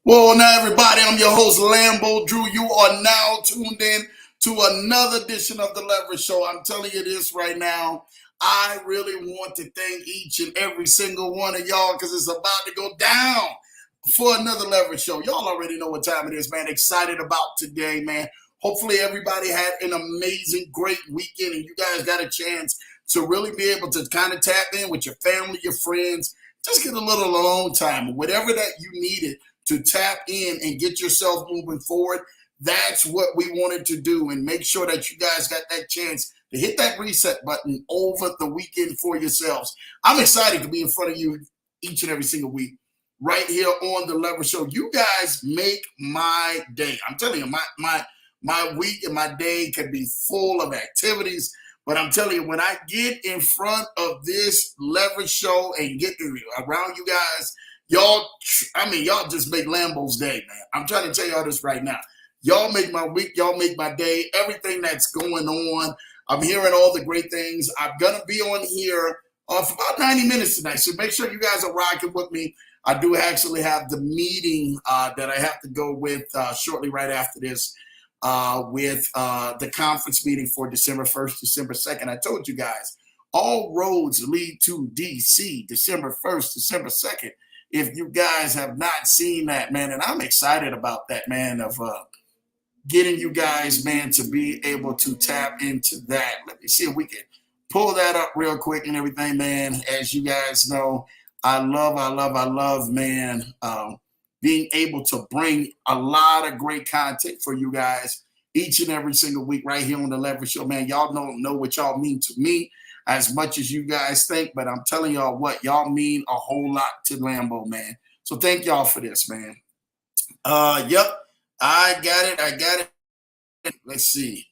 Well, now, everybody, I'm your host, Lambo Drew. You are now tuned in to another edition of the Leverage Show. I'm telling you this right now. I really want to thank each and every single one of y'all because it's about to go down for another Leverage Show. Y'all already know what time it is, man. Excited about today, man. Hopefully, everybody had an amazing, great weekend, and you guys got a chance to really be able to kind of tap in with your family, your friends, just get a little alone time, whatever that you needed to tap in and get yourself moving forward. That's what we wanted to do, and make sure that you guys got that chance to hit that reset button over the weekend for yourselves. I'm excited to be in front of you each and every single week right here on the Lever Show. You guys make my day. I'm telling you, my week and my day can be full of activities. But I'm telling you, when I get in front of this Leverage Show and get around you guys, y'all just make Lambo's day, man. I'm trying to tell y'all this right now. Y'all make my week, y'all make my day, everything that's going on. I'm hearing all the great things. I'm going to be on here for about 90 minutes tonight. So make sure you guys are rocking with me. I do actually have the meeting that I have to go with shortly right after this with the conference meeting for December 1st, December 2nd. I told you guys, all roads lead to DC, December 1st, December 2nd. If you guys have not seen that, man, and I'm excited about that, man, of getting you guys, man, to be able to tap into that. Let me see if we can pull that up real quick and everything, man. As you guys know, I love, man, being able to bring a lot of great content for you guys each and every single week right here on the Leverage Show, man. Y'all don't know what y'all mean to me as much as you guys think, but I'm telling y'all what, y'all mean a whole lot to Lambo, man. So thank y'all for this, man. Yep, I got it. Let's see.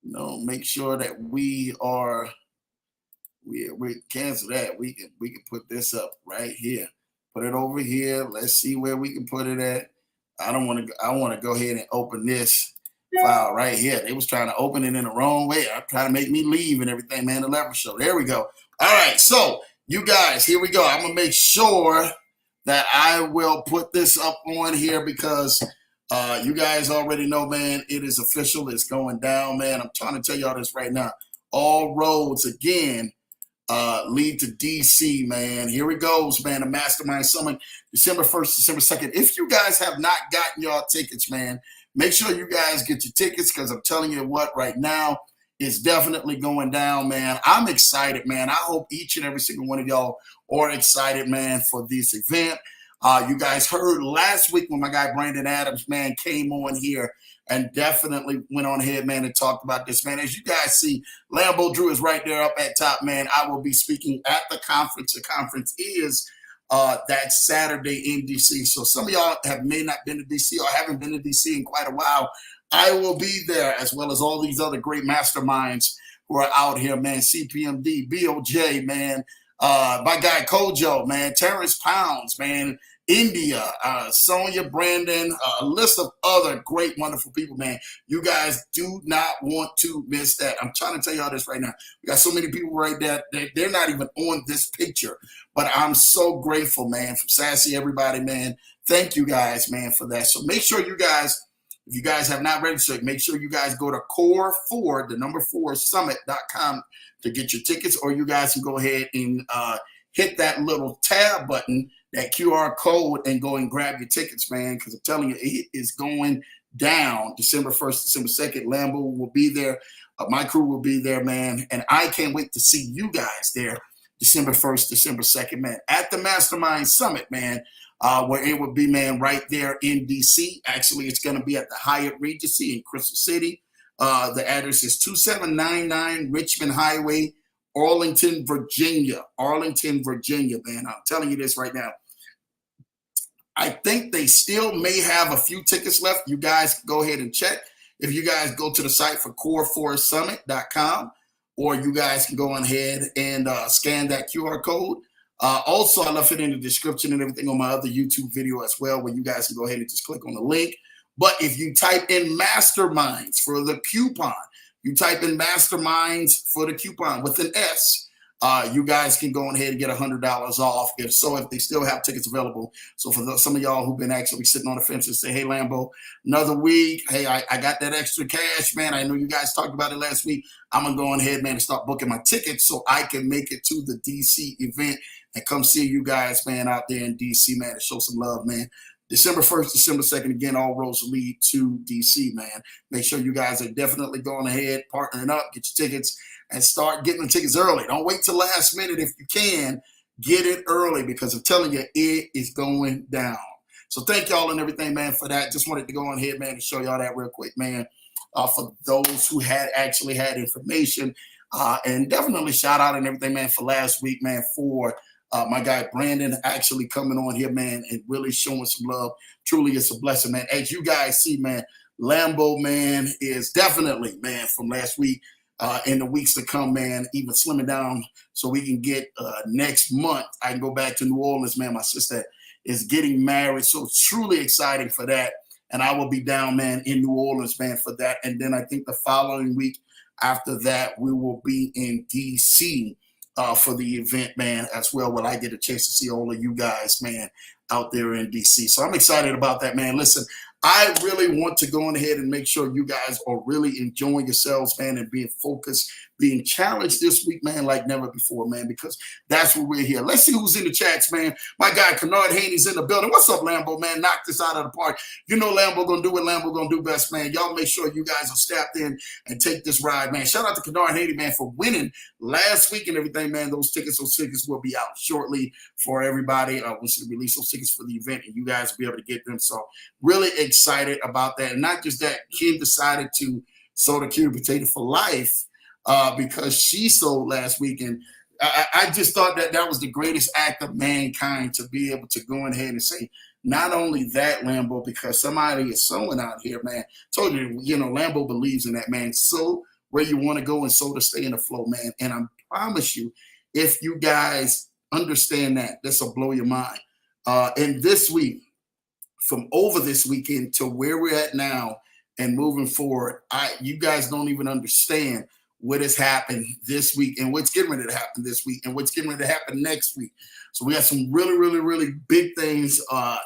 Make sure that we cancel that. We can put this up right here. Put it over here. Let's see where we can put it at. I want to go ahead and open this file right here. They was trying to open it in the wrong way. I'm trying to make me leave and everything, man. The Leverage Show. There we go. All right. So you guys, here we go. I'm gonna make sure that I will put this up on here because you guys already know, man, it is official. It's going down, man. I'm trying to tell y'all this right now. All roads again lead to DC, man. Here it goes, man. The Mastermind Summit, December 1st, December 2nd. If you guys have not gotten your tickets, man, make sure you guys get your tickets because I'm telling you what, right now, it's definitely going down, man. I'm excited, man. I hope each and every single one of y'all are excited, man, for this event. You guys heard last week when my guy Brandon Adams, man, came on here and definitely went on ahead, man, and talked about this, man. As you guys see, Lambo Drew is right there up at top, man. I will be speaking at the conference. The conference is that Saturday in DC. So some of y'all may not been to DC or haven't been to DC in quite a while. I will be there as well as all these other great masterminds who are out here, man. CPMD, BOJ, man. My guy Kojo, man. Terrence Pounds, man. India, Sonia Brandon, a list of other great, wonderful people, man. You guys do not want to miss that. I'm trying to tell y'all this right now. We got so many people right there. They're not even on this picture, but I'm so grateful, man, from Sassy, everybody, man. Thank you guys, man, for that. So make sure you guys, if you guys have not registered, make sure you guys go to core4, the number 4 summit.com to get your tickets, or you guys can go ahead and hit that little tab button, that QR code, and go and grab your tickets, man, because I'm telling you, it is going down December 1st, December 2nd. Lambo will be there. My crew will be there, man, and I can't wait to see you guys there December 1st, December 2nd, man, at the Mastermind Summit, man, where it will be, man, right there in D.C. Actually, it's going to be at the Hyatt Regency in Crystal City. The address is 2799 Richmond Highway, Arlington, Virginia. Arlington, Virginia, man. I'm telling you this right now. I think they still may have a few tickets left. You guys can go ahead and check. If you guys go to the site for core4summit.com, or you guys can go on ahead and scan that QR code. Also, I left it in the description and everything on my other YouTube video as well, where you guys can go ahead and just click on the link. But if you type in masterminds for the coupon, you type in masterminds for the coupon with an S. You guys can go ahead and get $100 off. If so, if they still have tickets available. So for some of y'all who've been actually sitting on the fence and say, hey, Lambo, another week. Hey, I got that extra cash, man. I know you guys talked about it last week. I'm going to go ahead, man, and start booking my tickets so I can make it to the DC event and come see you guys, man, out there in DC, man, and show some love, man. December 1st, December 2nd, again, all roads lead to DC, man. Make sure you guys are definitely going ahead, partnering up, get your tickets, and start getting the tickets early. Don't wait till last minute if you can. Get it early because I'm telling you, it is going down. So thank y'all and everything, man, for that. Just wanted to go on ahead, man, and show y'all that real quick, man. For those who had actually had information. And definitely shout out and everything, man, for last week, man, for my guy Brandon actually coming on here, man, and really showing some love. Truly, it's a blessing, man. As you guys see, man, Lambo, man, is definitely, man, from last week, in the weeks to come, man, even slimming down so we can get next month. I can go back to New Orleans, man. My sister is getting married, so it's truly exciting for that. And I will be down, man, in New Orleans, man, for that. And then I think the following week after that, we will be in D.C. For the event, man, as well. Will I get a chance to see all of you guys, man, out there in D.C. So I'm excited about that, man. Listen, I really want to go on ahead and make sure you guys are really enjoying yourselves, man, and being focused, being challenged this week, man, like never before, man, because that's what we're here. Let's see who's in the chats, man. My guy, Kennard Haney's in the building. What's up, Lambo, man? Knock this out of the park. You know Lambo going to do what Lambo going to do best, man. Y'all make sure you guys are stepped in and take this ride, man. Shout out to Kennard Haney, man, for winning last week and everything, man. Those tickets will be out shortly for everybody. We should release those tickets for the event, and you guys will be able to get them. So really excited about that. And not just that, Kim decided to sow the cured potato for life because she sold last week. And I just thought that that was the greatest act of mankind to be able to go ahead and say, not only that, Lambo, because somebody is sowing out here, man. Told you, you know, Lambo believes in that, man. Sow where you want to go and sow to stay in the flow, man. And I promise you, if you guys understand that, this will blow your mind. And this week, from over this weekend to where we're at now and moving forward, you guys don't even understand what has happened this week and what's getting ready to happen this week and what's getting ready to happen next week. So we got some really, really, really big things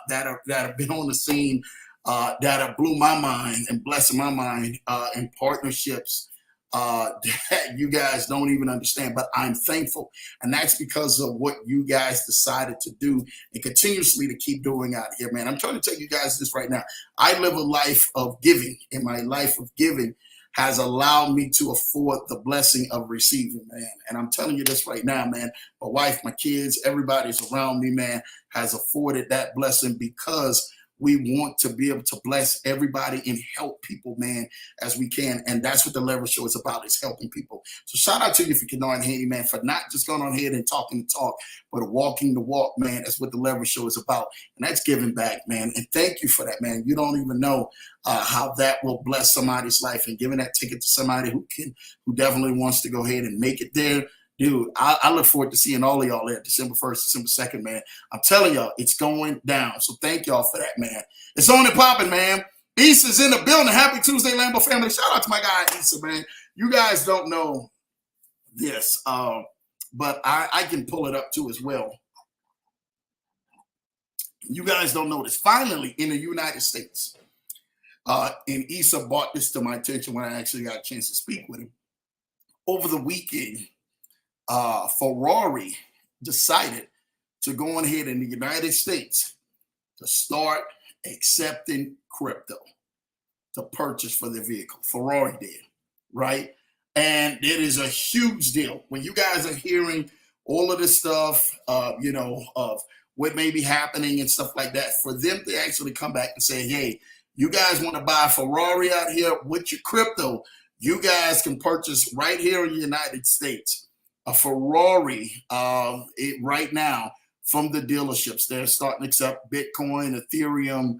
that have been on the scene that have blew my mind and blessing my mind in partnerships that you guys don't even understand, but I'm thankful. And that's because of what you guys decided to do and continuously to keep doing out here, man. I'm trying to tell you guys this right now. I live a life of giving, and my life of giving has allowed me to afford the blessing of receiving, man. And I'm telling you this right now, man. My wife, my kids, everybody's around me, man, has afforded that blessing because we want to be able to bless everybody and help people, man, as we can. And that's what the Leverage Show is about, is helping people. So shout out to you for Kennard Haney, man, for not just going on ahead and talking the talk, but walking the walk, man. That's what the Leverage Show is about. And that's giving back, man. And thank you for that, man. You don't even know how that will bless somebody's life, and giving that ticket to somebody who definitely wants to go ahead and make it there. Dude, I look forward to seeing all of y'all there December 1st, December 2nd, man. I'm telling y'all, it's going down. So thank y'all for that, man. It's on and popping, man. Issa's in the building. Happy Tuesday, Lambo family. Shout out to my guy, Issa, man. You guys don't know this, but I can pull it up too as well. You guys don't know this. Finally, in the United States, and Issa brought this to my attention when I actually got a chance to speak with him. Over the weekend, Ferrari decided to go on ahead in the United States to start accepting crypto to purchase for their vehicle. Ferrari did, right? And it is a huge deal. When you guys are hearing all of this stuff, of what may be happening and stuff like that, for them to actually come back and say, hey, you guys want to buy a Ferrari out here with your crypto, you guys can purchase right here in the United States a Ferrari right now from the dealerships. They're starting to accept Bitcoin, Ethereum,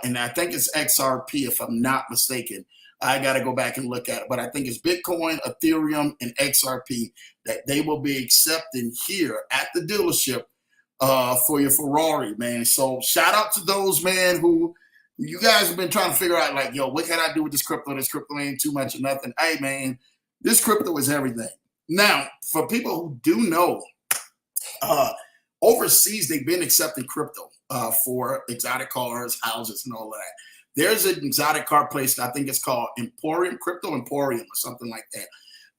and I think it's XRP, if I'm not mistaken. I got to go back and look at it. But I think it's Bitcoin, Ethereum, and XRP that they will be accepting here at the dealership for your Ferrari, man. So shout out to those, man, who you guys have been trying to figure out, like, yo, what can I do with this crypto? This crypto ain't too much or nothing. Hey, man, this crypto is everything. Now, for people who do know, uh, overseas they've been accepting crypto for exotic cars, houses, and all of that. There's an exotic car place, I think it's called Emporium, Crypto Emporium, or something like that.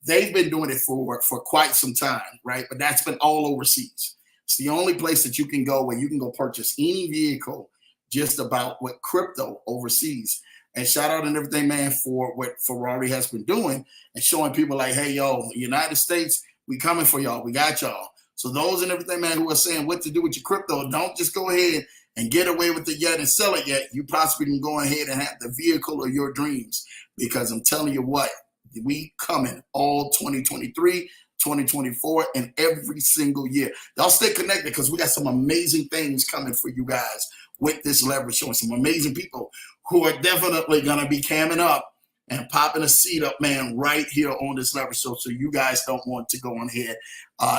They've been doing it for quite some time, right? But that's been all overseas. It's the only place that you can go where you can go purchase any vehicle just about what crypto overseas. And shout out and everything, man, for what Ferrari has been doing and showing people like, hey, yo, United States, we coming for y'all. We got y'all. So those and everything, man, who are saying what to do with your crypto, don't just go ahead and get away with it yet and sell it yet. You possibly can go ahead and have the vehicle of your dreams, because I'm telling you what, we coming all 2023, 2024, and every single year. Y'all stay connected, because we got some amazing things coming for you guys with this leverage show, and some amazing people who are definitely going to be camming up and popping a seat up, man, right here on this leverage show. So you guys don't want to go on ahead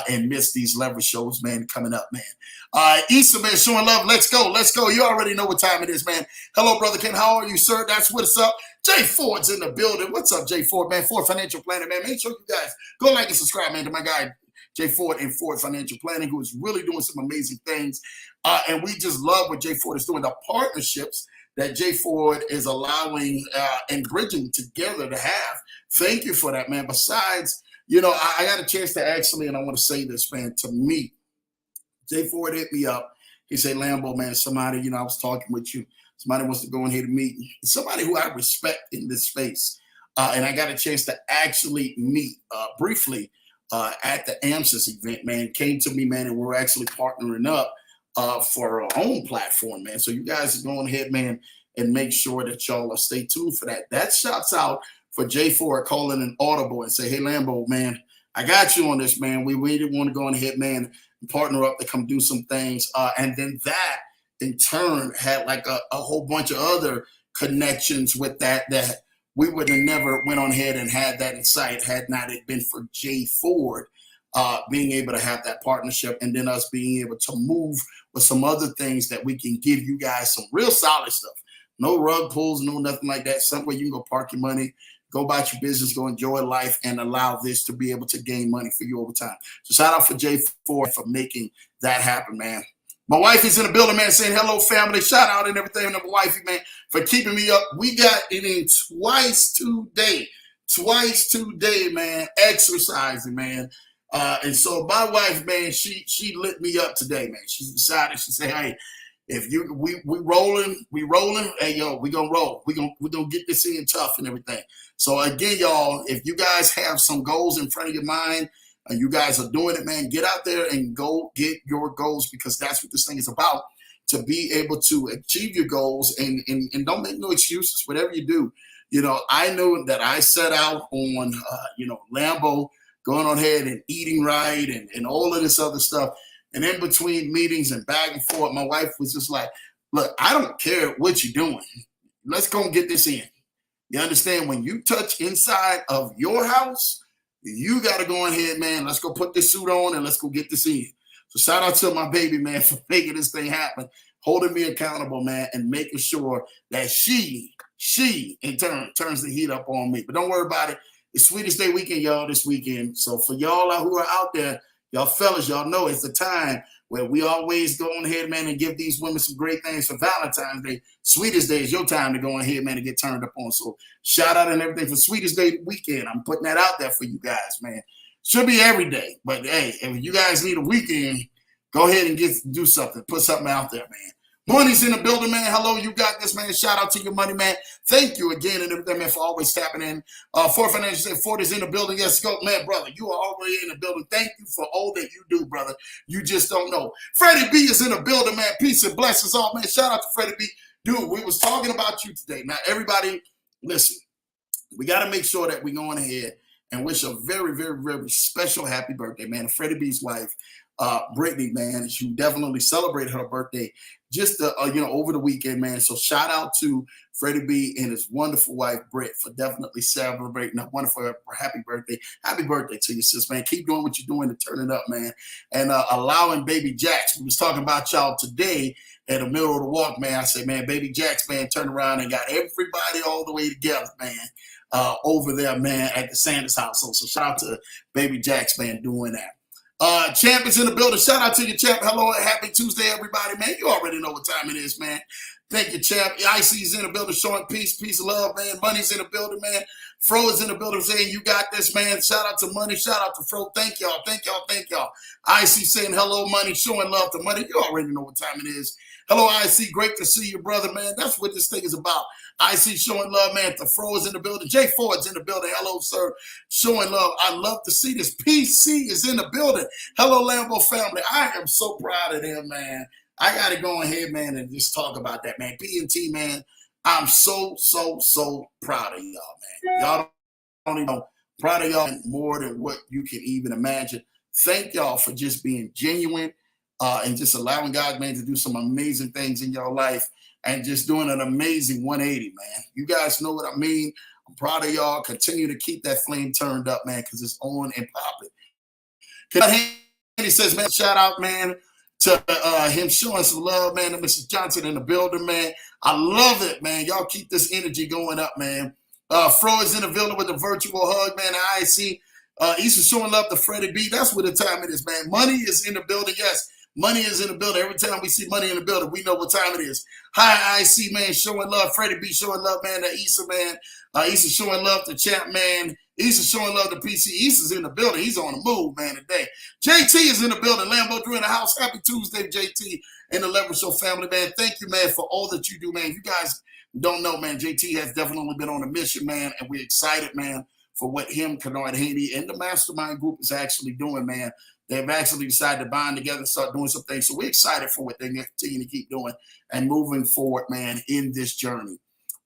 and miss these leverage shows, man, coming up, man. Easter, man, showing love. Let's go. Let's go. You already know what time it is, man. Hello, Brother Ken. How are you, sir? That's what's up. Jay Ford's in the building. What's up, Jay Ford, man? Ford Financial Planning, man. Make sure you guys go like and subscribe, man, to my guy, Jay Ford and Ford Financial Planning, who is really doing some amazing things. And we just love what Jay Ford is doing, the partnerships that Jay Ford is allowing and bridging together to have. Thank you for that, man. Besides, you know, I got a chance to actually, and I want to say this, man, to meet. Jay Ford hit me up. He said, Lambo, man, somebody, you know, I was talking with you. Somebody wants to go in here to meet me. Somebody who I respect in this space. And I got a chance to actually meet briefly at the AMSIS event, man. Came to me, man, and we're actually partnering up for our own platform, man. So you guys are going ahead, man, and make sure that y'all stay tuned for that. That shouts out for Jay Ford calling an audible and say, hey, Lambo, man, I got you on this, man. We really want to go on ahead, man, and partner up to come do some things. And then that, in turn, had like a whole bunch of other connections with that we would have never went on ahead and had that in sight had not it been for Jay Ford being able to have that partnership, and then us being able to move with some other things that we can give you guys some real solid stuff. No rug pulls, no nothing like that. Somewhere you can go park your money, go about your business, go enjoy life, and allow this to be able to gain money for you over time. So shout out for Jay Ford for making that happen, man. My wife is in the building, man, saying hello, family. Shout out and everything. And my wifey, man, for keeping me up. We got it in twice today, man, exercising, man. And so my wife, man, she lit me up today, man. She decided, she said, hey, if you we rolling, hey yo, we gonna roll. We gonna get this in tough and everything. So again, y'all, if you guys have some goals in front of your mind and you guys are doing it, man, get out there and go get your goals, because that's what this thing is about. To be able to achieve your goals and don't make no excuses. Whatever you do, you know, I know that I set out on Lambo, going on ahead and eating right and all of this other stuff. And in between meetings and back and forth, my wife was just like, look, I don't care what you're doing. Let's go and get this in. You understand? When you touch inside of your house, you got to go ahead, man. Let's go put this suit on and let's go get this in. So shout out to my baby, man, for making this thing happen, holding me accountable, man, and making sure that she in turn turns the heat up on me. But don't worry about it. It's Sweetest Day weekend, y'all, this weekend. So for y'all who are out there, y'all fellas, y'all know it's the time where we always go on ahead, man, and give these women some great things for Valentine's Day. Sweetest Day is your time to go on ahead, man, and get turned up on. So shout out and everything for Sweetest Day weekend. I'm putting that out there for you guys, man. Should be every day. But, hey, if you guys need a weekend, go ahead and do something. Put something out there, man. Money's in the building, man. Hello, you got this, man. Shout out to your money, man. Thank you again and everything, man, for always tapping in. Ford Financial said Ford is in the building. Yes, go, man, brother. You are already in the building. Thank you for all that you do, brother. You just don't know. Freddie B is in the building, man. Peace and blessings all, man. Shout out to Freddie B. Dude, we was talking about you today. Now, everybody, listen, we got to make sure that we going ahead and wish a very, very, very special happy birthday, man. Freddie B's wife. Brittany, man. She definitely celebrated her birthday just over the weekend, man. So shout out to Freddie B and his wonderful wife Britt for definitely celebrating a wonderful happy birthday. Happy birthday to you, sis, man. Keep doing what you're doing to turn it up, man. And allowing Baby Jax. We was talking about y'all today in the middle of the walk, man. I said, man, Baby Jax, man, turned around and got everybody all the way together, man. Over there, man, at the Sanders household. So shout out to Baby Jax, man, doing that. Champ is in the building. Shout out to you, Champ. Hello, happy Tuesday, everybody, man. You already know what time it is, man. Thank you, Champ. IC's in the building, showing peace of love, man. Money's in the building, man. Fro is in the building saying, you got this, man. Shout out to Money. Shout out to Fro. Thank y'all. Thank y'all. Thank y'all. IC saying hello, Money. Showing love to Money. You already know what time it is. Hello, IC. Great to see you, brother, man. That's what this thing is about. IC showing love, man. The Fro is in the building. Jay Ford's in the building. Hello, sir. Showing love. I love to see this. PC is in the building. Hello, Lambo family. I am so proud of them, man. I got to go ahead, man, and just talk about that, man. P&T, man, I'm so proud of y'all, man. Y'all don't even know. Proud of y'all more than what you can even imagine. Thank y'all for just being genuine and just allowing God, man, to do some amazing things in your life and just doing an amazing 180, man. You guys know what I mean. I'm proud of y'all. Continue to keep that flame turned up, man, because it's on and popping. He says, man, shout out, man, to him showing some love, man, to Mrs. Johnson in the building, man. I love it, man. Y'all keep this energy going up, man. Fro is in the building with the virtual hug, man. I see Issa showing love to Freddie B. That's what the time it is, man. Money is in the building. Yes, money is in the building. Every time we see money in the building, we know what time it is. Hi, IC, man, showing love. Freddie B showing love, man, to Issa, man. Issa showing love to Champ, man. Issa showing love to PC. Issa's in the building. He's on the move, man, today. JT is in the building. Lambo Drew in the house. Happy Tuesday, JT and the Lever Show family, man. Thank you, man, for all that you do, man. You guys don't know, man, JT has definitely been on a mission, man, and we're excited, man, for what him, Kennard Haney, and the Mastermind Group is actually doing, man. They've actually decided to bond together and start doing some things. So we're excited for what they continue to keep doing and moving forward, man, in this journey.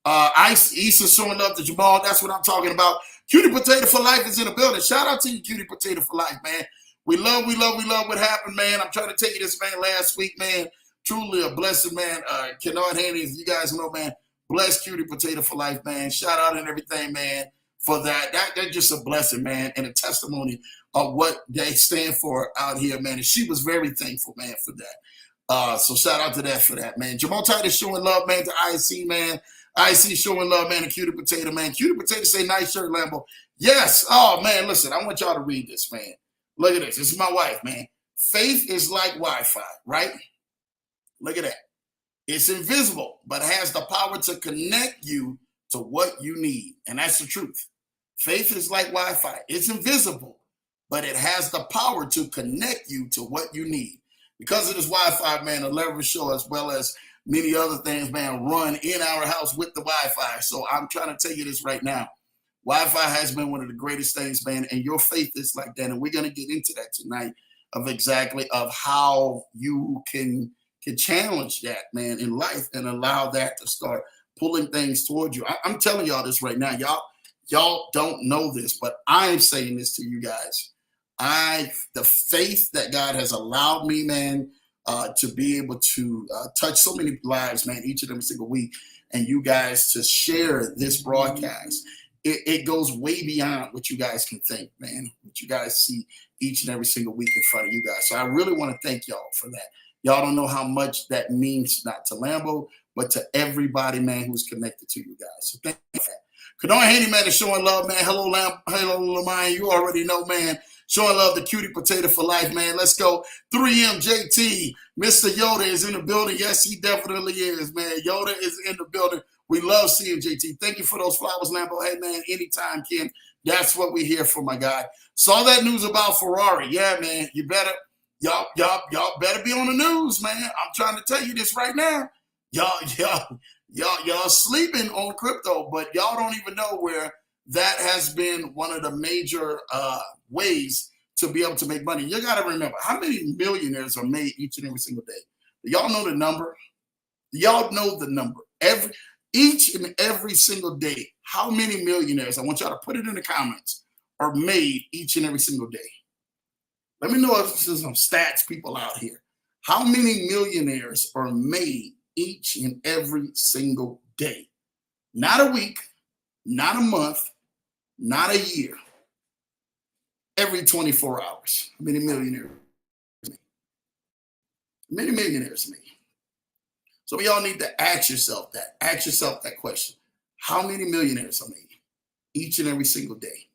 Issa showing love to Jamal. That's what I'm talking about. Cutie Potato for Life is in the building. Shout out to you, Cutie Potato for Life, man. We love what happened, man. I'm trying to tell you this, man, last week, man. Truly a blessing, man. Kennard Haney, as you guys know, man, bless Cutie Potato for Life, man. Shout out and everything, man, for that. That's just a blessing, man, and a testimony of what they stand for out here, man. And she was very thankful, man, for that. So shout out to that for that, man. Jamal Titus showing love, man, to IC, man. IC showing love, man, to Cutie Potato, man. Cutie Potato say, nice shirt, Lambo. Yes. Oh, man, listen, I want y'all to read this, man. Look at this. This is my wife, man. Faith is like Wi-Fi, right? Look at that. It's invisible, but it has the power to connect you to what you need. And that's the truth. Faith is like Wi-Fi. It's invisible, but it has the power to connect you to what you need. Because of this Wi-Fi, man, the Leverage Show, as well as many other things, man, run in our house with the Wi-Fi. So I'm trying to tell you this right now. Wi-Fi has been one of the greatest things, man, and your faith is like that. And we're going to get into that tonight of exactly of how you can challenge that, man, in life and allow that to start pulling things towards you. I'm telling y'all this right now. Y'all don't know this, but I'm saying this to you guys. The faith that God has allowed me, man, to be able to touch so many lives, man, each and every single week, and you guys to share this broadcast. It goes way beyond what you guys can think, man, what you guys see each and every single week in front of you guys. So I really want to thank y'all for that. Y'all don't know how much that means, not to Lambo, but to everybody, man, who's connected to you guys. So thank you for that. Kennard Haney, man, is showing love, man. Hello, Lamine. You already know, man. Showing love to Cutie Potato for Life, man. Let's go. 3M JT. Mr. Yoda is in the building. Yes, he definitely is, man. Yoda is in the building. We love seeing JT. Thank you for those flowers, Lambo. Hey, man, anytime, Ken. That's what we here for, my guy. Saw that news about Ferrari. Yeah, man. You better, y'all better be on the news, man. I'm trying to tell you this right now. Y'all sleeping on crypto, but y'all don't even know where that has been one of the major ways to be able to make money. You got to remember, how many millionaires are made each and every single day? Do y'all know the number? Y'all know the number. Each and every single day, how many millionaires, I want y'all to put it in the comments, are made each and every single day. Let me know if there's some stats people out here. How many millionaires are made each and every single day? Not a week, not a month, not a year. Every 24 hours. How many millionaires? Many millionaires made. So we all need to ask yourself that. Ask yourself that question. How many millionaires are made each and every single day?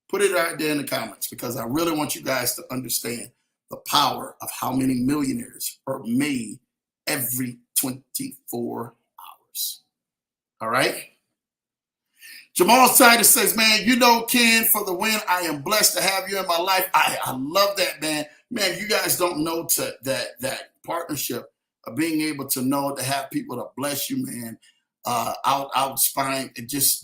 Put it right there in the comments because I really want you guys to understand the power of how many millionaires are made every 24 hours. All right? Jamal Titus says, man, you know, Ken, for the win, I am blessed to have you in my life. I love that, man. Man, you guys don't know that partnership of being able to know to have people to bless you, man, out spine, and just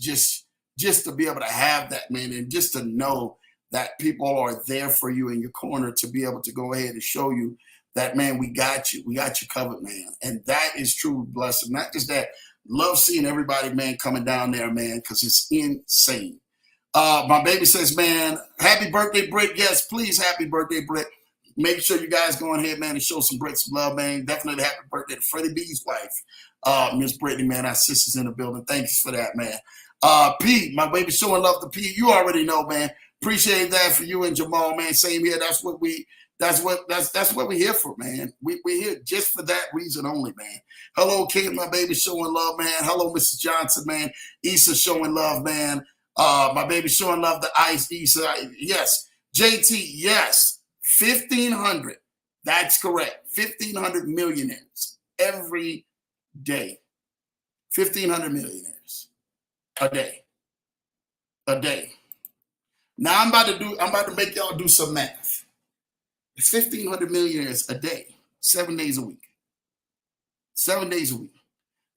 to be able to have that, man, and just to know that people are there for you in your corner to be able to go ahead and show you that, man, we got you covered, man. And that is true blessing. Not just that, love seeing everybody, man, coming down there, man, because it's insane. My baby says, man, happy birthday, Britt. Yes, please, happy birthday, Britt. Make sure you guys go ahead, man, and show some Britt some love, man. Definitely happy birthday to Freddie B's wife, Miss Brittany, man. Our sister's in the building. Thanks for that, man. P, my baby showing love to P. You already know, man. Appreciate that for you and Jamal, man. Same here. That's what we're here for, man. We're here just for that reason only, man. Hello, Kate, my baby showing love, man. Hello, Mrs. Johnson, man. Issa showing love, man. My baby showing love to Ice, Issa. Yes. JT, yes. 1,500. That's correct. 1,500 millionaires every day. 1,500 millionaires a day. A day. Now I'm about to make y'all do some math. It's 1,500 millionaires a day, 7 days a week. 7 days a week.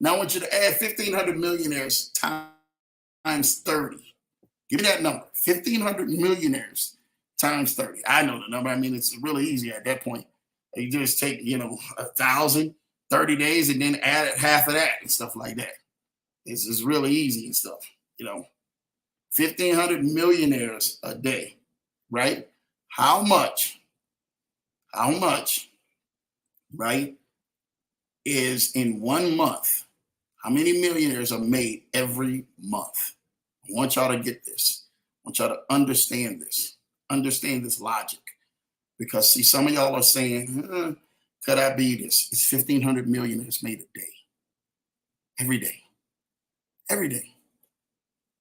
Now I want you to add 1,500 millionaires times 30. Give me that number. 1,500 millionaires times 30. I know the number. I mean, it's really easy at that point. You just take, 1,000, 30 days, and then add half of that and stuff like that. This is really easy and stuff, 1,500 millionaires a day, right? How much, right, is in 1 month? How many millionaires are made every month? I want y'all to get this. I want y'all to understand this logic. Because, see, some of y'all are saying, could I be this? It's 1,500 millionaires made a day. Every day. Every day.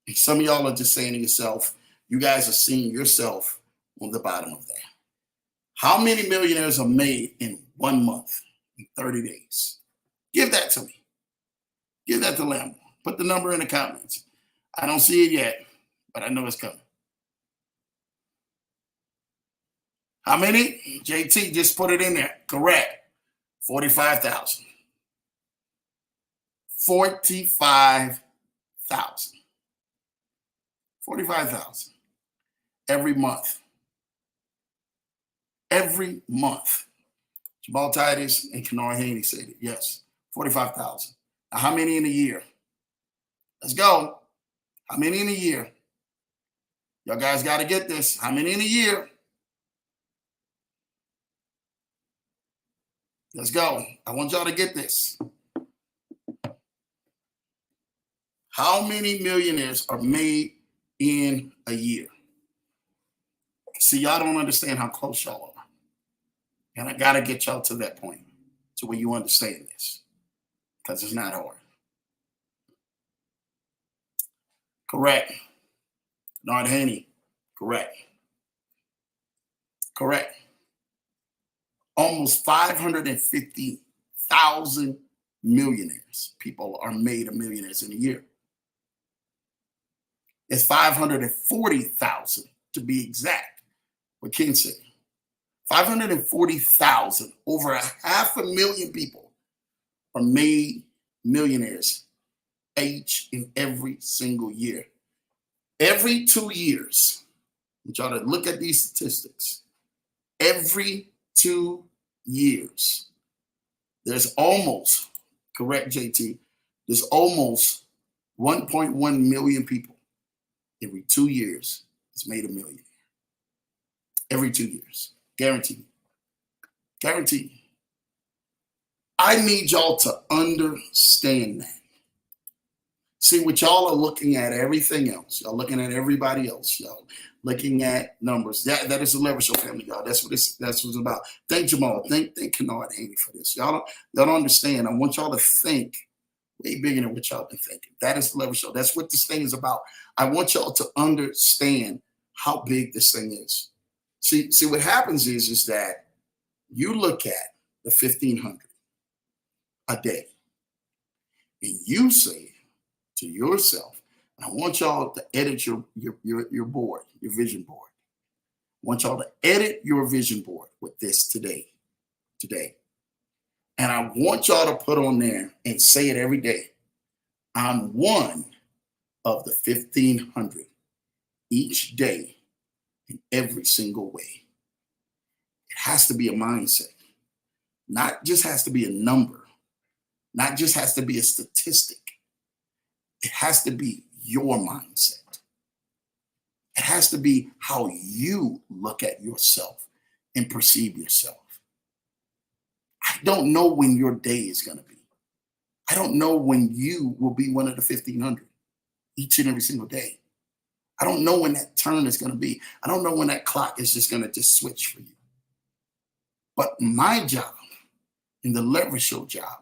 And some of y'all are just saying to yourself, you guys are seeing yourself on the bottom of that. How many millionaires are made in 1 month, in 30 days? Give that to me. Give that to Lambo. Put the number in the comments. I don't see it yet, but I know it's coming. How many? JT just put it in there. Correct. 45,000. 45,000. 45,000 every month. Every month. Jamal Titus and Kenora Haney said it. Yes, 45,000. Now, how many in a year? Let's go. How many in a year? Y'all guys got to get this. How many in a year? Let's go. I want y'all to get this. How many millionaires are made in a year? See, y'all don't understand how close y'all are. And I got to get y'all to that point to where you understand this because it's not hard. Correct. Nard Haney. Correct. Correct. Almost 550,000 millionaires. People are made of millionaires in a year. It's 540,000 to be exact. What Ken said. 540,000, over 500,000 people are made millionaires each and every single year. Every 2 years, I want y'all to look at these statistics. Every 2 years, there's almost, correct JT, there's almost 1.1 million people every 2 years is made a millionaire. Every 2 years. Guaranteed. Guaranteed. I need y'all to understand that. See, what y'all are looking at everything else. Y'all looking at everybody else. Y'all looking at numbers. That is the Leverage Show family, y'all. That's what it's about. Thank Jamal. Thank Kennard Haney for this. Y'all don't understand. I want y'all to think way bigger than what y'all been thinking. That is the Leverage Show. That's what this thing is about. I want y'all to understand how big this thing is. See, what happens is that you look at the 1,500 a day, and you say to yourself, I want y'all to edit your board, your vision board. I want y'all to edit your vision board with this today. And I want y'all to put on there and say it every day. I'm one of the 1,500 each day in every single way. It has to be a mindset. Not just has to be a number. Not just has to be a statistic. It has to be your mindset. It has to be how you look at yourself and perceive yourself. I don't know when your day is going to be. I don't know when you will be one of the 1,500 each and every single day. I don't know when that turn is going to be. I don't know when that clock is just going to just switch for you. But my job and the Leverage Show job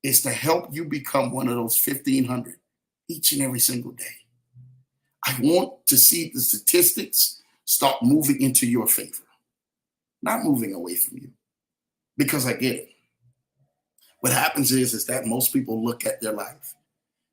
is to help you become one of those 1,500 each and every single day. I want to see the statistics start moving into your favor, not moving away from you, because I get it. What happens is that most people look at their life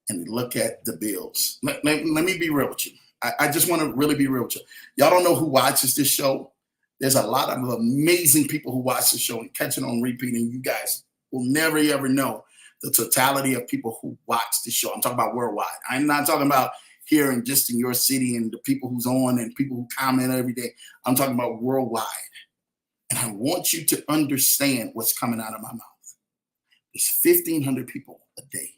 and they look at the bills. Let me be real with you. I just want to really be real with you. Y'all don't know who watches this show. There's a lot of amazing people who watch the show and catch it on repeat, and you guys will never, ever know the totality of people who watch the show. I'm talking about worldwide. I'm not talking about here and just in your city and the people who's on and people who comment every day. I'm talking about worldwide. And I want you to understand what's coming out of my mouth. There's 1,500 people a day.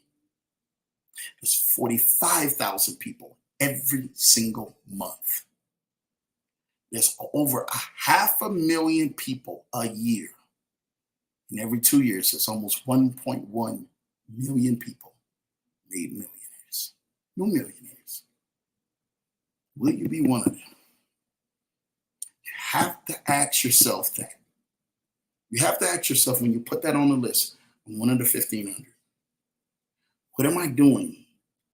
There's 45,000 people every single month. There's over 500,000 people a year. And every 2 years, it's almost 1.1 million people made millionaires. No millionaires. Will you be one of them? You have to ask yourself that. You have to ask yourself when you put that on the list, I'm one of the 1,500. What am I doing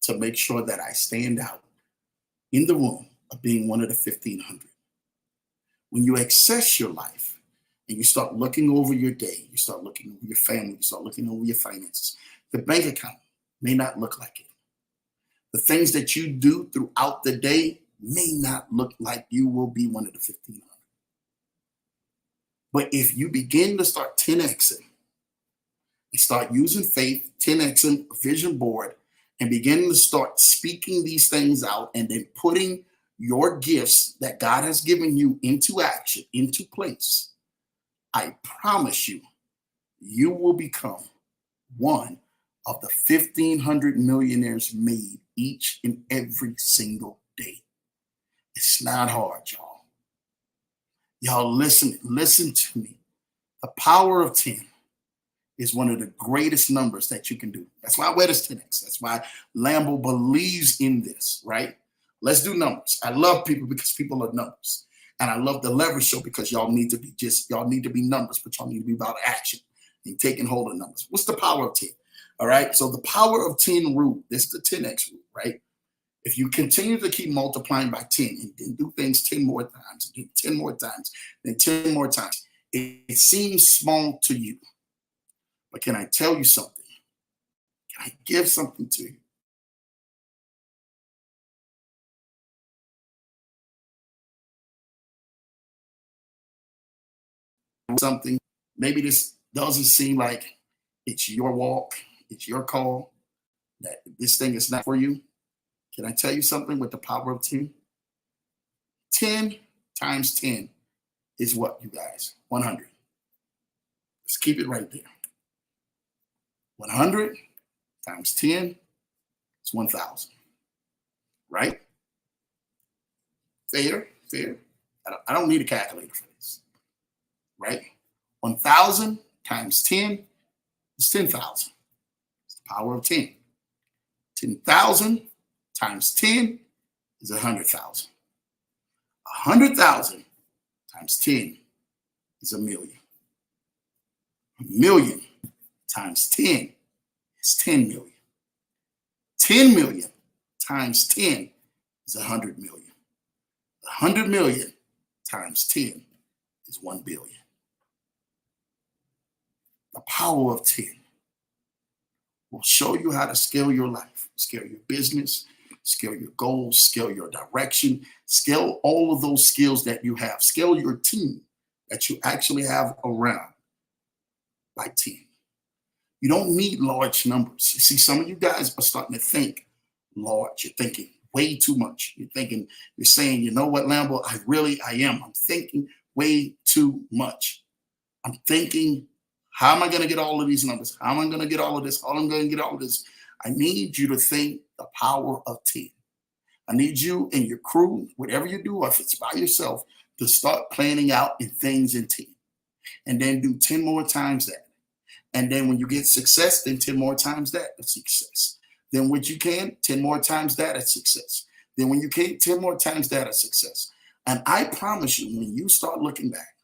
to make sure that I stand out in the room of being one of the 1,500? When you access your life and you start looking over your day, you start looking over your family, you start looking over your finances, the bank account may not look like it. The things that you do throughout the day may not look like you will be one of the 1,500. But if you begin to start 10xing and start using faith, 10xing a vision board, and begin to start speaking these things out and then putting your gifts that God has given you into action, into place, I promise you, you will become one of the 1,500 millionaires made each and every single day. It's not hard, y'all. Y'all listen to me. The power of 10 is one of the greatest numbers that you can do. That's why I wear this 10X. That's why Lambo believes in this, right? Let's do numbers. I love people because people are numbers. And I love the Leverage Show because y'all need to be numbers, but y'all need to be about action and taking hold of numbers. What's the power of 10? All right. So the power of 10 rule, this is the 10X rule, right? If you continue to keep multiplying by 10 and then do things 10 more times, and 10 more times, then 10 more times, it seems small to you. But can I tell you something? Can I give something to you? Something, maybe this doesn't seem like it's your walk, it's your call, that this thing is not for you. Can I tell you something with the power of 10? 10 times 10 is what, you guys? 100. Let's keep it right there. 100 times 10 is 1,000. Right? Fair. I don't need a calculator for this. right? 1,000 times 10 is 10,000. It's the power of 10. 10,000 times 10 is 100,000. 100,000 times 10 is a million. A million times 10 is 10 million. 10 million times 10 is 100 million. 100 million times 10 is 1 billion. The power of 10 will show you how to scale your life, scale your business, scale your goals, scale your direction, scale all of those skills that you have, scale your team that you actually have around by 10. You don't need large numbers. You see, some of you guys are starting to think large. You're thinking way too much. You're saying, you know what, Lambo, I am. I'm thinking way too much. I'm thinking, how am I going to get all of these numbers? How am I going to get all of this? How am I going to get all of this? I need you to think the power of 10. I need you and your crew, whatever you do, or if it's by yourself, to start planning out in things in 10. And then do 10 more times that. And then when you get success, then 10 more times that, it's success. Then when you can, 10 more times that, it's success. Then when you can't, 10 more times that, it's success. And I promise you, when you start looking back,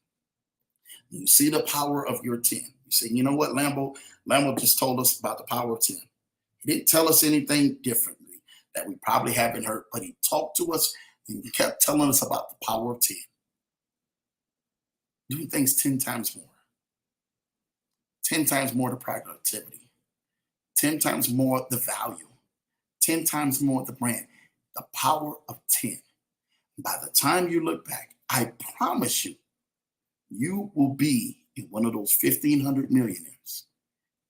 you see the power of your 10. You say, you know what, Lambo just told us about the power of 10. He didn't tell us anything differently that we probably haven't heard, but he talked to us and he kept telling us about the power of 10. Doing things 10 times more. 10 times more the productivity, 10 times more the value, 10 times more the brand, the power of 10. By the time you look back, I promise you, you will be in one of those 1,500 millionaires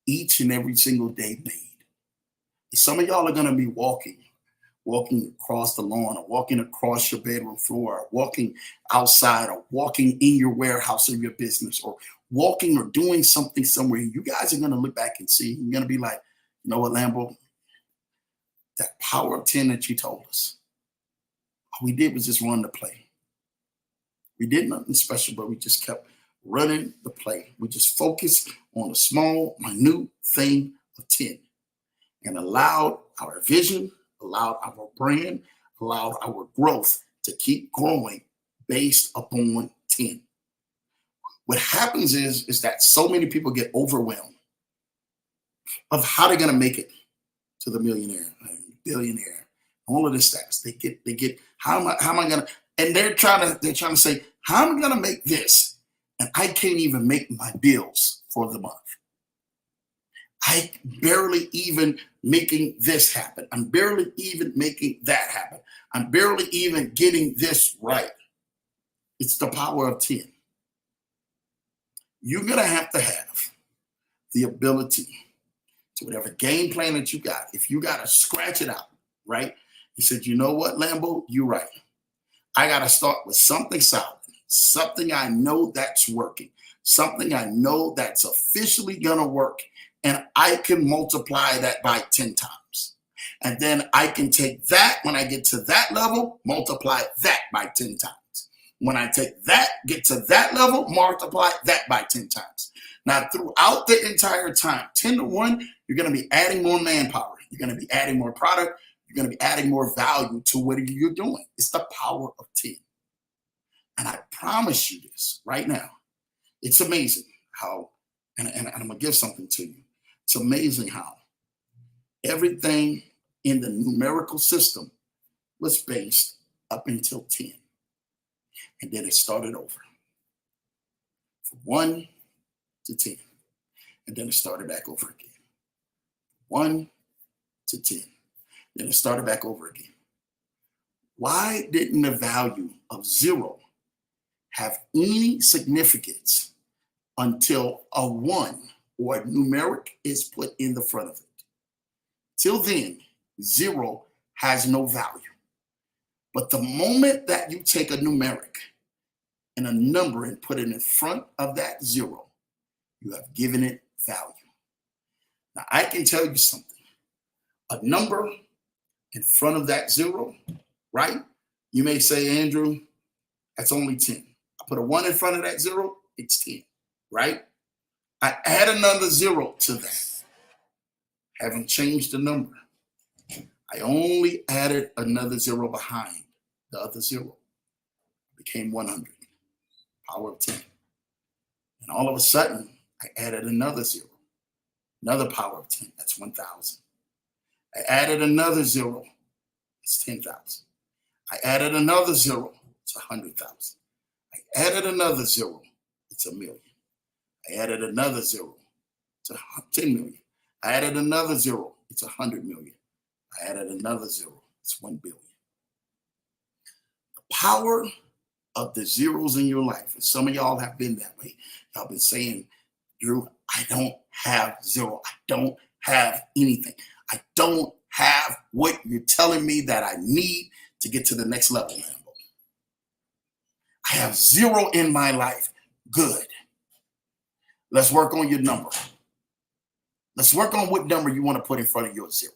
each and every single day made. And some of y'all are going to be walking across the lawn, or walking across your bedroom floor, or walking outside, or walking in your warehouse of your business, or walking or doing something somewhere. You guys are going to look back and see, you're going to be like, you know what, Lambo, that power of 10 that you told us, all we did was just run the play. We did nothing special, but we just kept running the play. We just focused on a small, minute thing of 10 and allowed our vision, allowed our brand, allowed our growth to keep growing based upon 10. What happens is that so many people get overwhelmed of how they're going to make it to the millionaire, billionaire, all of this stats. They get, how am I going to, and they're trying to say, how am I going to make this? And I can't even make my bills for the month. I barely even making this happen. I'm barely even making that happen. I'm barely even getting this right. It's the power of 10. You're going to have the ability to whatever game plan that you got. If you got to scratch it out, right? You said, you know what, Lambo, you're right. I got to start with something solid, something I know that's working, something I know that's officially going to work. And I can multiply that by 10 times. And then I can take that, when I get to that level, multiply that by 10 times. When I take that, get to that level, multiply that by 10 times. Now, throughout the entire time, 10 to 1, you're going to be adding more manpower. You're going to be adding more product. You're going to be adding more value to what you're doing. It's the power of 10. And I promise you this right now. It's amazing how, and I'm going to give something to you. It's amazing how everything in the numerical system was based up until 10. And then it started over from 1 to 10. And then it started back over again. 1 to 10. Then it started back over again. Why didn't the value of 0 have any significance until a 1 or a numeric is put in the front of it? Till then, 0 has no value. But the moment that you take a numeric and a number and put it in front of that 0, you have given it value. Now, I can tell you something. A number in front of that 0, right? You may say, Andrew, that's only 10. I put a 1 in front of that 0, it's 10, right? I add another zero to that. Haven't changed the number. I only added another zero behind the other zero. Became 100, power of 10. And all of a sudden, I added another zero, another power of 10. That's 1,000. I added another zero. It's 10,000. I added another zero. It's 100,000. I added another zero. It's 1,000,000. I added another zero. It's 10 million. I added another zero. It's 100 million. I added another zero. It's 1 billion. The power of the zeros in your life. And some of y'all have been that way. Y'all been saying, Drew, I don't have zero. I don't have anything. I don't have what you're telling me that I need to get to the next level, Lambo. I have zero in my life. Good. Let's work on your number. Let's work on what number you want to put in front of your zero.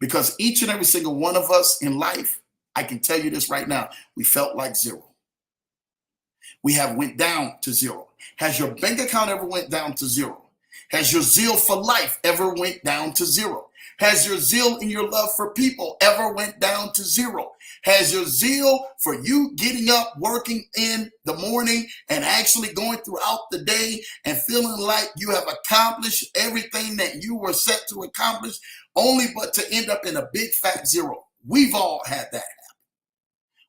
Because each and every single one of us in life, I can tell you this right now, we felt like zero. We have went down to zero. Has your bank account ever went down to zero? Has your zeal for life ever went down to zero? Has your zeal in your love for people ever went down to zero? Has your zeal for you getting up, working in the morning and actually going throughout the day and feeling like you have accomplished everything that you were set to accomplish, only but to end up in a big fat zero? We've all had that happen.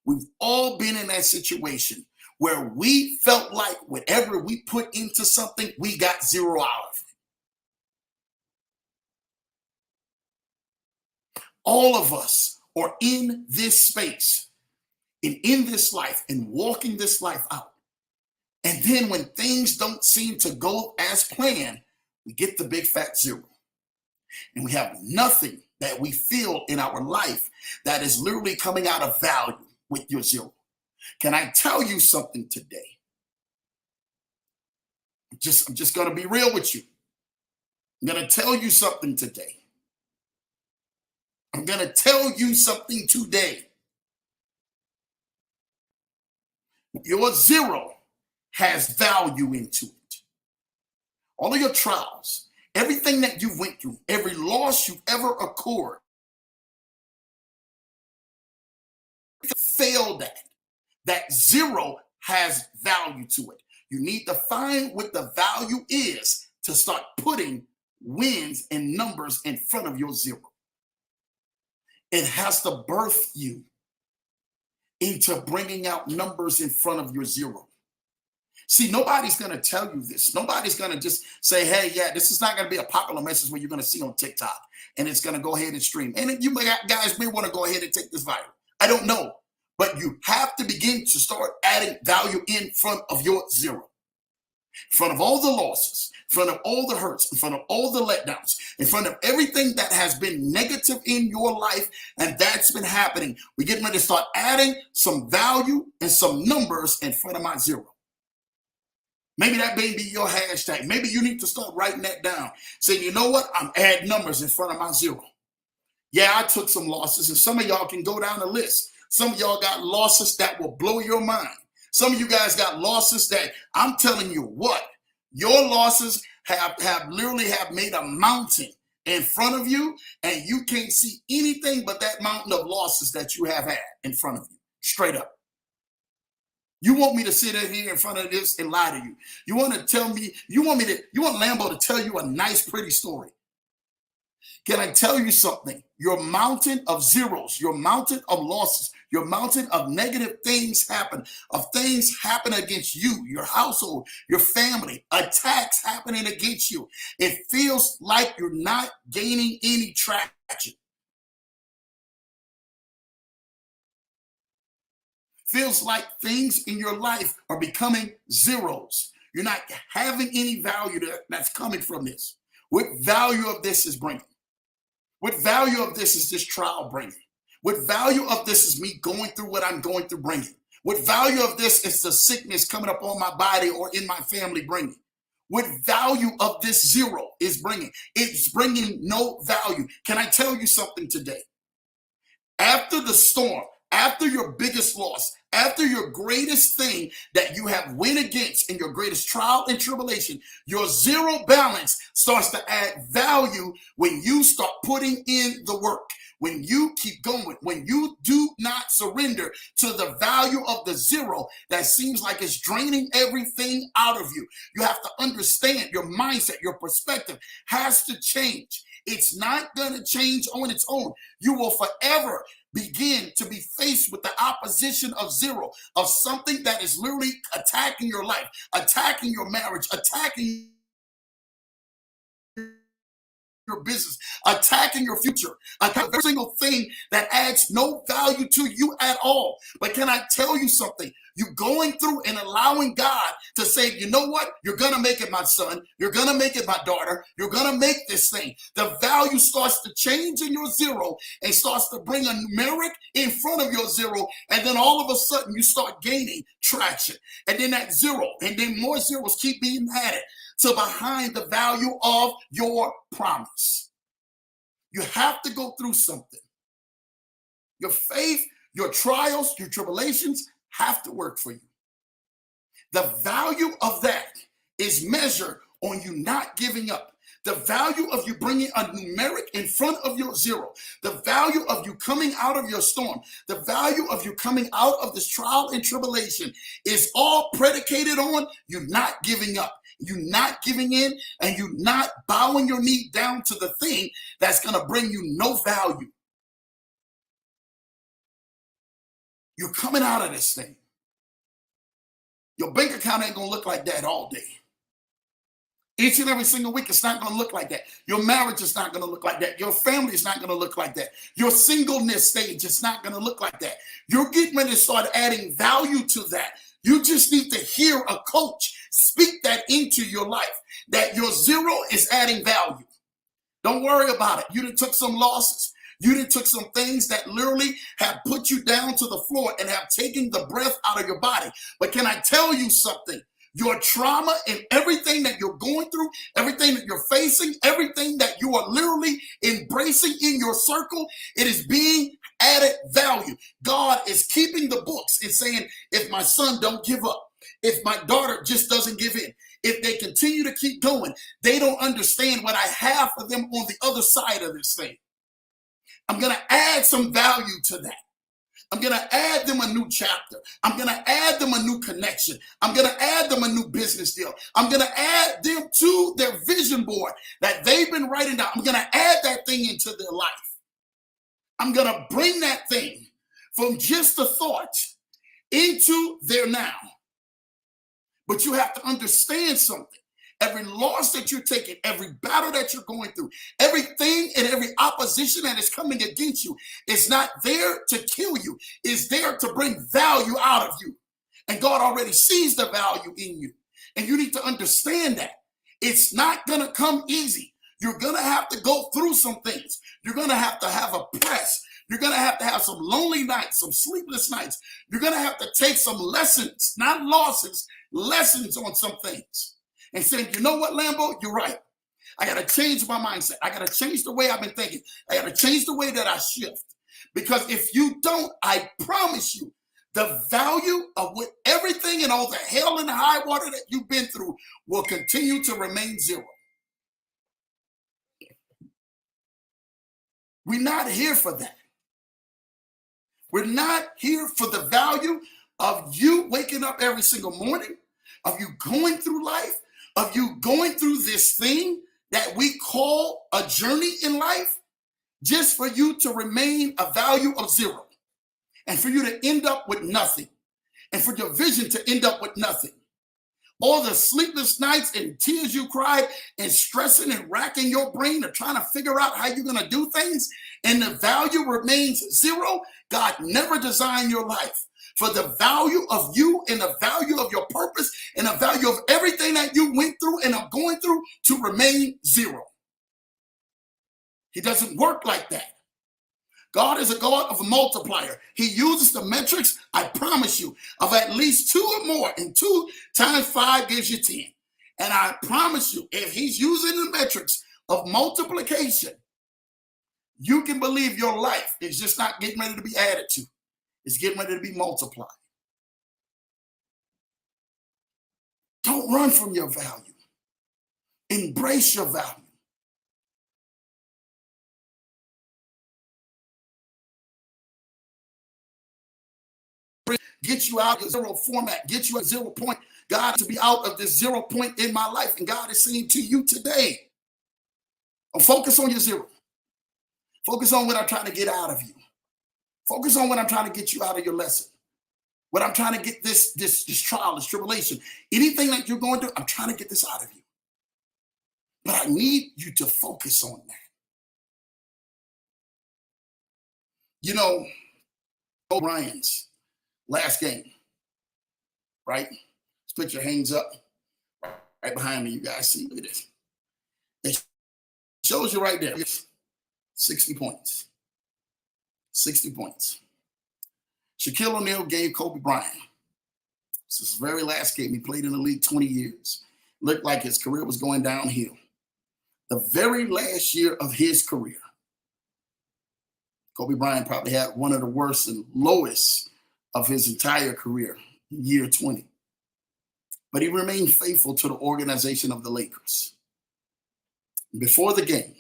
We've all been in that situation where we felt like whatever we put into something, we got zero out of it. All of us are in this space and in this life and walking this life out. And then when things don't seem to go as planned, we get the big fat zero. And we have nothing that we feel in our life that is literally coming out of value with your zero. Can I tell you something today? I'm just going to be real with you. I'm going to tell you something today. I'm going to tell you something today. Your zero has value into it. All of your trials, everything that you went through, every loss you've ever occurred, failed at, that zero has value to it. You need to find what the value is to start putting wins and numbers in front of your zero. It has to birth you into bringing out numbers in front of your zero. See, nobody's going to tell you this. Nobody's going to just say, hey, yeah, this is not going to be a popular message where you're going to see on TikTok and it's going to go ahead and stream. And you guys may want to go ahead and take this viral. I don't know. But you have to begin to start adding value in front of your zero. In front of all the losses, in front of all the hurts, in front of all the letdowns, in front of everything that has been negative in your life and that's been happening, we're getting ready to start adding some value and some numbers in front of my zero. Maybe that may be your hashtag. Maybe you need to start writing that down. Saying, you know what? I'm adding numbers in front of my zero. Yeah, I took some losses, and some of y'all can go down the list. Some of y'all got losses that will blow your mind. Some of you guys got losses that I'm telling you what, your losses have literally have made a mountain in front of you, and you can't see anything but that mountain of losses that you have had in front of you, straight up. You want me to sit in here in front of this and lie to you. You want to tell me, you want Lambo to tell you a nice, pretty story. Can I tell you something? Your mountain of zeros, your mountain of losses, your mountain of negative things happen, of things happen against you, your household, your family, attacks happening against you. It feels like you're not gaining any traction. Feels like things in your life are becoming zeros. You're not having any value that's coming from this. What value of this is bringing? What value of this is this trial bringing? What value of this is me going through what I'm going through bringing? What value of this is the sickness coming up on my body or in my family bringing? What value of this zero is bringing? It's bringing no value. Can I tell you something today? After the storm, after your biggest loss, after your greatest thing that you have went against in your greatest trial and tribulation, your zero balance starts to add value when you start putting in the work. When you keep going, when you do not surrender to the value of the zero that seems like it's draining everything out of you. You have to understand your mindset, your perspective has to change. It's not going to change on its own. You will forever begin to be faced with the opposition of zero, of something that is literally attacking your life, attacking your marriage, attacking your business, attacking your future, attacking every single thing that adds no value to you at all. But can I tell you something? You going through and allowing God to say, you know what? You're going to make it, my son. You're going to make it, my daughter. You're going to make this thing. The value starts to change in your zero and starts to bring a numeric in front of your zero. And then all of a sudden you start gaining traction. And then that zero, and then more zeros keep being added to behind the value of your promise. You have to go through something. Your faith, your trials, your tribulations have to work for you. The value of that is measured on you not giving up. The value of you bringing a numeric in front of your zero, the value of you coming out of your storm, the value of you coming out of this trial and tribulation is all predicated on you not giving up, you not giving in, and you not bowing your knee down to the thing that's going to bring you no value. You're coming out of this thing. Your bank account ain't going to look like that all day. Each and every single week, it's not going to look like that. Your marriage is not going to look like that. Your family is not going to look like that. Your singleness stage is not going to look like that. You're getting ready to start adding value to that. You just need to hear a coach speak that into your life, that your zero is adding value. Don't worry about it. You done took some losses. You done took some things that literally have put you down to the floor and have taken the breath out of your body. But can I tell you something? Your trauma and everything that you're going through, everything that you're facing, everything that you are literally embracing in your circle, it is being added value. God is keeping the books and saying, if my son don't give up, if my daughter just doesn't give in, if they continue to keep going, they don't understand what I have for them on the other side of this thing. I'm going to add some value to that. I'm going to add them a new chapter. I'm going to add them a new connection. I'm going to add them a new business deal. I'm going to add them to their vision board that they've been writing down. I'm going to add that thing into their life. I'm going to bring that thing from just a thought into their now. But you have to understand something. Every loss that you're taking, every battle that you're going through, everything and every opposition that is coming against you is not there to kill you. It's there to bring value out of you. And God already sees the value in you. And you need to understand that. It's not going to come easy. You're going to have to go through some things. You're going to have a press. You're going to have some lonely nights, some sleepless nights. You're going to have to take some lessons, not losses, lessons on some things. And saying, you know what, Lambo, you're right. I got to change my mindset. I got to change the way I've been thinking. I got to change the way that I shift. Because if you don't, I promise you, the value of what everything and all the hell and the high water that you've been through will continue to remain zero. We're not here for that. We're not here for the value of you waking up every single morning, of you going through life, of you going through this thing that we call a journey in life, just for you to remain a value of zero, and for you to end up with nothing, and for your vision to end up with nothing. All the sleepless nights and tears you cried and stressing and racking your brain and trying to figure out how you're going to do things, and the value remains zero. God never designed your life for the value of you and the value of your purpose and the value of everything that you went through and are going through to remain zero. He doesn't work like that. God is a God of a multiplier. He uses the metrics, I promise you, of at least 2 or more, and 2 times 5 gives you 10. And I promise you, if he's using the metrics of multiplication, you can believe your life is just not getting ready to be added to. is getting ready to be multiplied. Don't run from your value. Embrace your value. Get you out of zero format. Get you at 0 point. God, to be out of this 0 point in my life. And God is saying to you today, focus on your zero. Focus on what I'm trying to get out of you. Focus on what I'm trying to get you out of your lesson. What I'm trying to get this trial, this tribulation, anything that you're going through, I'm trying to get this out of you. But I need you to focus on that. You know, Bryant's last game, right? Let's put your hands up right behind me. You guys see, look at this. It shows you right there. 60 points. 60 points. Shaquille O'Neal gave Kobe Bryant. This is his very last game. He played in the league 20 years. Looked like his career was going downhill. The very last year of his career, Kobe Bryant probably had one of the worst and lowest of his entire career, year 20. But he remained faithful to the organization of the Lakers. Before the game,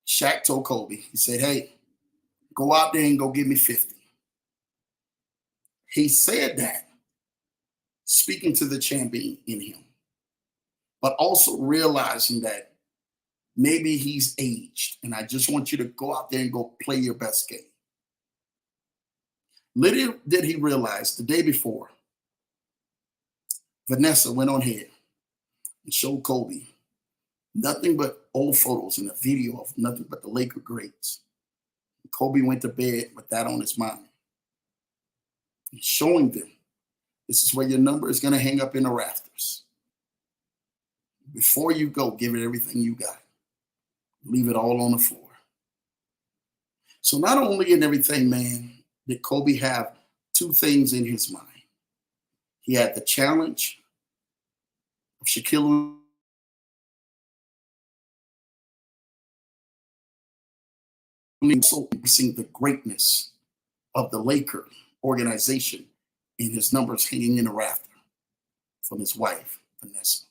Shaq told Kobe, he said, hey, go out there and go give me 50. He said that, speaking to the champion in him, but also realizing that maybe he's aged, and I just want you to go out there and go play your best game. Little did he realize the day before, Vanessa went on ahead and showed Kobe nothing but old photos and a video of nothing but the Laker greats. Kobe went to bed with that on his mind. He's showing them, this is where your number is going to hang up in the rafters. Before you go, give it everything you got. Leave it all on the floor. So not only in everything, man, did Kobe have two things in his mind. He had the challenge of Shaquille O'Neal, also embracing the greatness of the Laker organization and his numbers hanging in the rafter from his wife, Vanessa.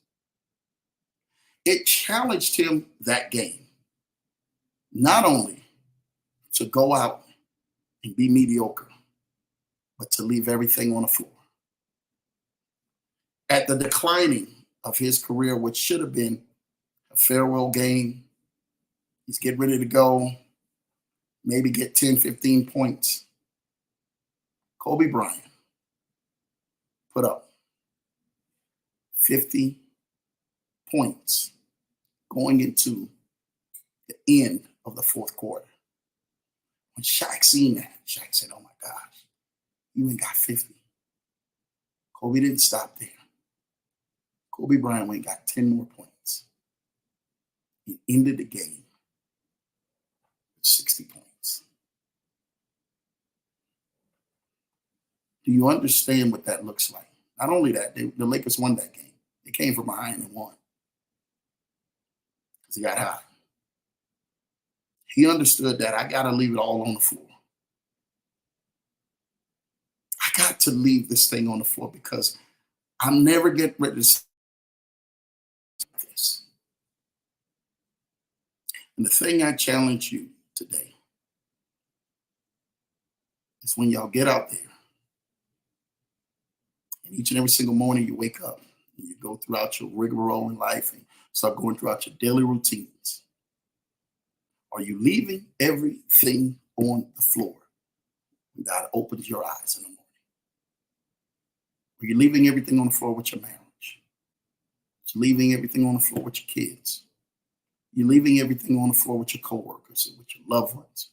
It challenged him that game, not only to go out and be mediocre, but to leave everything on the floor. At the declining of his career, which should have been a farewell game, he's getting ready to go, maybe get 10, 15 points. Kobe Bryant put up 50 points going into the end of the fourth quarter. When Shaq seen that, Shaq said, oh my gosh, you ain't got 50. Kobe didn't stop there. Kobe Bryant went and got 10 more points. He ended the game with 60 points. Do you understand what that looks like? Not only that, the Lakers won that game. They came from behind and won because he got hot. He understood that I got to leave it all on the floor. I got to leave this thing on the floor because I'm never getting ready to see this. And the thing I challenge you today is when y'all get out there, and each and every single morning you wake up and you go throughout your rigmarole in life and start going throughout your daily routines. Are you leaving everything on the floor when God opens your eyes in the morning? Are you leaving everything on the floor with your marriage? Are you leaving everything on the floor with your kids? You're leaving everything on the floor with your coworkers and with your loved ones.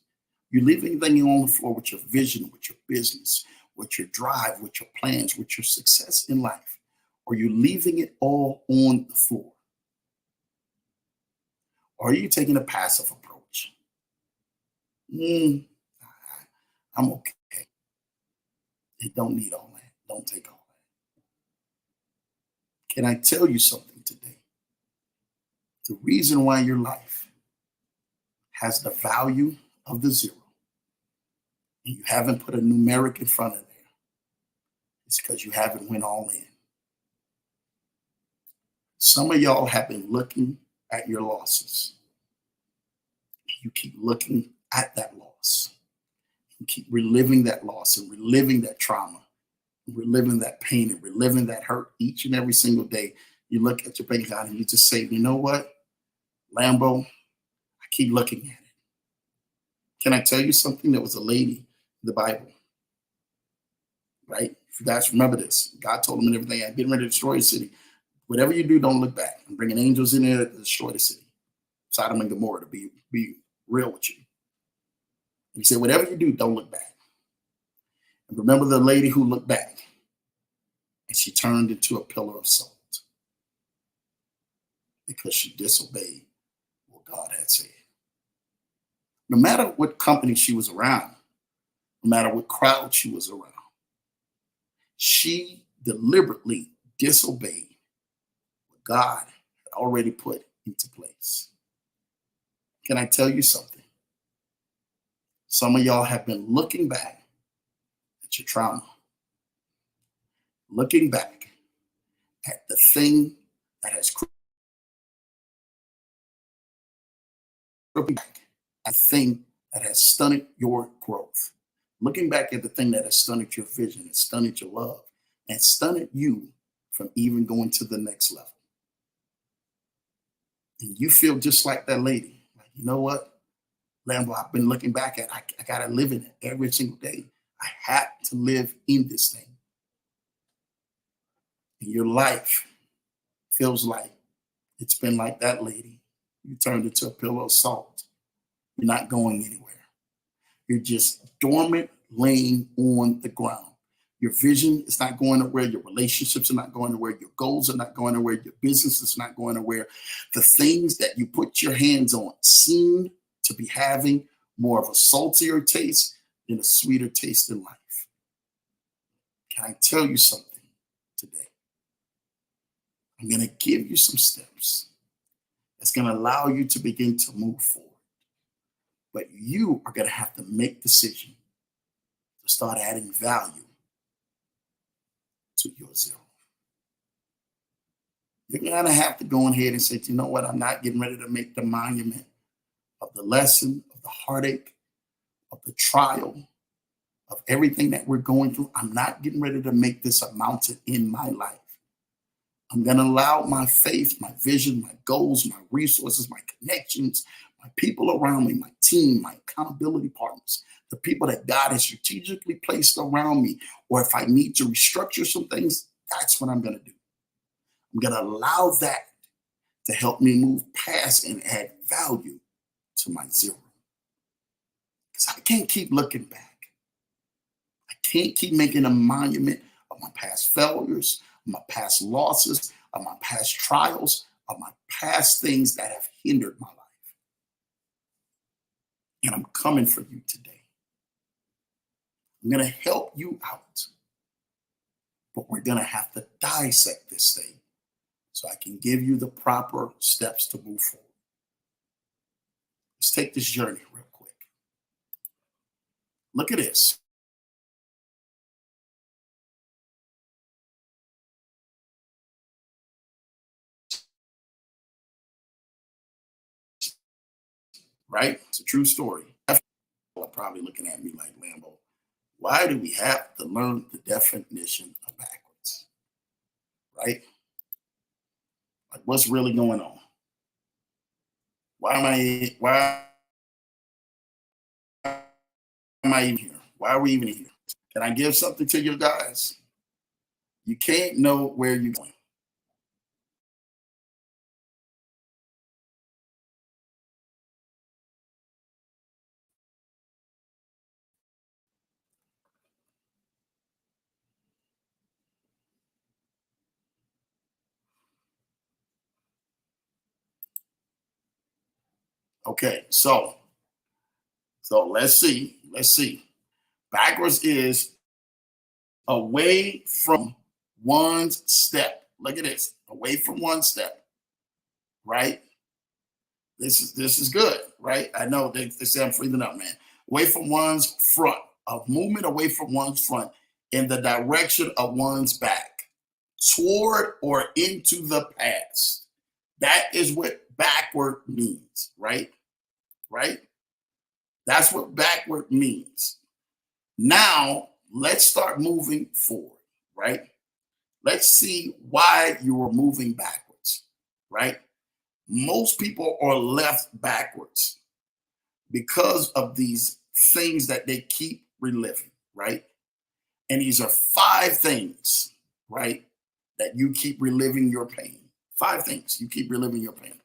You're leaving everything on the floor with your vision, with your business, with your drive, with your plans, with your success in life. Or you're leaving it all on the floor? Or are you taking a passive approach? I'm okay. It don't need all that. Don't take all that. Can I tell you something today? The reason why your life has the value of the zero and you haven't put a numeric in front of there, it's because you haven't went all in. Some of y'all have been looking at your losses. You keep looking at that loss. You keep reliving that loss and reliving that trauma, and reliving that pain and reliving that hurt each and every single day. You look at your bank account and you just say, you know what, Lambo, I keep looking at it. Can I tell you something? There was a lady in the Bible, right? If you guys remember this, God told him and everything, I'm getting ready to destroy the city. Whatever you do, don't look back. I'm bringing angels in there to destroy the city. Sodom and Gomorrah, to be real with you. He said, whatever you do, don't look back. And remember the lady who looked back, and she turned into a pillar of salt because she disobeyed what God had said. No matter what company she was around, no matter what crowd she was around, she deliberately disobeyed what God had already put into place. Can I tell you something? Some of y'all have been looking back at your trauma, looking back at the thing that has crippled back, a thing that has stunted your growth, looking back at the thing that has stunted your vision and stunted your love and stunted you from even going to the next level. And you feel just like that lady. Like, you know what? Lambo, I've been looking back at, I got to live in it every single day. I have to live in this thing. And your life feels like it's been like that lady. You turned into a pillow of salt. You're not going anywhere. You're just dormant, laying on the ground. Your vision is not going nowhere. Your relationships are not going nowhere. Your goals are not going nowhere. Your business is not going nowhere. The things that you put your hands on seem to be having more of a saltier taste than a sweeter taste in life. Can I tell you something today? I'm going to give you some steps that's going to allow you to begin to move forward. But you are going to have to make a decision to start adding value to your zero. You're going to have to go ahead and say, you know what? I'm not getting ready to make the monument of the lesson, of the heartache, of the trial, of everything that we're going through. I'm not getting ready to make this a mountain in my life. I'm going to allow my faith, my vision, my goals, my resources, my connections, my people around me, my team, my accountability partners, the people that God has strategically placed around me, or if I need to restructure some things, that's what I'm going to do. I'm going to allow that to help me move past and add value to my zero. Because I can't keep looking back. I can't keep making a monument of my past failures, of my past losses, of my past trials, of my past things that have hindered my life. And I'm coming for you today. I'm going to help you out. But we're going to have to dissect this thing so I can give you the proper steps to move forward. Let's take this journey real quick. Look at this. Right? It's a true story. People are probably looking at me like, Lambo, why do we have to learn the definition of backwards? Right? Like, what's really going on? Why am I even here? Why are we even here? Can I give something to you guys? You can't know where you're going. Okay, so let's see. Backwards is away from one's step. Look at this. Away from one step. Right? This is good, right? I know they say I'm freezing up, man. Away from one's front. of movement away from one's front in the direction of one's back, toward or into the past. That is what backward means, right? Right? That's what backward means. Now, let's start moving forward, right? Let's see why you are moving backwards, right? Most people are left backwards because of these things that they keep reliving, right? And these are five things, right, that you keep reliving your pain. Five things you keep reliving your pain.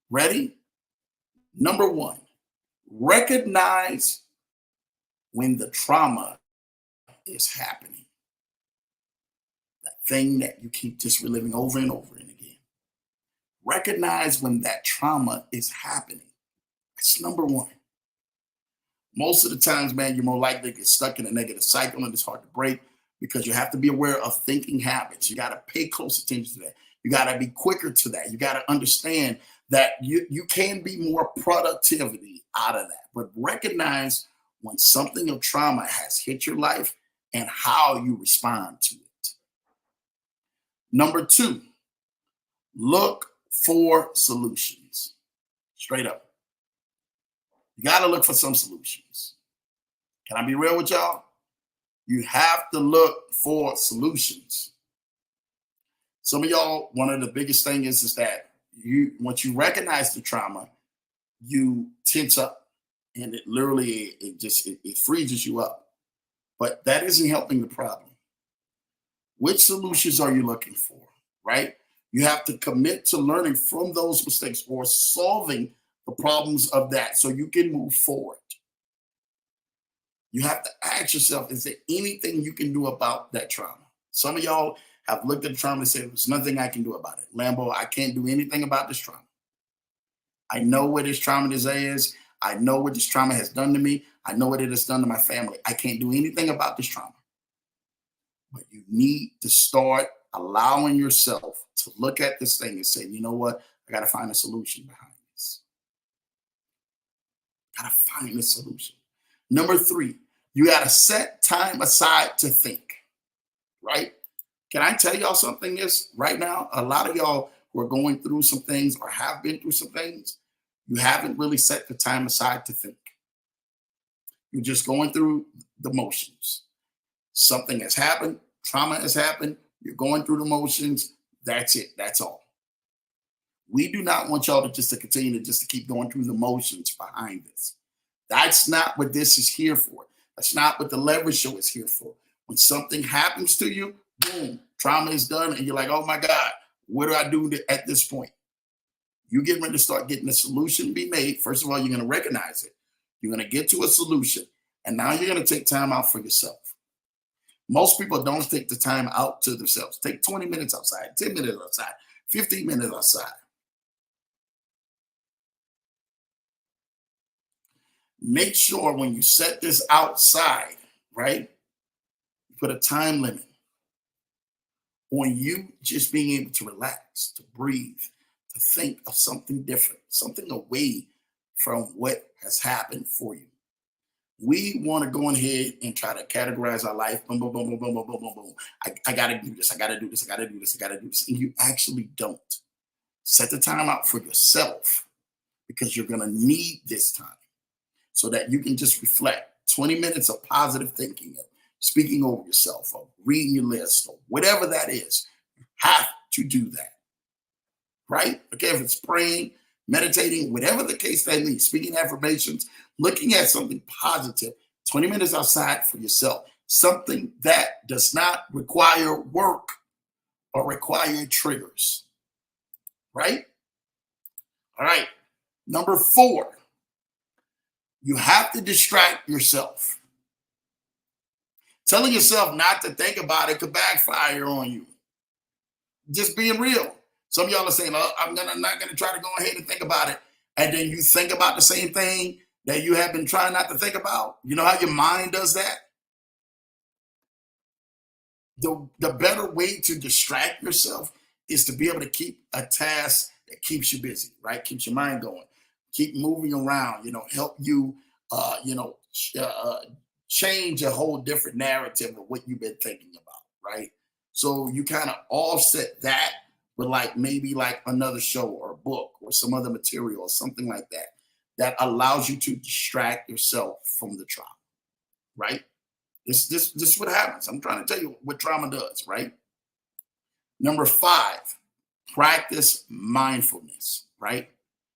Ready? Number one, recognize when the trauma is happening. That thing that you keep just reliving over and over and again. Recognize when that trauma is happening. That's number one. Most of the times, man, you're more likely to get stuck in a negative cycle and it's hard to break because you have to be aware of thinking habits. You got to pay close attention to that. You got to be quicker to that. You got to understand that you can be more productivity out of that. But recognize when something of trauma has hit your life and how you respond to it. Number two, look for solutions. Straight up. You got to look for some solutions. Can I be real with y'all? You have to look for solutions. Some of y'all, one of the biggest things is that once you recognize the trauma, you tense up and it literally, it freezes you up. But that isn't helping the problem. Which solutions are you looking for, right? You have to commit to learning from those mistakes or solving the problems of that so you can move forward. You have to ask yourself, is there anything you can do about that trauma? Some of y'all have looked at the trauma and said, there's nothing I can do about it. Lambo, I can't do anything about this trauma. I know what this trauma is. I know what this trauma has done to me. I know what it has done to my family. I can't do anything about this trauma. But you need to start allowing yourself to look at this thing and say, you know what? I got to find a solution behind this. Got to find a solution. Number three, you got to set time aside to think, right? Can I tell y'all something is right now? A lot of y'all who are going through some things or have been through some things, you haven't really set the time aside to think. You're just going through the motions. Something has happened, trauma has happened, you're going through the motions, that's it, that's all. We do not want y'all to continue to keep going through the motions behind this. That's not what this is here for. That's not what the Leverage Show is here for. When something happens to you, boom, trauma is done, and you're like, oh my God, what do I do at this point? You're getting ready to start getting a solution be made. First of all, you're going to recognize it. You're going to get to a solution, and now you're going to take time out for yourself. Most people don't take the time out to themselves. Take 20 minutes outside, 10 minutes outside, 15 minutes outside. Make sure when you set this outside, right, you put a time limit on you just being able to relax, to breathe, to think of something different, something away from what has happened for you. We want to go ahead and try to categorize our life. Boom, boom, boom, boom, boom, boom, boom, boom, boom. I got to do this. I got to do this. I got to do this. I got to do this. And you actually don't. Set the time out for yourself because you're going to need this time so that you can just reflect. 20 minutes of positive thinking, of speaking over yourself, of reading your list, or whatever that is. You have to do that. Right? Okay, if it's praying, meditating, whatever the case may be, speaking affirmations, looking at something positive, 20 minutes outside for yourself, something that does not require work or require triggers, right? All right, number 4, you have to distract yourself. Telling yourself not to think about it could backfire on you. Just being real. Some of y'all are saying, oh, I'm not going to try to go ahead and think about it. And then you think about the same thing that you have been trying not to think about. You know how your mind does that? The better way to distract yourself is to be able to keep a task that keeps you busy, right? Keeps your mind going. Keep moving around, help you, change a whole different narrative of what you've been thinking about, right? So you kind of offset that with like maybe like another show or a book or some other material or something like that that allows you to distract yourself from the trauma, right? This is what happens. I'm trying to tell you what trauma does, right? Number five, practice mindfulness, right?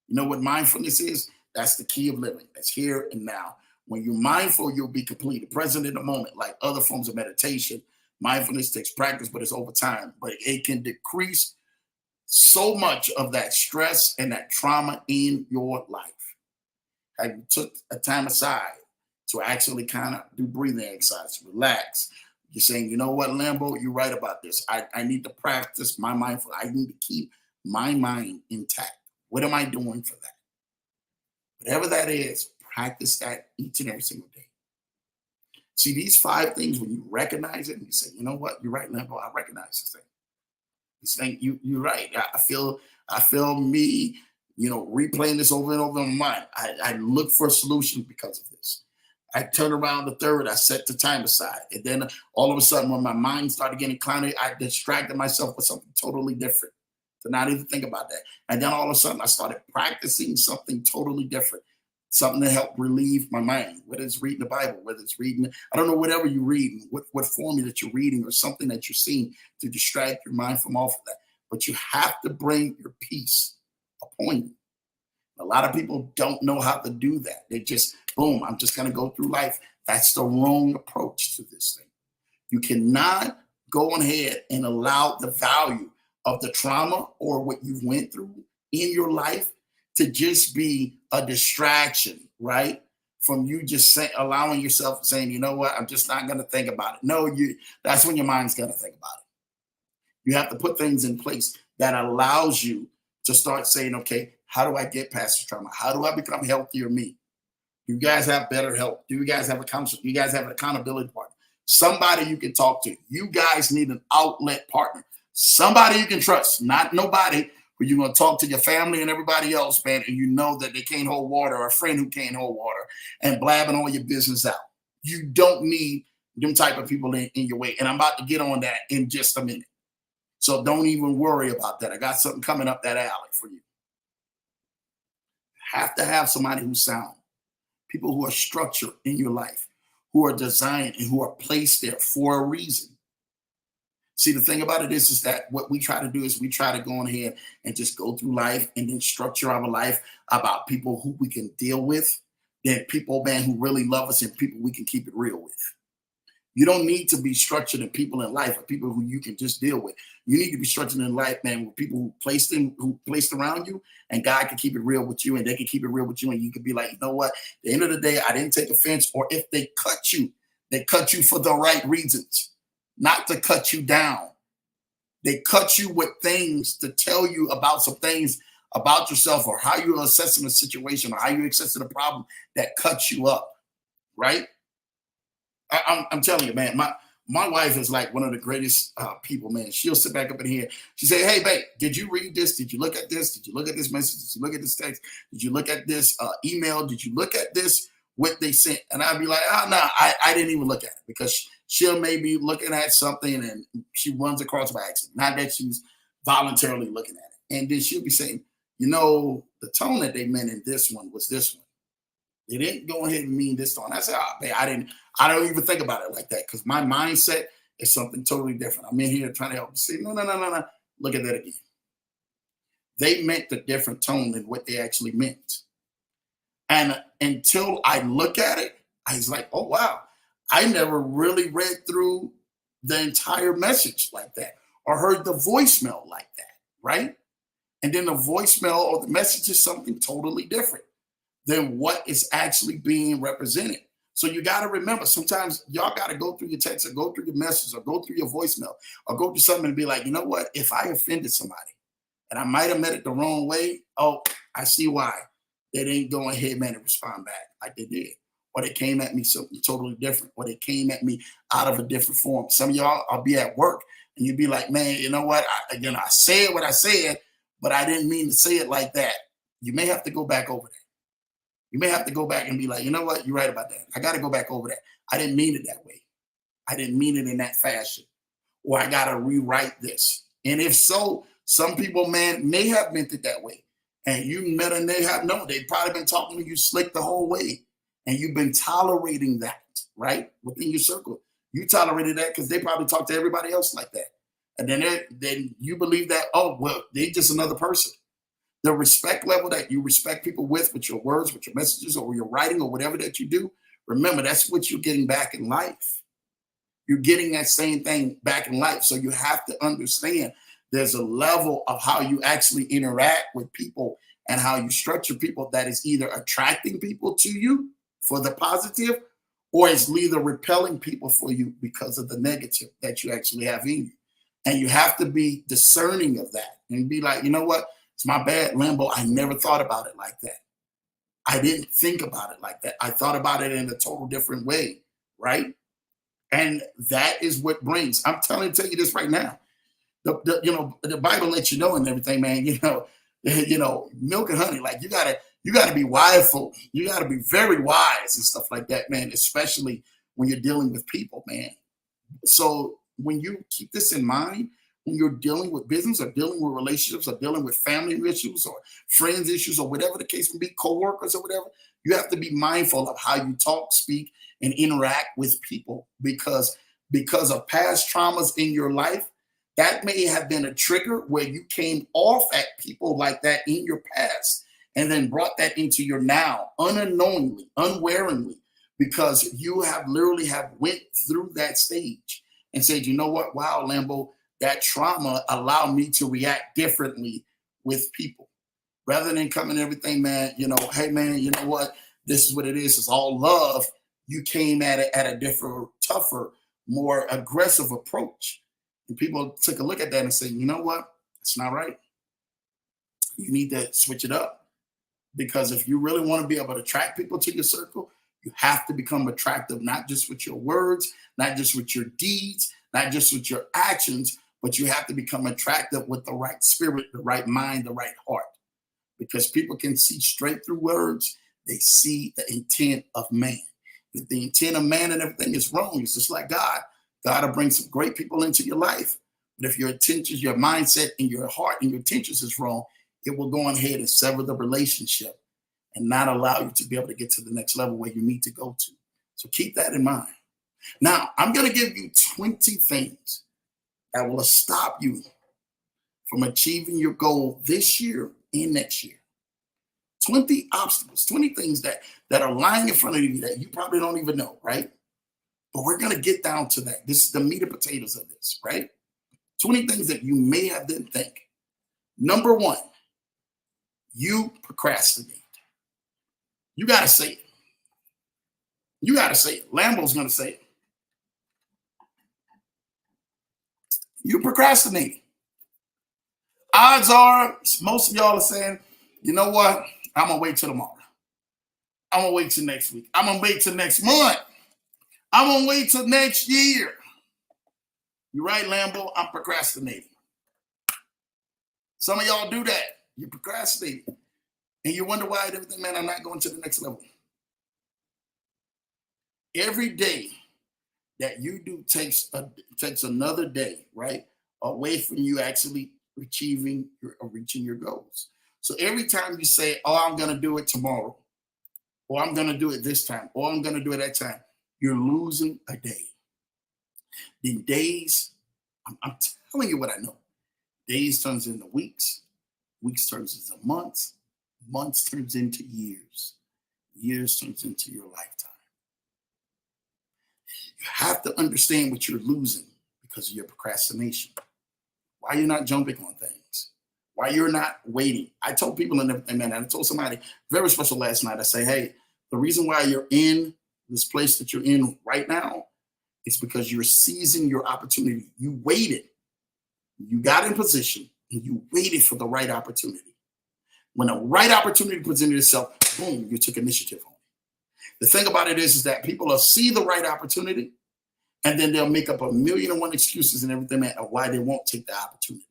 You know what mindfulness is? That's the key of living. That's here and now. When you're mindful, you'll be completely present in the moment, like other forms of meditation. Mindfulness takes practice, but it's over time. But it can decrease so much of that stress and that trauma in your life. Have you took a time aside to actually kind of do breathing exercise, relax? You're saying, you know what, Lambo, you're right about this. I need to practice my mindful. I need to keep my mind intact. What am I doing for that? Whatever that is, practice that each and every single day. See, these five things, when you recognize it and you say, you know what, you're right, Lambo, I recognize this thing. This thing, you're right. I feel me, replaying this over and over in my mind. I look for a solution because of this. I turn around the third, I set the time aside. And then all of a sudden, when my mind started getting cloudy, I distracted myself with something totally different to not even think about that. And then all of a sudden, I started practicing something totally different, something to help relieve my mind, whether it's reading the Bible, whether it's reading, I don't know, whatever you're reading, what form that you're reading or something that you're seeing to distract your mind from off of that. But you have to bring your peace upon you. A lot of people don't know how to do that. They just, boom, I'm just going to go through life. That's the wrong approach to this thing. You cannot go ahead and allow the value of the trauma or what you went through in your life to just be a distraction, right? From you just allowing yourself saying, you know what, I'm just not going to think about it. No, that's when your mind's going to think about it. You have to put things in place that allows you to start saying, okay, how do I get past the trauma? How do I become healthier me? Do you guys have better help? Do you guys have a counselor? Do you guys have an accountability partner? Somebody you can talk to. You guys need an outlet partner. Somebody you can trust, not nobody who you're going to talk to your family and everybody else, man, and you know that they can't hold water, or a friend who can't hold water, and blabbing all your business out. You don't need them type of people in your way. And I'm about to get on that in just a minute. So don't even worry about that. I got something coming up that alley for you. Have to have somebody who's sound, people who are structured in your life, who are designed and who are placed there for a reason. See, the thing about it is that what we try to do is we try to go on ahead and just go through life and then structure our life about people who we can deal with, then people, man, who really love us and people we can keep it real with. You don't need to be structured in people in life or people who you can just deal with. You need to be structured in life, man, with people who placed around you, and God can keep it real with you, and they can keep it real with you, and you can be like, you know what? At the end of the day, I didn't take offense, or if they cut you for the right reasons, not to cut you down. They cut you with things to tell you about some things about yourself or how you're assessing a situation or how you're assessing a problem that cuts you up, right? I'm telling you, man, my wife is like one of the greatest people, man. She'll sit back up in here. She say, hey, babe, did you read this? Did you look at this? Did you look at this message? Did you look at this text? Did you look at this email? Did you look at this, what they sent? And I'd be like, oh, no, I didn't even look at it, because she'll maybe looking at something and she runs across by accident. Not that she's voluntarily looking at it. And then she'll be saying, the tone that they meant in this one was this one. They didn't go ahead and mean this tone. I said, oh, man, I don't even think about it like that, because my mindset is something totally different. I'm in here trying to help you see, no. Look at that again. They meant a different tone than what they actually meant. And until I look at it, I was like, oh, wow. I never really read through the entire message like that or heard the voicemail like that, right? And then the voicemail or the message is something totally different than what is actually being represented. So you got to remember, sometimes y'all got to go through your text or go through your message or go through your voicemail or go through something and be like, you know what? If I offended somebody and I might have meant it the wrong way, oh, I see why. They didn't go ahead, man, and respond back like they did. Or they came at me something totally different. Or they came at me out of a different form. Some of y'all, I'll be at work and you'll be like, man, you know what? I said what I said, but I didn't mean to say it like that. You may have to go back over that. You may have to go back and be like, you know what? You're right about that. I got to go back over that. I didn't mean it that way. I didn't mean it in that fashion. Or I got to rewrite this. And if so, some people, man, may have meant it that way. And you met and they have no, they've probably been talking to you slick the whole way. And you've been tolerating that, right? Within your circle. You tolerated that because they probably talk to everybody else like that. And then you believe that, oh, well, they just another person. The respect level that you respect people with your words, with your messages, or your writing, or whatever that you do, remember, that's what you're getting back in life. You're getting that same thing back in life. So you have to understand there's a level of how you actually interact with people and how you structure people that is either attracting people to you for the positive, or it's either repelling people for you because of the negative that you actually have in you. And you have to be discerning of that and be like, you know what? It's my bad, Lambo. I never thought about it like that. I didn't think about it like that. I thought about it in a total different way, right? And that is what brings. I'm tell you this right now. The Bible lets you know and everything, man. Milk and honey. Like you gotta be wiseful. You gotta be very wise and stuff like that, man. Especially when you're dealing with people, man. So when you keep this in mind, when you're dealing with business or dealing with relationships or dealing with family issues or friends issues or whatever the case may be, coworkers or whatever, you have to be mindful of how you talk, speak, and interact with people because of past traumas in your life. That may have been a trigger where you came off at people like that in your past and then brought that into your now unknowingly, unwaringly, because you have literally have went through that stage and said, you know what? Wow, Lambo, that trauma allowed me to react differently with people rather than coming everything, man, hey, man, you know what? This is what it is. It's all love. You came at it at a different, tougher, more aggressive approach. And people took a look at that and said, you know what? It's not right. You need to switch it up. Because if you really want to be able to attract people to your circle, you have to become attractive, not just with your words, not just with your deeds, not just with your actions, but you have to become attractive with the right spirit, the right mind, the right heart. Because people can see straight through words. They see the intent of man. If the intent of man and everything is wrong, it's just like God. God will bring some great people into your life. But if your intentions, your mindset, and your heart and your intentions is wrong, it will go on ahead and sever the relationship and not allow you to be able to get to the next level where you need to go to. So keep that in mind. Now, I'm going to give you 20 things that will stop you from achieving your goal this year and next year. 20 obstacles, 20 things that are lying in front of you that you probably don't even know, right? But we're going to get down to that. This is the meat and potatoes of this, right? 20 things that you may have didn't think. Number one, you procrastinate. You got to say it. You got to say it. Lambo's going to say it. You procrastinate. Odds are most of y'all are saying, you know what? I'm going to wait till tomorrow. I'm going to wait till next week. I'm going to wait till next month. I'm going to wait till next year. You're right, Lambo. I'm procrastinating. Some of y'all do that. You procrastinate. And you wonder why everything, man, I'm not going to the next level. Every day that you do takes another day, right, away from you actually reaching your goals. So every time you say, oh, I'm going to do it tomorrow, or I'm going to do it this time, or I'm going to do it that time, you're losing a day. The days, I'm telling you what I know. Days turns into weeks. Weeks turns into months. Months turns into years. Years turns into your lifetime. You have to understand what you're losing because of your procrastination. Why you're not jumping on things. Why you're not waiting. I told people in everything, man, I told somebody very special last night. I say, hey, the reason why you're in this place that you're in right now is because you're seizing your opportunity. You waited. You got in position and you waited for the right opportunity. When the right opportunity presented itself, boom, you took initiative on it. The thing about it is that people will see the right opportunity and then they'll make up a million and one excuses and everything of why they won't take the opportunity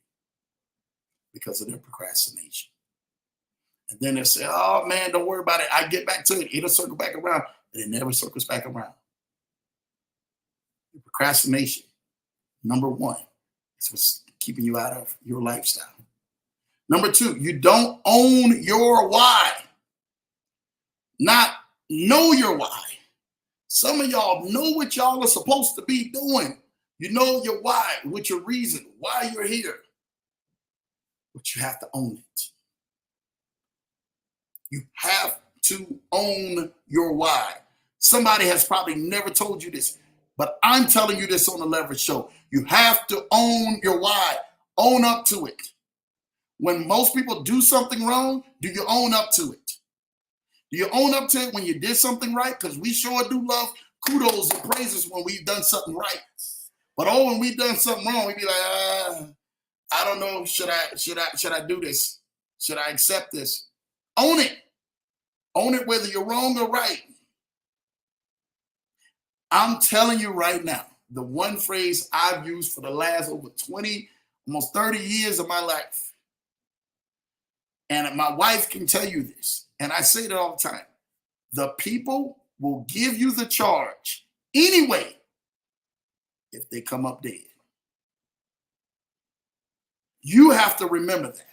because of their procrastination. And then they'll say, oh man, don't worry about it. I get back to it. It'll circle back around. And it never circles back around. Procrastination, number one, is what's keeping you out of your lifestyle. Number two, you don't own your why, not know your why. Some of y'all know what y'all are supposed to be doing. You know your why, with your reason, why you're here. But you have to own it. You have to own your why. Somebody has probably never told you this, but I'm telling you this on the Leverage Show. You have to own your why. Own up to it. When most people do something wrong, do you own up to it? Do you own up to it when you did something right? Because we sure do love kudos and praises when we've done something right. But when we've done something wrong, we be like, I don't know, should I do this? Should I accept this? Own it. Own it whether you're wrong or right. I'm telling you right now, the one phrase I've used for the last over 20, almost 30 years of my life. And my wife can tell you this, and I say it all the time. The people will give you the charge anyway if they come up dead. You have to remember that.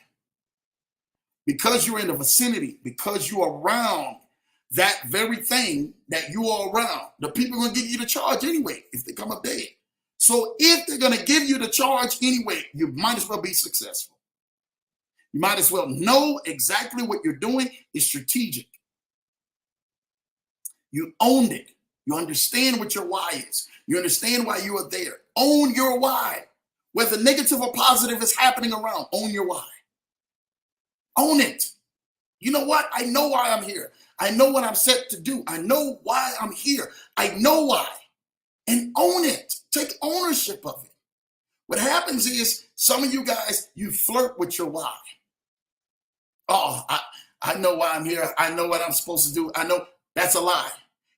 Because you're in the vicinity, because you're around that very thing that you are around, the people are going to give you the charge anyway if they come up dead. So if they're going to give you the charge anyway, you might as well be successful. You might as well know exactly what you're doing is strategic. You owned it. You understand what your why is. You understand why you are there. Own your why. Whether negative or positive is happening around, own your why. Own it. You know what? I know why I'm here. I know what I'm set to do. I know why I'm here. I know why. And own it. Take ownership of it. What happens is some of you guys, you flirt with your why. Oh, I know why I'm here. I know what I'm supposed to do. I know that's a lie.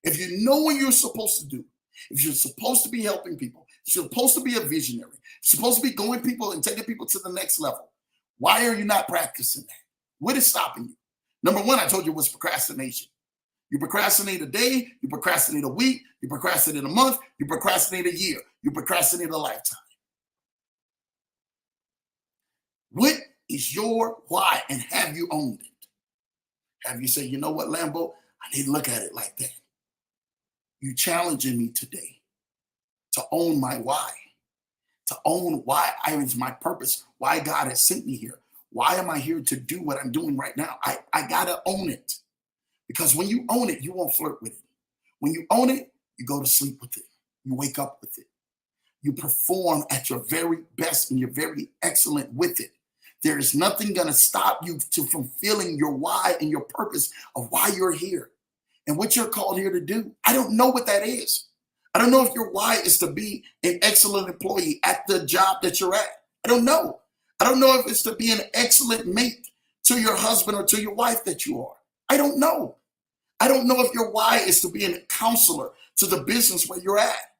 If you know what you're supposed to do, if you're supposed to be helping people, if you're supposed to be a visionary, you're supposed to be going people and taking people to the next level, why are you not practicing that? What is stopping you? Number one, I told you was procrastination. You procrastinate a day, you procrastinate a week, you procrastinate a month, you procrastinate a year, you procrastinate a lifetime. What is your why, and have you owned it? Have you said, you know what, Lambo, I need to look at it like that. You challenging me today to own my why, to own why I was my purpose, why God has sent me here. Why am I here to do what I'm doing right now? I gotta own it. Because when you own it, you won't flirt with it. When you own it, you go to sleep with it. You wake up with it. You perform at your very best and you're very excellent with it. There is nothing going to stop you from fulfilling your why and your purpose of why you're here and what you're called here to do. I don't know what that is. I don't know if your why is to be an excellent employee at the job that you're at. I don't know. I don't know if it's to be an excellent mate to your husband or to your wife that you are. I don't know. I don't know if your why is to be a counselor to the business where you're at,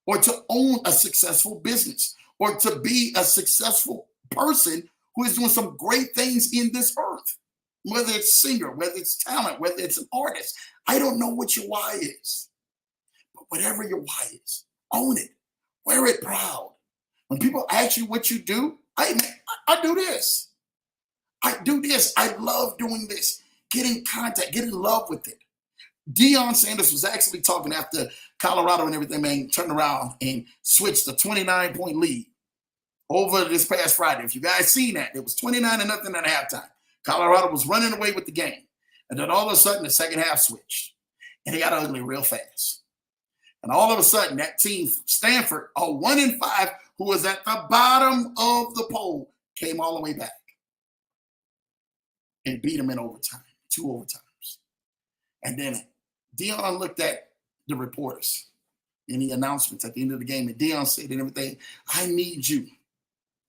or to own a successful business, or to be a successful person who is doing some great things in this earth, whether it's singer, whether it's talent, whether it's an artist. I don't know what your why is, but whatever your why is, own it, wear it proud. When people ask you what you do, I do this. I do this. I love doing this. Get in contact, get in love with it. Deion Sanders was actually talking after Colorado and everything, man, turned around and switched a 29-point lead over this past Friday. If you guys seen that, it was 29-0 at halftime. Colorado was running away with the game. And then all of a sudden, the second half switched. And it got ugly real fast. And all of a sudden, that team, Stanford, a 1-5, who was at the bottom of the poll, came all the way back and beat them in overtime, 2 overtimes. And then Deion looked at the reporters in the announcements at the end of the game, and Deion said and everything, I need you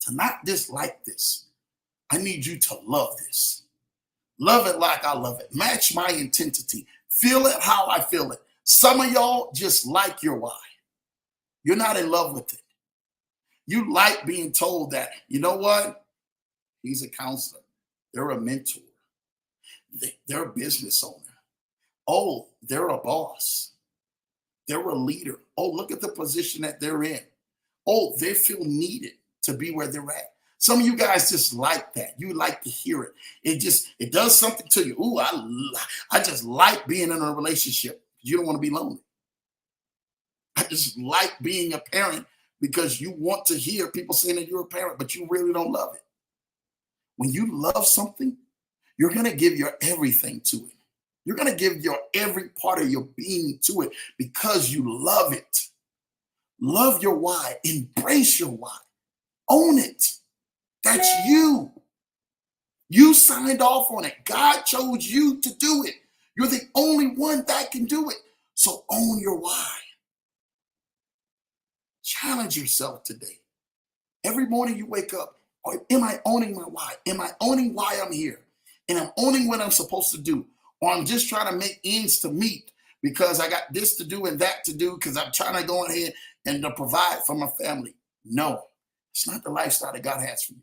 to not dislike this. I need you to love this. Love it like I love it. Match my intensity. Feel it how I feel it. Some of y'all just like your why. You're not in love with it. You like being told that, you know what? He's a counselor. They're a mentor. They're a business owner. Oh, they're a boss. They're a leader. Oh, look at the position that they're in. Oh, they feel needed to be where they're at. Some of you guys just like that. You like to hear it. It does something to you. Ooh, I just like being in a relationship. You don't want to be lonely. I just like being a parent because you want to hear people saying that you're a parent, but you really don't love it. When you love something, you're going to give your everything to it. You're going to give your every part of your being to it because you love it. Love your why. Embrace your why. Own it. That's you. You signed off on it. God chose you to do it. You're the only one that can do it. So own your why. Challenge yourself today. Every morning you wake up, am I owning my why? Am I owning why I'm here? And I'm owning what I'm supposed to do? Or I'm just trying to make ends to meet because I got this to do and that to do because I'm trying to go ahead and to provide for my family. No, it's not the lifestyle that God has for you.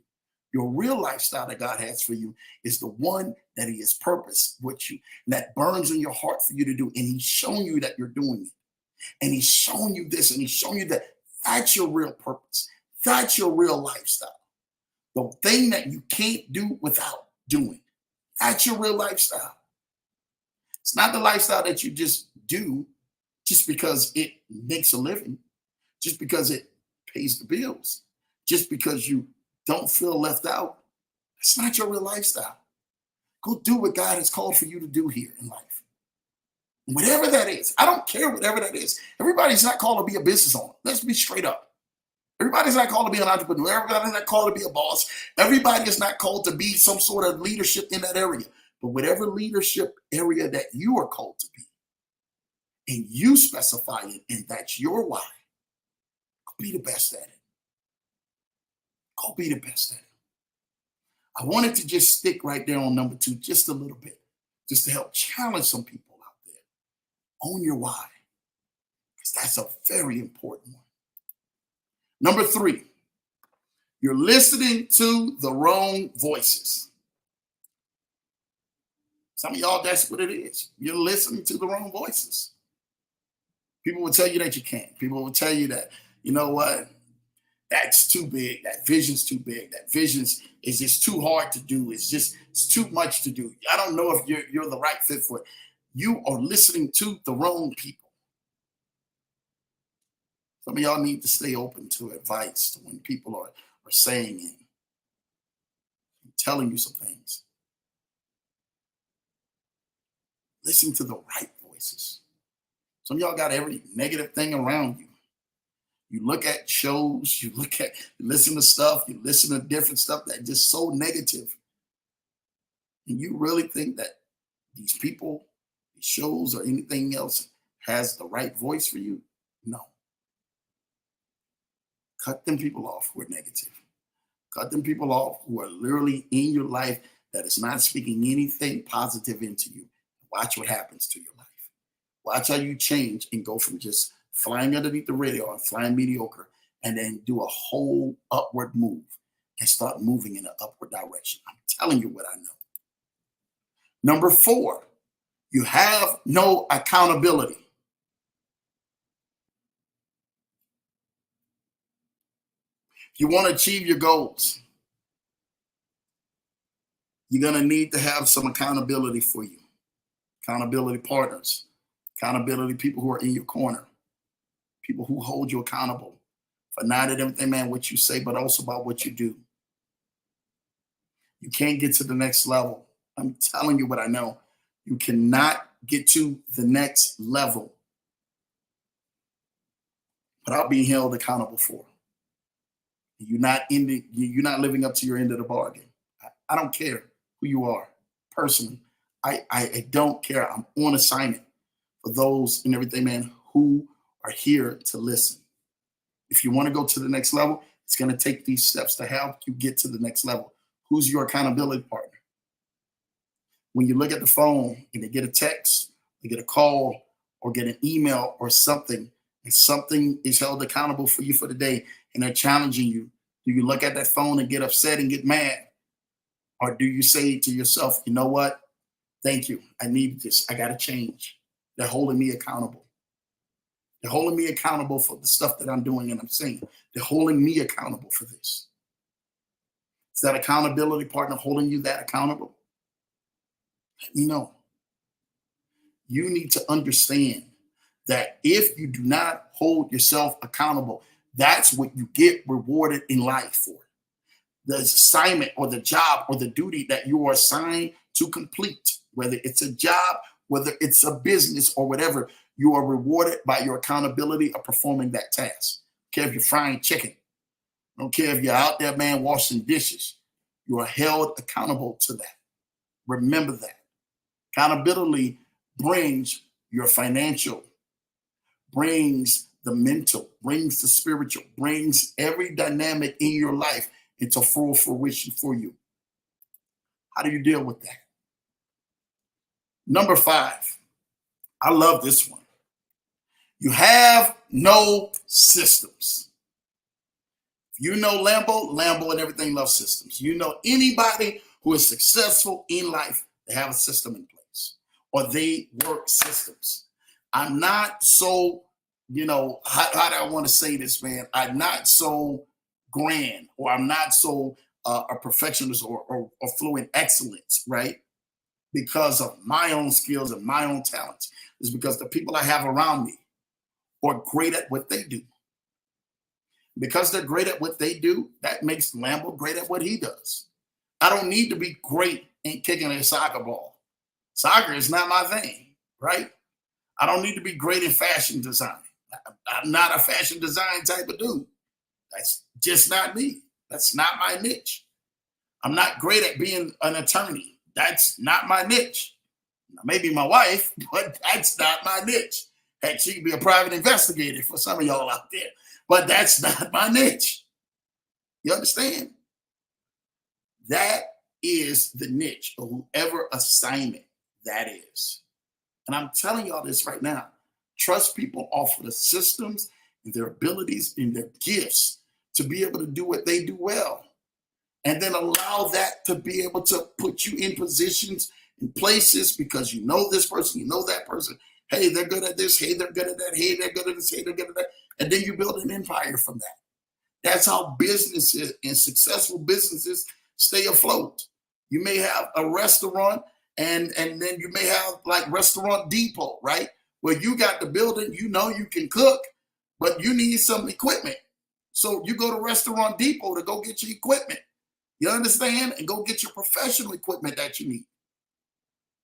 Your real lifestyle that God has for you is the one that He has purposed with you, and that burns in your heart for you to do. And He's shown you that you're doing it. And He's shown you this, and He's shown you that that's your real purpose. That's your real lifestyle. The thing that you can't do without doing. That's your real lifestyle. It's not the lifestyle that you just do just because it makes a living, just because it pays the bills, just because you don't feel left out. It's not your real lifestyle. Go do what God has called for you to do here in life. Whatever that is. I don't care whatever that is. Everybody's not called to be a business owner. Let's be straight up. Everybody's not called to be an entrepreneur. Everybody's not called to be a boss. Everybody is not called to be some sort of leadership in that area. But whatever leadership area that you are called to be, and you specify it, and that's your why, go be the best at it. Go be the best at it. I wanted to just stick right there on number 2 just a little bit, just to help challenge some people out there. Own your why, because that's a very important one. Number 3, you're listening to the wrong voices. Some of y'all, that's what it is. You're listening to the wrong voices. People will tell you that you can't. People will tell you that, you know what, that's too big. That vision's too big. That vision is just too hard to do. It's too much to do. I don't know if you're the right fit for it. You are listening to the wrong people. Some of y'all need to stay open to advice when people are saying and telling you some things. Listen to the right voices. Some of y'all got every negative thing around you. You look at shows, you listen to stuff, you listen to different stuff that just so negative. And you really think that these people, these shows, or anything else has the right voice for you? No. Cut them people off who are negative. Cut them people off who are literally in your life that is not speaking anything positive into you. Watch what happens to your life. Watch how you change and go from just flying underneath the radar and flying mediocre, and then do a whole upward move and start moving in an upward direction. I'm telling you what I know. Number 4, you have no accountability. If you want to achieve your goals, you're going to need to have some accountability for you. Accountability partners, accountability people who are in your corner, people who hold you accountable for not everything, man, what you say, but also about what you do. You can't get to the next level. I'm telling you what I know. You cannot get to the next level without being held accountable for. You're not living up to your end of the bargain. I don't care who you are personally. I don't care. I'm on assignment for those and everything, man, who are here to listen. If you want to go to the next level, it's going to take these steps to help you get to the next level. Who's your accountability partner? When you look at the phone and they get a text, they get a call, or get an email or something, and something is held accountable for you for the day, and they're challenging you, do you look at that phone and get upset and get mad? Or do you say to yourself, you know what? Thank you. I need this. I got to change. They're holding me accountable. They're holding me accountable for the stuff that I'm doing and I'm saying. They're holding me accountable for this. Is that accountability partner holding you that accountable? Let me know. You need to understand that if you do not hold yourself accountable, that's what you get rewarded in life for. The assignment or the job or the duty that you are assigned to complete, whether it's a job, whether it's a business or whatever, you are rewarded by your accountability of performing that task. I don't care if you're frying chicken. I don't care if you're out there, man, washing dishes. You are held accountable to that. Remember that. Accountability brings your financial, brings the mental, brings the spiritual, brings every dynamic in your life into full fruition for you. How do you deal with that? Number 5, I love this one. You have no systems. You know Lambo and everything loves systems. You know anybody who is successful in life, they have a system in place or they work systems. I'm not so, how do I want to say this, man? I'm not so grand or I'm not so a perfectionist or fluent excellence, right? Because of my own skills and my own talents. It's because the people I have around me are great at what they do. Because they're great at what they do, that makes Lambo great at what he does. I don't need to be great in kicking a soccer ball. Soccer is not my thing, right? I don't need to be great in fashion design. I'm not a fashion design type of dude. That's just not me. That's not my niche. I'm not great at being an attorney. That's not my niche. Maybe my wife, but that's not my niche. Heck, she could be a private investigator for some of y'all out there, but that's not my niche. You understand? That is the niche of whoever assignment that is. And I'm telling y'all this right now. Trust people off of the systems and their abilities and their gifts to be able to do what they do well. And then allow that to be able to put you in positions and places because you know this person, you know that person. Hey, they're good at this. Hey, they're good at that. Hey, they're good at this. Hey, they're good at that. And then you build an empire from that. That's how businesses and successful businesses stay afloat. You may have a restaurant and then you may have like Restaurant Depot, right? Where you got the building, you know you can cook, but you need some equipment. So you go to Restaurant Depot to go get your equipment. You understand? And go get your professional equipment that you need.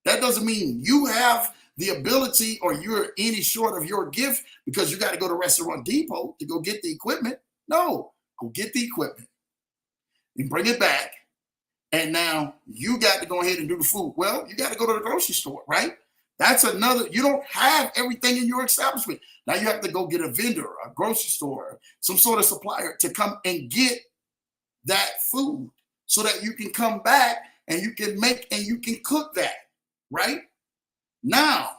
That doesn't mean you have the ability or you're any short of your gift because you got to go to Restaurant Depot to go get the equipment. No, go get the equipment and bring it back. And now you got to go ahead and do the food. Well, you got to go to the grocery store, right? That's another, you don't have everything in your establishment. Now you have to go get a vendor, a grocery store, some sort of supplier to come and get that food so that you can come back and you can make and you can cook that, right? Now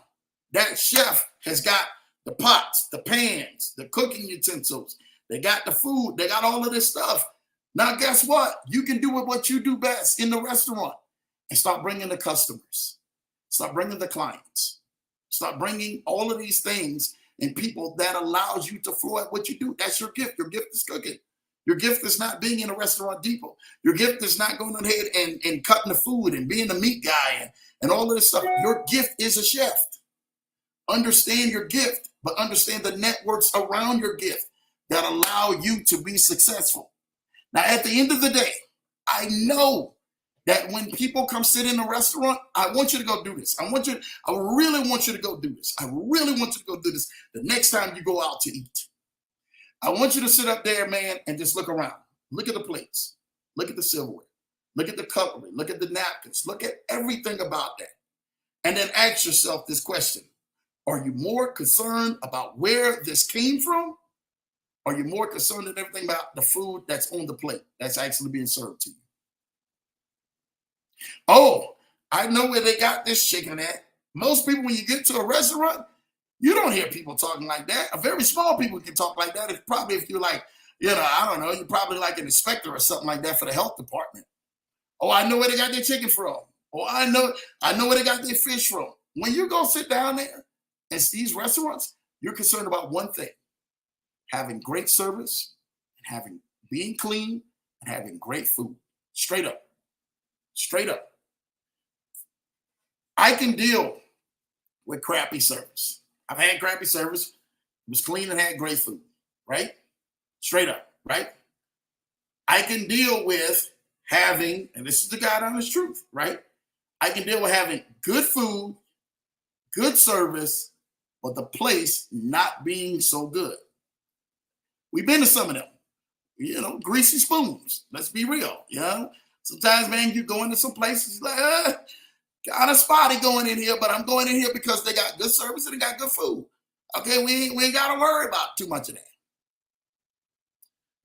that chef has got the pots, the pans, the cooking utensils, they got the food, they got all of this stuff. Now, guess what? You can do what you do best in the restaurant and start bringing the customers, start bringing the clients, start bringing all of these things and people that allows you to flow at what you do. That's your gift. Your gift is cooking. Your gift is not being in a Restaurant Depot. Your gift is not going ahead and cutting the food and being the meat guy and all of this stuff. Your gift is a chef. Understand your gift, but understand the networks around your gift that allow you to be successful. Now, at the end of the day, I know that when people come sit in a restaurant, I want you to go do this. I really want you to go do this. I really want you to go do this the next time you go out to eat. I want you to sit up there, man, and just look around. Look at the plates. Look at the silverware. Look at the cutlery. Look at the napkins. Look at everything about that. And then ask yourself this question. Are you more concerned about where this came from? Are you more concerned than everything about the food that's on the plate that's actually being served to you? Oh, I know where they got this chicken at. Most people, when you get to a restaurant, you don't hear people talking like that. A very small people can talk like that. It's probably if you're like, I don't know, you're probably like an inspector or something like that for the health department. Oh, I know where they got their chicken from. Oh, I know where they got their fish from. When you go sit down there and these restaurants, You're concerned about one thing: having great service and being clean and having great food. Straight up. Straight up. I can deal with crappy service. I've had crappy service. It was clean and had great food, right? Straight up, right? I can deal with having, and this is the God honest truth, right? I can deal with having good food, good service, but the place not being so good. We've been to some of them, greasy spoons. Let's be real, Sometimes, man, you go into some places, you're like, kind of spotty going in here, but I'm going in here because they got good service and they got good food. Okay, we ain't got to worry about too much of that.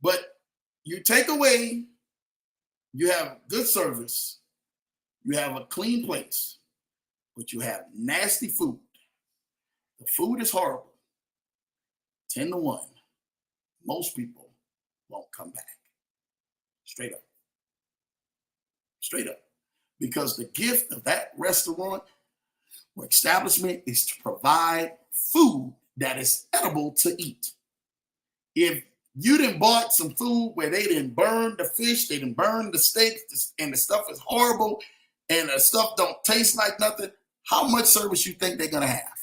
But you take away, you have good service, you have a clean place, but you have nasty food. The food is horrible. 10 to 1. Most people won't come back. Straight up. Straight up. Because the gift of that restaurant or establishment is to provide food that is edible to eat. If you done bought some food where they didn't burn the fish, they didn't burn the steaks, and the stuff is horrible, and the stuff don't taste like nothing, how much service you think they're gonna have?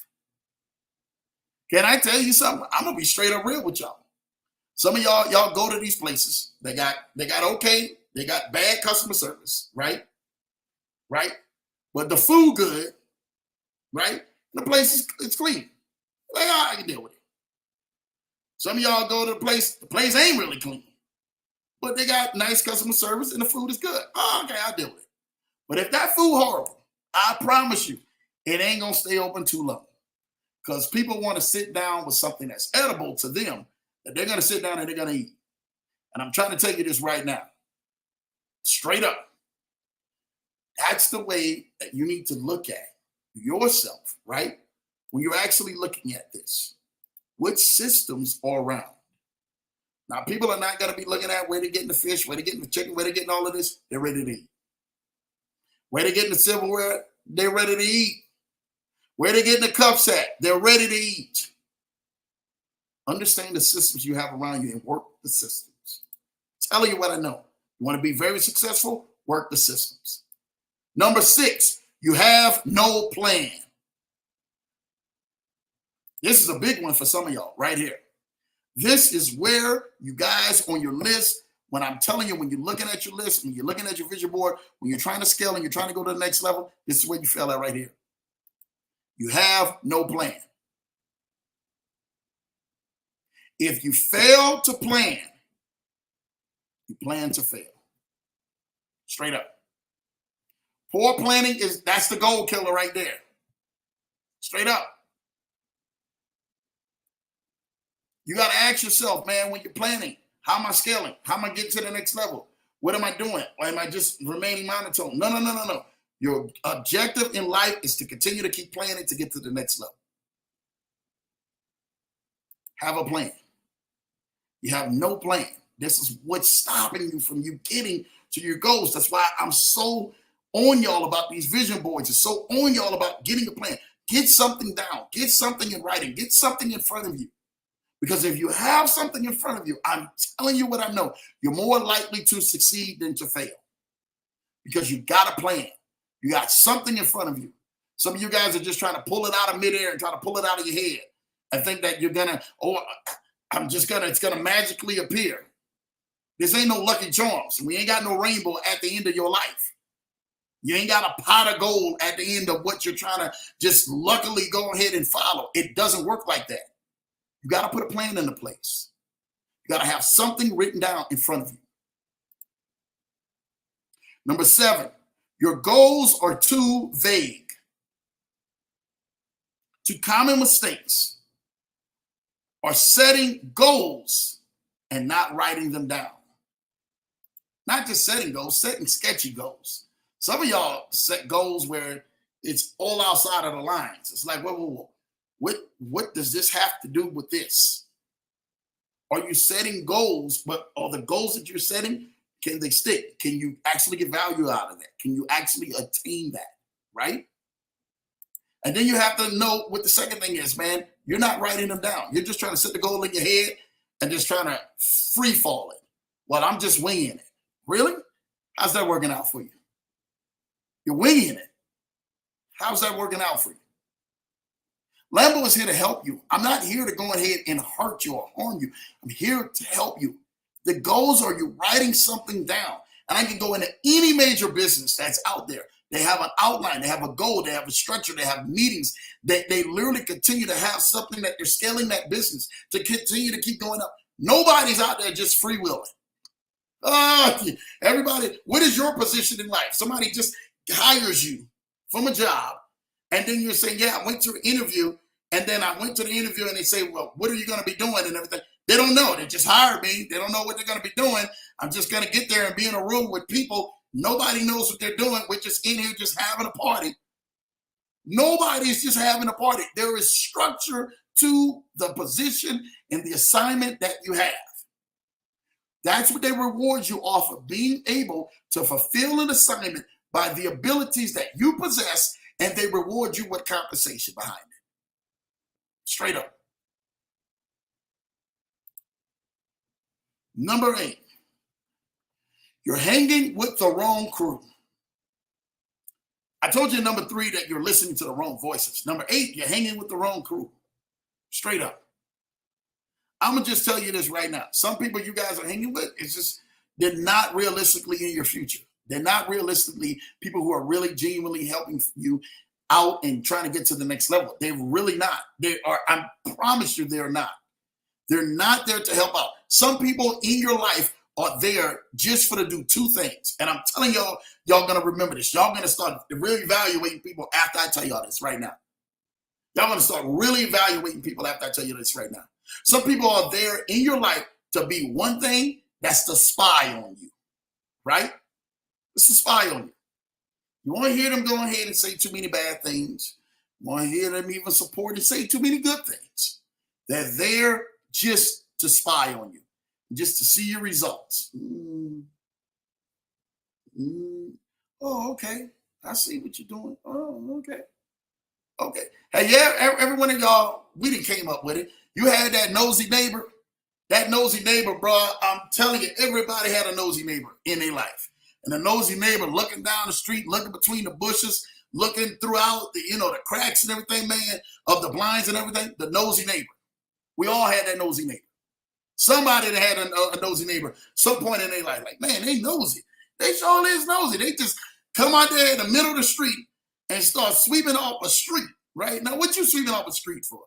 Can I tell you something? I'm gonna be straight up real with y'all. Some of y'all go to these places. They got okay, they got bad customer service, right? Right? But the food good, right? The place is clean. Like, I can deal with it. Some of y'all go to the place ain't really clean, but they got nice customer service and the food is good. Oh, okay, I'll deal with it. But if that food horrible, I promise you, it ain't gonna stay open too long. Because people want to sit down with something that's edible to them, that they're gonna sit down and they're gonna eat. And I'm trying to tell you this right now. Straight up. That's the way that you need to look at yourself, right? When you're actually looking at this. Which systems are around? Now, people are not going to be looking at where they're getting the fish, where they're getting the chicken, where they're getting all of this. They're ready to eat. Where they're getting the silverware, they're ready to eat. Where they're getting the cups at, they're ready to eat. Understand the systems you have around you and work the systems. Tell you what I know. You want to be very successful? Work the systems. Number 6, you have no plan. This is a big one for some of y'all right here. This is where you guys on your list, when I'm telling you, when you're looking at your list, when you're looking at your vision board, when you're trying to scale and you're trying to go to the next level, this is where you fail at right here. You have no plan. If you fail to plan, you plan to fail. Straight up. Poor planning that's the gold killer right there. Straight up. You got to ask yourself, man, when you're planning, how am I scaling? How am I getting to the next level? What am I doing? Or am I just remaining monotone? No. Your objective in life is to continue to keep planning to get to the next level. Have a plan. You have no plan. This is what's stopping you from you getting to your goals. That's why I'm so on y'all about these vision boards. It's so on y'all about getting a plan. Get something down. Get something in writing. Get something in front of you. Because if you have something in front of you, I'm telling you what I know, you're more likely to succeed than to fail. Because you got a plan. You got something in front of you. Some of you guys are just trying to pull it out of midair and try to pull it out of your head. And think that you're gonna, it's gonna magically appear. This ain't no Lucky Charms. We ain't got no rainbow at the end of your life. You ain't got a pot of gold at the end of what you're trying to just luckily go ahead and follow. It doesn't work like that. You got to put a plan into place. You got to have something written down in front of you. Number 7, your goals are too vague. 2 common mistakes are setting goals and not writing them down. Not just setting goals, setting sketchy goals. Some of y'all set goals where it's all outside of the lines. It's like, whoa. What does this have to do with this? Are you setting goals, but are the goals that you're setting, can they stick? Can you actually get value out of that? Can you actually attain that, right? And then you have to know what the second thing is, man. You're not writing them down. You're just trying to set the goal in your head and just trying to free fall it. Well, I'm just winging it. Really? How's that working out for you? You're winging it. How's that working out for you? Lambo is here to help you. I'm not here to go ahead and hurt you or harm you. I'm here to help you. The goals are you writing something down. And I can go into any major business that's out there. They have an outline, they have a goal, they have a structure, they have meetings. They literally continue to have something that they're scaling that business to continue to keep going up. Nobody's out there just freewheeling. Everybody, what is your position in life? Somebody just hires you from a job, and then you're saying, yeah, I went to an interview, and then I went to the interview, and they say, well, what are you going to be doing and everything? They don't know. They just hired me. They don't know what they're going to be doing. I'm just going to get there and be in a room with people. Nobody knows what they're doing. We're just in here just having a party. Nobody's just having a party. There is structure to the position and the assignment that you have. That's what they reward you off of, being able to fulfill an assignment by the abilities that you possess, and they reward you with compensation behind it. Straight up. Number 8, you're hanging with the wrong crew. I told you in number 3 that you're listening to the wrong voices. Number 8, you're hanging with the wrong crew. Straight up. I'm going to just tell you this right now. Some people you guys are hanging with, it's just, they're not realistically in your future. They're not realistically people who are really genuinely helping you out and trying to get to the next level. They're really not. They are, I promise you, they're not. They're not there to help out. Some people in your life are there just for to do 2 things. And I'm telling y'all going to remember this. Y'all going to start really evaluating people after I tell y'all this right now. Y'all going to start really evaluating people after I tell you this right now. Some people are there in your life to be one thing, that's to spy on you, right? It's to spy on you. You want to hear them go ahead and say too many bad things. You want to hear them even support and say too many good things. They're there just to spy on you, just to see your results. Oh, okay. I see what you're doing. Oh, okay. Okay. Hey, yeah, every one of y'all, we didn't came up with it. You had that nosy neighbor. That nosy neighbor, bro, I'm telling you, everybody had a nosy neighbor in their life. And the nosy neighbor looking down the street, looking between the bushes, looking throughout the, the cracks and everything, man, of the blinds and everything, the nosy neighbor. We all had that nosy neighbor. Somebody that had a nosy neighbor, some point in their life, like, man, they nosy. They sure is nosy. They just come out there in the middle of the street and start sweeping off a street, right? Now, what you sweeping off a street for?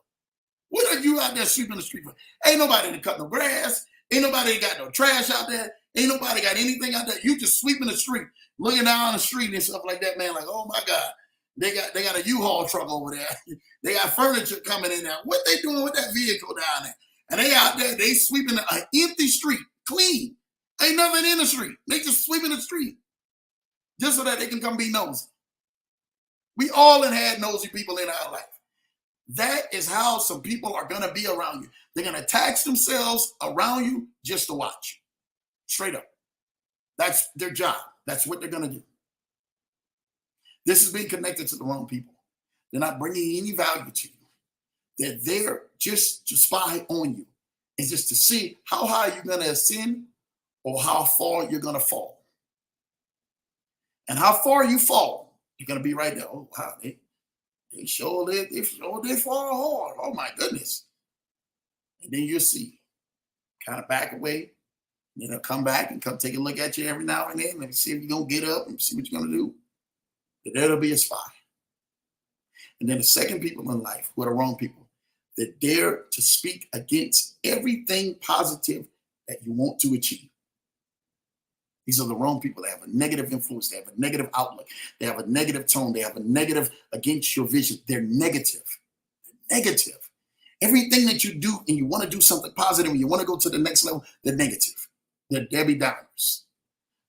What are you out there sweeping the street for? Ain't nobody to cut no grass. Ain't nobody got no trash out there. Ain't nobody got anything out there. You just sweeping the street, looking down the street and stuff like that, man. Like, oh my God, they got a U-Haul truck over there. They got furniture coming in there. What they doing with that vehicle down there? And they out there, they sweeping an empty street, clean. Ain't nothing in the street. They just sweeping the street just so that they can come be nosy. We all had nosy people in our life. That is how some people are going to be around you. They're going to tax themselves around you just to watch you. Straight up. That's their job. That's what they're going to do. This is being connected to the wrong people. They're not bringing any value to you. They're there just to spy on you and just to see how high you're going to ascend or how far you're going to fall. And how far you fall, you're going to be right there. Oh, wow, they sure did fall hard. Oh, my goodness. And then you'll see, kind of back away. Then they'll come back and come take a look at you every now and then and see if you're going to get up and see what you're going to do. But that'll be a spy. And then the second people in life who are the wrong people that dare to speak against everything positive that you want to achieve. These are the wrong people that have a negative influence. They have a negative outlook. They have a negative tone. They have a negative against your vision. They're negative. They're negative. Everything that you do and you want to do something positive and you want to go to the next level, they're negative. They're Debbie Downers.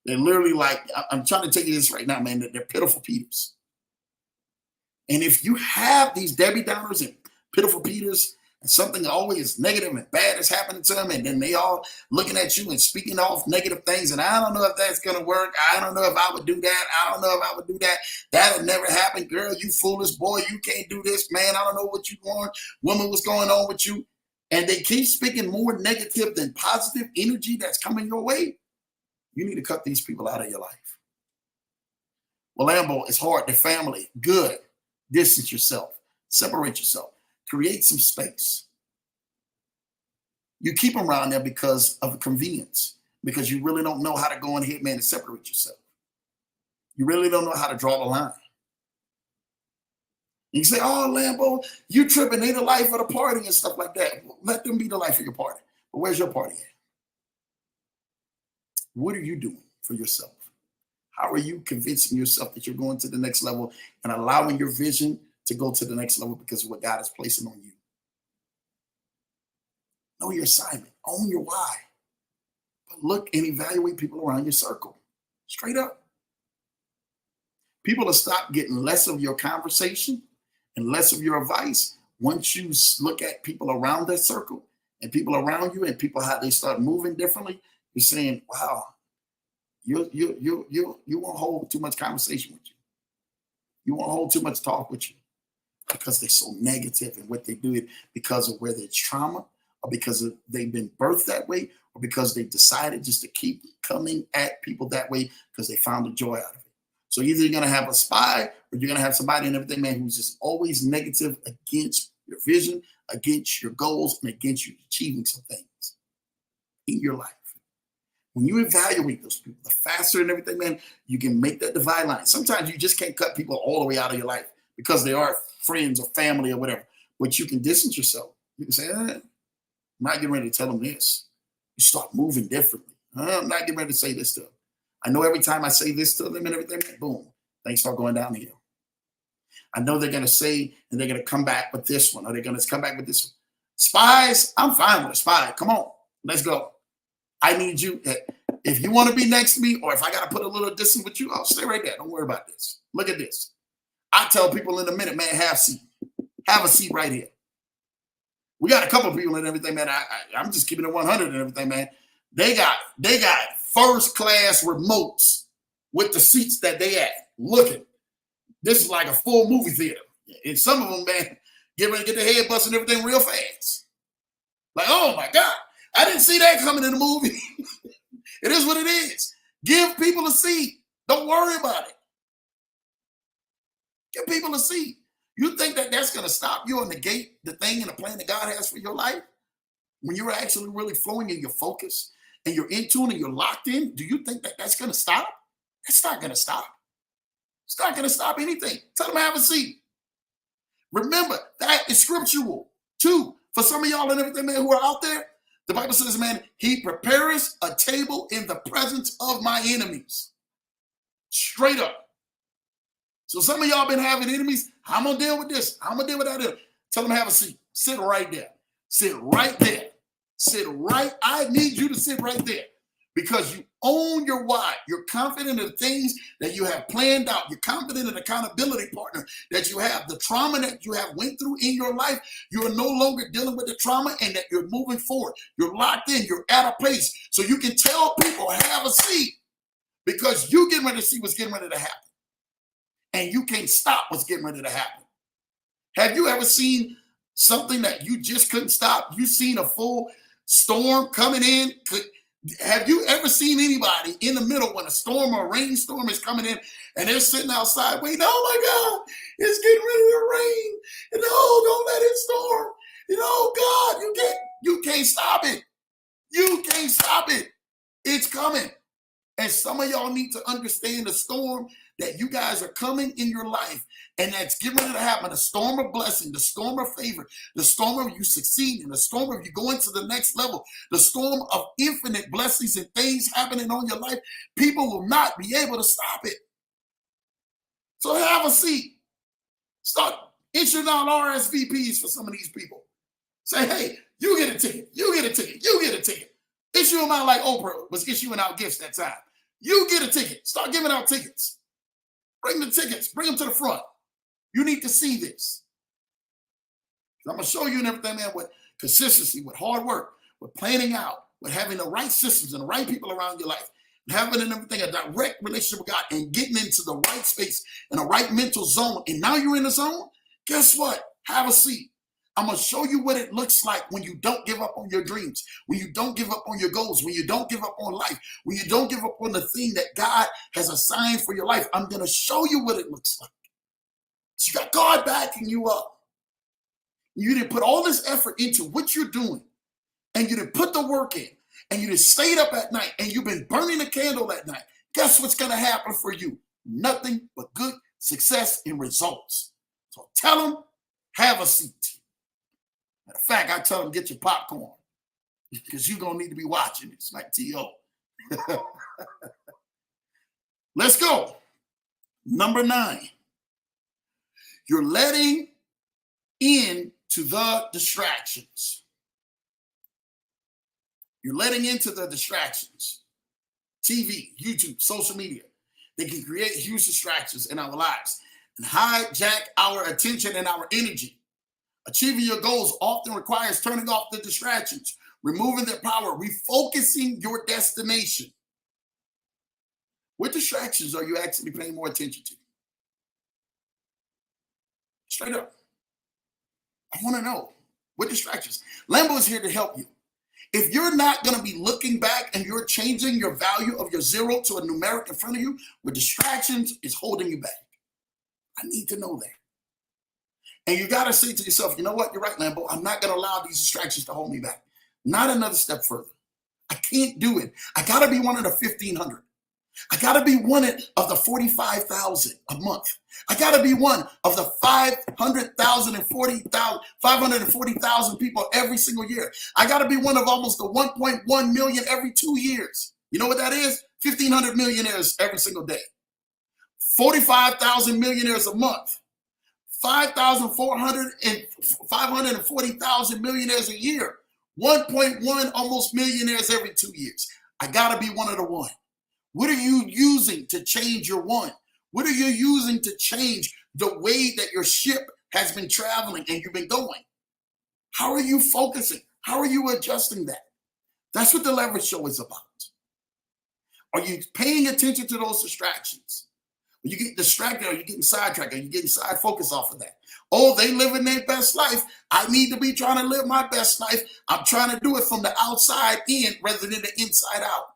They're literally like, I'm trying to tell you this right now, man, that they're pitiful Peters. And if you have these Debbie Downers and pitiful Peters and something always negative and bad is happening to them, and then they all looking at you and speaking off negative things, and I don't know if that's going to work. I don't know if I would do that. I don't know if I would do that. That'll never happen. Girl, you foolish boy. You can't do this, man. I don't know what you want. Woman, what's going on with you? And they keep speaking more negative than positive energy that's coming your way. You need to cut these people out of your life. Well, Lambo, it's hard. They're family. Good. Distance yourself. Separate yourself. Create some space. You keep them around there because of convenience, because you really don't know how to go ahead, man, and separate yourself. You really don't know how to draw the line. You say, oh, Lambo, you tripping. They the life of the party and stuff like that. Let them be the life of your party. But where's your party at? What are you doing for yourself? How are you convincing yourself that you're going to the next level and allowing your vision to go to the next level because of what God is placing on you? Know your assignment. Own your why. But look and evaluate people around your circle. Straight up. People will stop getting less of your conversation and less of your advice once you look at people around that circle and people around you and people how they start moving differently. You're saying, wow, you won't hold too much conversation with you. You won't hold too much talk with you because they're so negative and what they do it because of whether it's trauma or because they've been birthed that way or because they decided just to keep coming at people that way because they found the joy out of it. So either you're going to have a spy or you're going to have somebody and everything, man, who's just always negative against your vision, against your goals, and against you achieving some things in your life. When you evaluate those people, the faster and everything, man, you can make that divide line. Sometimes you just can't cut people all the way out of your life because they are friends or family or whatever. But you can distance yourself. You can say, I'm not getting ready to tell them this. You start moving differently. I'm not getting ready to say this to them. I know every time I say this to them and everything, boom, things start going downhill. I know they're going to say, and they're going to come back with this one, or they're going to come back with this one. Spies, I'm fine with a spy. Come on, let's go. I need you. If you want to be next to me, or if I got to put a little distance with you, I'll stay right there. Don't worry about this. Look at this. I tell people in a minute, man, have a seat. Have a seat right here. We got a couple of people and everything, man. I'm just keeping it 100 and everything, man. They got first class remotes with the seats that they at. Looking. This is like a full movie theater. And some of them, man, get ready to get their head busted and everything real fast. Like, oh my God. I didn't see that coming in the movie. It is what it is. Give people a seat. Don't worry about it. Give people a seat. You think that that's going to stop you or negate the thing and the plan that God has for your life? When you're actually really flowing in your focus and you're in tune and you're locked in, do you think that that's going to stop? It's not going to stop. It's not going to stop anything. Tell them to have a seat. Remember, that is scriptural too. For some of y'all and everything, man, who are out there, the Bible says, man, he prepares a table in the presence of my enemies. Straight up. So some of y'all been having enemies. How I'm going to deal with this? How I'm going to deal with that? Tell them to have a seat. Sit right there. Sit right there. Sit right. I need you to sit right there because you own your why. You're confident in the things that you have planned out. You're confident in the accountability partner that you have. The trauma that you have went through in your life, you are no longer dealing with the trauma and that you're moving forward. You're locked in. You're at a place. So you can tell people, have a seat because you getting ready to see what's getting ready to happen. And you can't stop what's getting ready to happen. Have you ever seen something that you just couldn't stop? You seen a full storm coming in? Have you ever seen anybody in the middle when a storm or a rainstorm is coming in and they're sitting outside waiting, oh my God, it's getting ready to rain. And no, don't let it storm. And oh God, you can't stop it. You can't stop it. It's coming. And some of y'all need to understand the storm that you guys are coming in your life and that's getting ready to happen. The storm of blessing, the storm of favor, the storm of you succeeding, the storm of you going to the next level, the storm of infinite blessings and things happening on your life. People will not be able to stop it. So have a seat. Start issuing out RSVPs for some of these people. Say, hey, you get a ticket. You get a ticket. You get a ticket. Issue them out like Oprah was issuing out gifts that time. You get a ticket. Start giving out tickets. Bring the tickets. Bring them to the front. You need to see this. I'm going to show you and everything, man, with consistency, with hard work, with planning out, with having the right systems and the right people around your life, having and everything, a direct relationship with God, and getting into the right space and the right mental zone. And now you're in the zone. Guess what? Have a seat. I'm going to show you what it looks like when you don't give up on your dreams, when you don't give up on your goals, when you don't give up on life, when you don't give up on the thing that God has assigned for your life. I'm going to show you what it looks like. So you got God backing you up. You didn't put all this effort into what you're doing, and you didn't put the work in, and you just stayed up at night, and you've been burning a candle at night. Guess what's going to happen for you? Nothing but good success and results. So tell them, have a seat. Matter of fact, I tell them, get your popcorn, because you're going to need to be watching this like T.O. Let's go. Number 9. You're letting into the distractions. You're letting into the distractions. TV, YouTube, social media. They can create huge distractions in our lives and hijack our attention and our energy. Achieving your goals often requires turning off the distractions, removing their power, refocusing your destination. What distractions are you actually paying more attention to? Straight up. I want to know what distractions. Lambo is here to help you. If you're not going to be looking back and you're changing your value of your 0 to a numeric in front of you, with distractions is holding you back. I need to know that. And you got to say to yourself, you know what? You're right, Lambo. I'm not going to allow these distractions to hold me back. Not another step further. I can't do it. I got to be one of the 1,500. I got to be one of the 45,000 a month. I got to be one of the 540,000 people every single year. I got to be one of almost the 1.1 million every 2 years. You know what that is? 1,500 millionaires every single day. 45,000 millionaires a month. 540,000 millionaires a year. 1.1 almost millionaires every 2 years. I got to be one of the one. What are you using to change your one? What are you using to change the way that your ship has been traveling and you've been going? How are you focusing? How are you adjusting that? That's what the Leverage Show is about. Are you paying attention to those distractions? Are you getting distracted? Are you getting sidetracked? Are you getting side focused off of that? Oh, they living their best life. I need to be trying to live my best life. I'm trying to do it from the outside in rather than the inside out.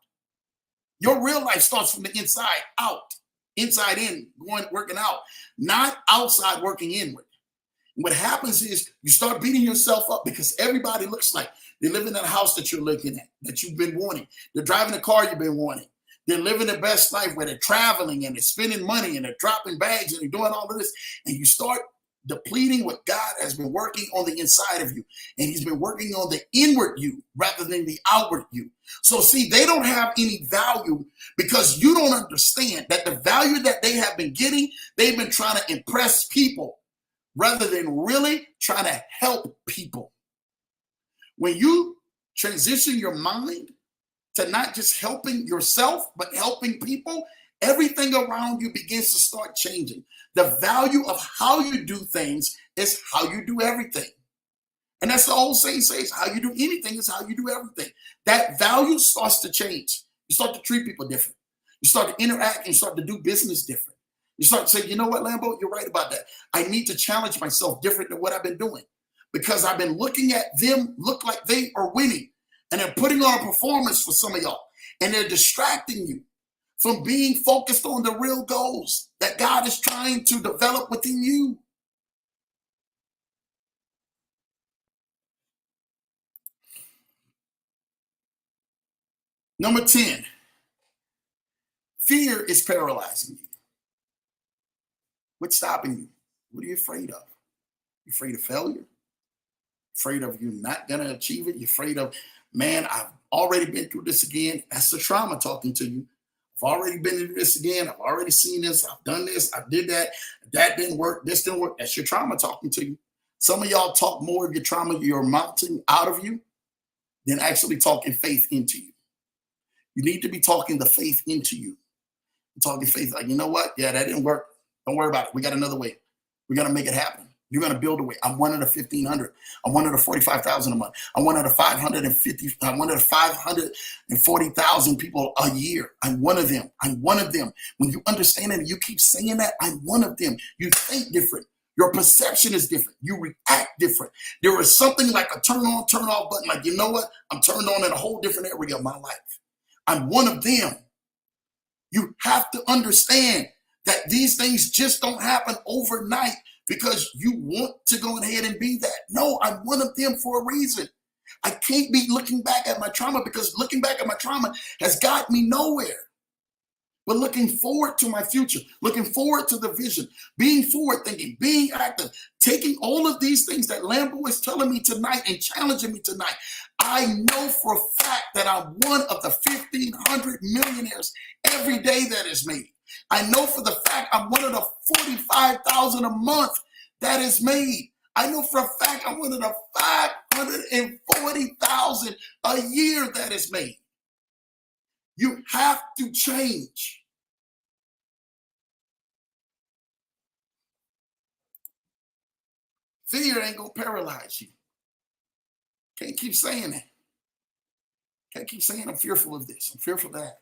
Your real life starts from the inside out, inside in, working out, not outside working inward. And what happens is you start beating yourself up because everybody looks like they're living in a house that you're looking at, that you've been wanting. They're driving a car you've been wanting. They're living their best life where they're traveling and they're spending money and they're dropping bags and they're doing all of this. And you start depleting what God has been working on the inside of you. And he's been working on the inward you rather than the outward you. So see, they don't have any value because you don't understand that the value that they have been getting, they've been trying to impress people rather than really trying to help people. When you transition your mind to not just helping yourself, but helping people, everything around you begins to start changing. The value of how you do things is how you do everything. And that's the old saying says, how you do anything is how you do everything. That value starts to change. You start to treat people different. You start to interact and you start to do business different. You start to say, you know what, Lambo, you're right about that. I need to challenge myself different than what I've been doing because I've been looking at them look like they are winning and they're putting on a performance for some of y'all and they're distracting you from being focused on the real goals that God is trying to develop within you. Number 10, fear is paralyzing you. What's stopping you? What are you afraid of? You're afraid of failure? Afraid of you not going to achieve it? You're afraid of, man, I've already been through this again. That's the trauma talking to you. I've already been through this again. I've already seen this. I've done this. I did that. That didn't work. This didn't work. That's your trauma talking to you. Some of y'all talk more of your trauma you're mounting out of you than actually talking faith into you. You need to be talking the faith into you. Talking faith like, you know what? Yeah, that didn't work. Don't worry about it. We got another way. We're going to make it happen. You're going to build away. I'm one of the 1,500. I'm one of the 45,000 a month. I'm one of the 550. I'm one of the 540,000 people a year. I'm one of them. I'm one of them. When you understand it, and you keep saying that, I'm one of them. You think different. Your perception is different. You react different. There is something like a turn on, turn off button. Like, you know what? I'm turned on in a whole different area of my life. I'm one of them. You have to understand that these things just don't happen overnight because you want to go ahead and be that. No, I'm one of them for a reason. I can't be looking back at my trauma because looking back at my trauma has got me nowhere. But looking forward to my future, looking forward to the vision, being forward thinking, being active, taking all of these things that Lambo is telling me tonight and challenging me tonight. I know for a fact that I'm one of the 1,500 millionaires every day that is made. I know for the fact I'm one of the 45,000 a month that is made. I know for a fact I'm one of the 540,000 a year that is made. You have to change. Fear ain't gonna paralyze you. Can't keep saying that. Can't keep saying I'm fearful of this. I'm fearful of that.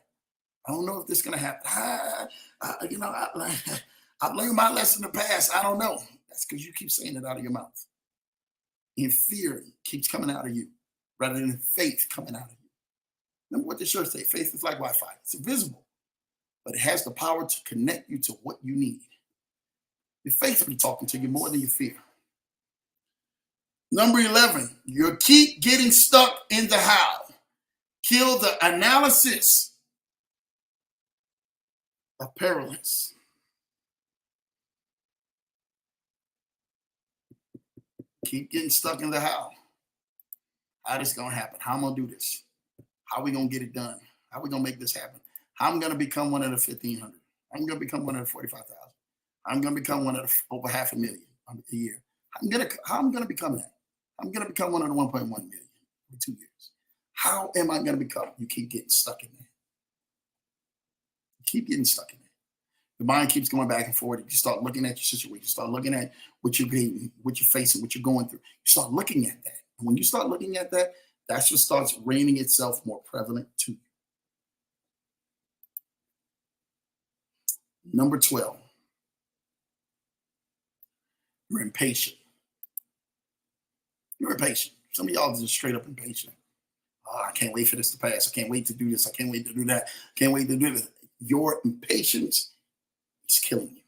I don't know if this is gonna happen. I've learned my lesson in the past. I don't know. That's because you keep saying it out of your mouth. And fear keeps coming out of you rather than faith coming out of you. Remember what the church say, faith is like Wi-Fi. It's invisible, but it has the power to connect you to what you need. Your faith will be talking to you more than your fear. Number 11, you keep getting stuck in the how. Kill the analysis of paralysis. Keep getting stuck in the how. How this going to happen? How I'm going to do this? How are we going to get it done? How are we going to make this happen? How I'm going to become one of the 1,500. I'm going to become one of the 45,000. I'm going to become one of the over 500,000 a year. How I'm going to become that? I'm going to become one of the 1.1 million in 2 years. How am I going to become? You keep getting stuck in there. You keep getting stuck in there. The mind keeps going back and forth. You start looking at your situation. You start looking at what you're getting, what you're facing, what you're going through. You start looking at that. And when you start looking at that, that's what starts reigning itself more prevalent to you. Number 12, you're impatient. You're impatient. Some of y'all are just straight up impatient. Oh, I can't wait for this to pass. I can't wait to do this. I can't wait to do that. I can't wait to do this. Your impatience is killing you.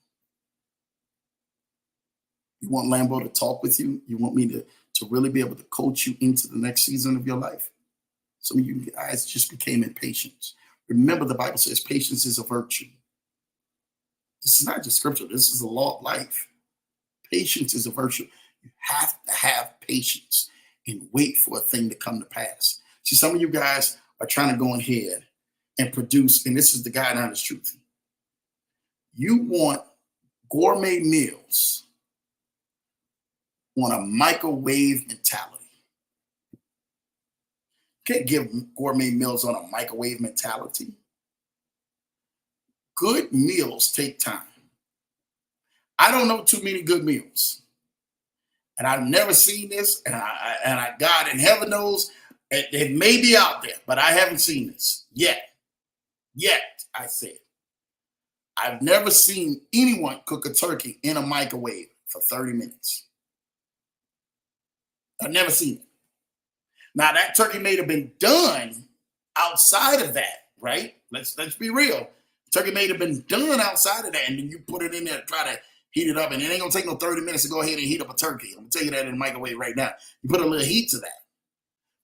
You want Lambo to talk with you? You want me to really be able to coach you into the next season of your life? Some of you guys just became impatient. Remember, the Bible says patience is a virtue. This is not just scripture. This is the law of life. Patience is a virtue. You have to have patience and wait for a thing to come to pass. See, some of you guys are trying to go ahead and produce, and this is the God honest truth. You want gourmet meals on a microwave mentality. You can't give gourmet meals on a microwave mentality. Good meals take time. I don't know too many good meals. And I've never seen this, and God in heaven knows it may be out there, but I haven't seen this yet. Yet, I said. I've never seen anyone cook a turkey in a microwave for 30 minutes. I've never seen it. Now, that turkey may have been done outside of that, right? Let's be real. Turkey may have been done outside of that, and then you put it in there to try to heat it up, and it ain't gonna take no 30 minutes to go ahead and heat up a turkey. I'm gonna tell you that in the microwave right now. You put a little heat to that.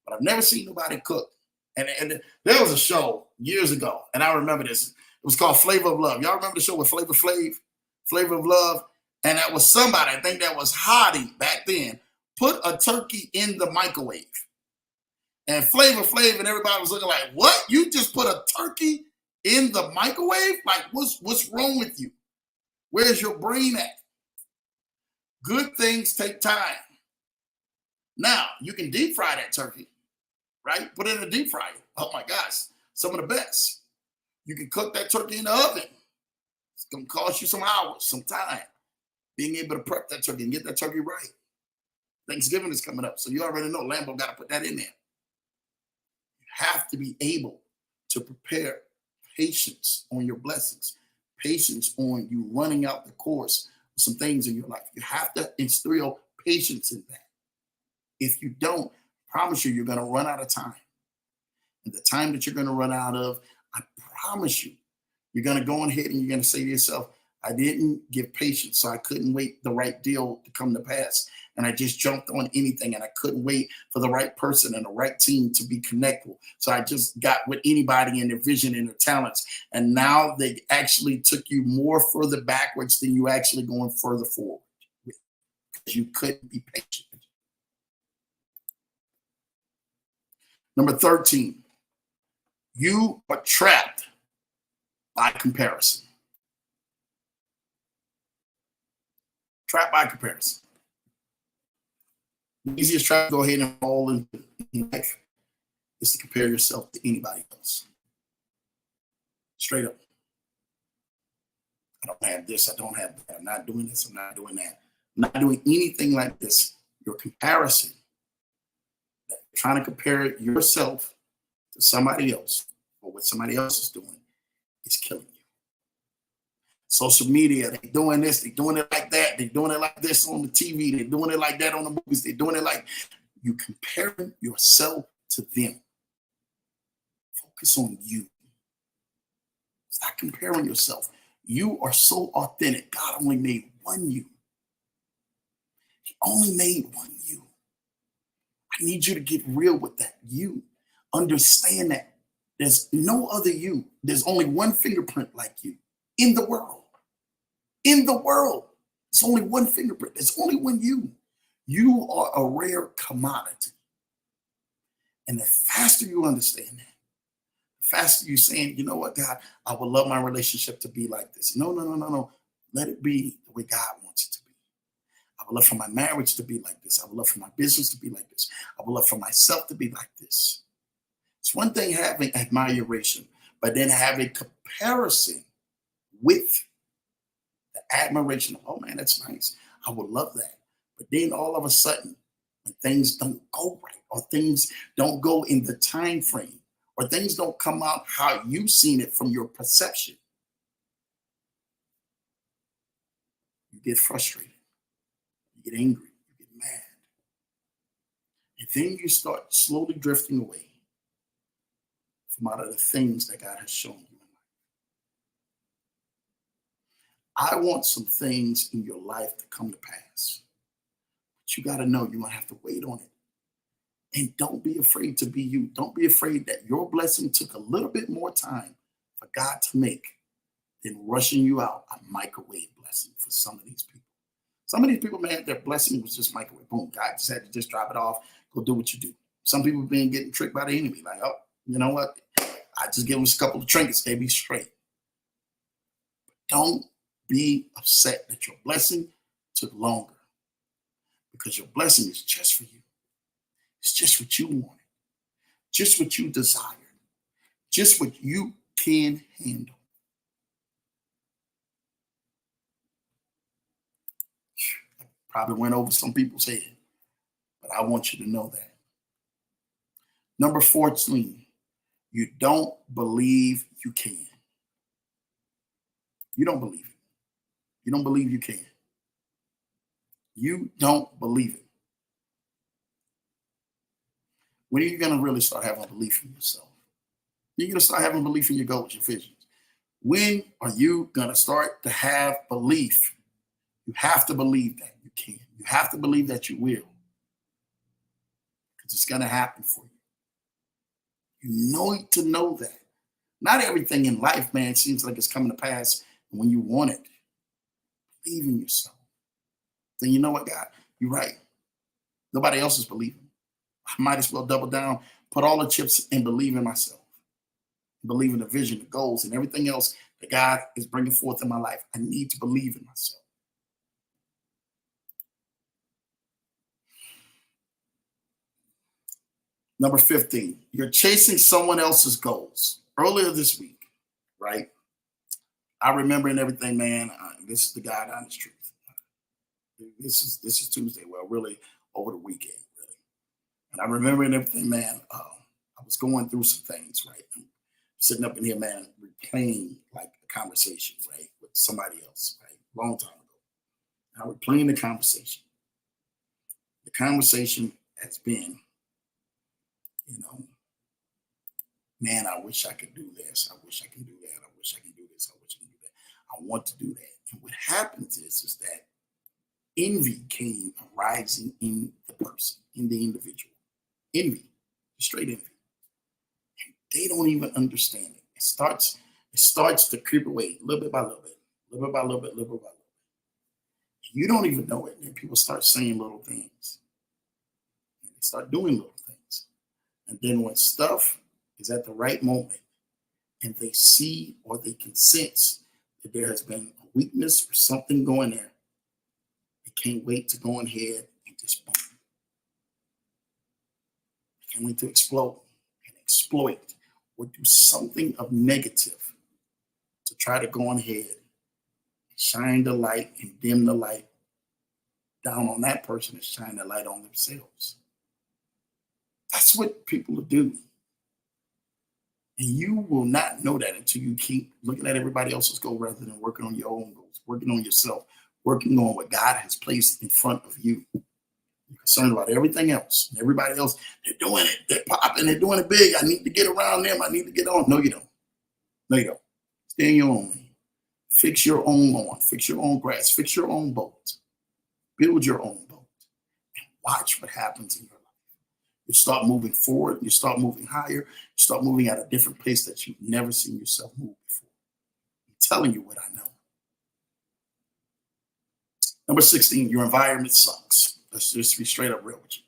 But I've never seen nobody cook. And there was a show years ago, and I remember this. It was called Flavor of Love. Y'all remember the show with Flavor Flav? Flavor of Love? And that was somebody, I think that was Hottie back then, put a turkey in the microwave. And Flavor Flav and everybody was looking like, what? You just put a turkey in the microwave? Like, what's wrong with you? Where's your brain at? Good things take time. Now, you can deep fry that turkey, right? Put it in a deep fryer. Oh my gosh, some of the best. You can cook that turkey in the oven. It's going to cost you some hours, some time. being able to prep that turkey and get that turkey right. Thanksgiving is coming up, so you already know Lambo got to put that in there. You have to be able to prepare patience on your blessings, patience on you running out the course of some things in your life. You have to instill patience in that. If you don't, I promise you, you're going to run out of time. And the time that you're going to run out of, I promise you, you're going to go ahead and you're going to say to yourself, I didn't give patience, so I couldn't wait the right deal to come to pass. And I just jumped on anything, and I couldn't wait for the right person and the right team to be connected. So I just got with anybody and their vision and their talents. And now they actually took you more further backwards than you actually going further forward because you couldn't be patient. Number 13, you are trapped by comparison. Trapped by comparison. The easiest trap to go ahead and fall into life is to compare yourself to anybody else. Straight up. I don't have this, I don't have that, I'm not doing this, I'm not doing that. I'm not doing anything like this. Your comparison, trying to compare yourself to somebody else or what somebody else is doing, is killing you. Social media, they're doing this, they're doing it like that, they're doing it like this on the TV, they're doing it like that on the movies, they're doing it like you comparing yourself to them. Focus on you. Stop comparing yourself. You are so authentic. God only made one you. He only made one you. I need you to get real with that. You understand that there's no other you. There's only one fingerprint like you in the world. In the world, it's only one fingerprint. There's only one you. You are a rare commodity. And the faster you understand that, the faster you're saying, you know what, God, I would love my relationship to be like this. No. Let it be the way God wants it to be. I would love for my marriage to be like this. I would love for my business to be like this. I would love for myself to be like this. It's one thing having admiration, but then having comparison with the admiration of, oh man, that's nice. I would love that. But then all of a sudden, when things don't go right, or things don't go in the time frame, or things don't come out how you've seen it from your perception, you get frustrated, you get angry, you get mad. And then you start slowly drifting away from out of the things that God has shown you. I want some things in your life to come to pass. But you got to know you're going to have to wait on it. And don't be afraid to be you. Don't be afraid that your blessing took a little bit more time for God to make than rushing you out a microwave blessing for some of these people. Some of these people, man, their blessing was just microwave. Boom, God just had to just drop it off. Go do what you do. Some people being getting tricked by the enemy. Like, oh, you know what? I just give them a couple of trinkets. They be straight. But don't be upset that your blessing took longer, because your blessing is just for you. It's just what you wanted, just what you desired, just what you can handle. I probably went over some people's head, but I want you to know that. Number 14, you don't believe you can. You don't believe it. You don't believe you can. You don't believe it. When are you going to really start having belief in yourself? You're going to start having belief in your goals, your visions. When are you going to start to have belief? You have to believe that you can. You have to believe that you will. Because it's going to happen for you. You need to know that. Not everything in life, man, seems like it's coming to pass when you want it. Believe in yourself. Then you know what, God? You're right. Nobody else is believing. I might as well double down, put all the chips and believe in myself. Believe in the vision, the goals, and everything else that God is bringing forth in my life. I need to believe in myself. Number 15, you're chasing someone else's goals. Earlier this week, right? I remember and everything, man. This is the God honest truth. This is Tuesday. Well, really over the weekend, really. And I remember everything, man. I was going through some things, right? I'm sitting up in here, man, replaying like a conversation, right, with somebody else, right, long time ago. I was replaying the conversation. The conversation has been, you know, man, I wish I could do this. I wish I can do that. I wish I can do this. I wish I can do that. I want to do that. And what happens is that envy came arising in the person, in the individual. Envy, straight envy. And they don't even understand it. It starts to creep away little bit by little bit, little bit by little bit, little bit by little bit. You don't even know it. And people start saying little things. And they start doing little things. And then when stuff is at the right moment and they see or they can sense that there has been a weakness or something going there, they can't wait to go ahead and just boom. They can't wait to explode and exploit or do something of negative to try to go ahead and shine the light and dim the light down on that person and shine the light on themselves. That's what people do. And you will not know that until you keep looking at everybody else's goal rather than working on your own goals, working on yourself, working on what God has placed in front of you. You're concerned about everything else. And everybody else, they're doing it. They're popping. They're doing it big. I need to get around them. I need to get on. No, you don't. No, you don't. Stay in your own lane. Fix your own lawn. Fix your own grass. Fix your own boat. Build your own boat. And watch what happens in your life. You start moving forward. You start moving higher. You start moving at a different pace that you've never seen yourself move before. I'm telling you what I know. Number 16, your environment sucks. Let's just be straight up real with you.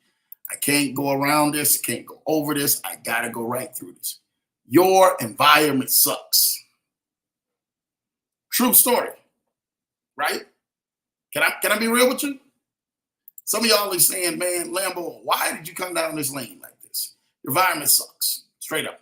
I can't go around this. Can't go over this. I got to go right through this. Your environment sucks. True story, right? Can I be real with you? Some of y'all are saying, man, Lambo, why did you come down this lane like this? Your environment sucks, straight up.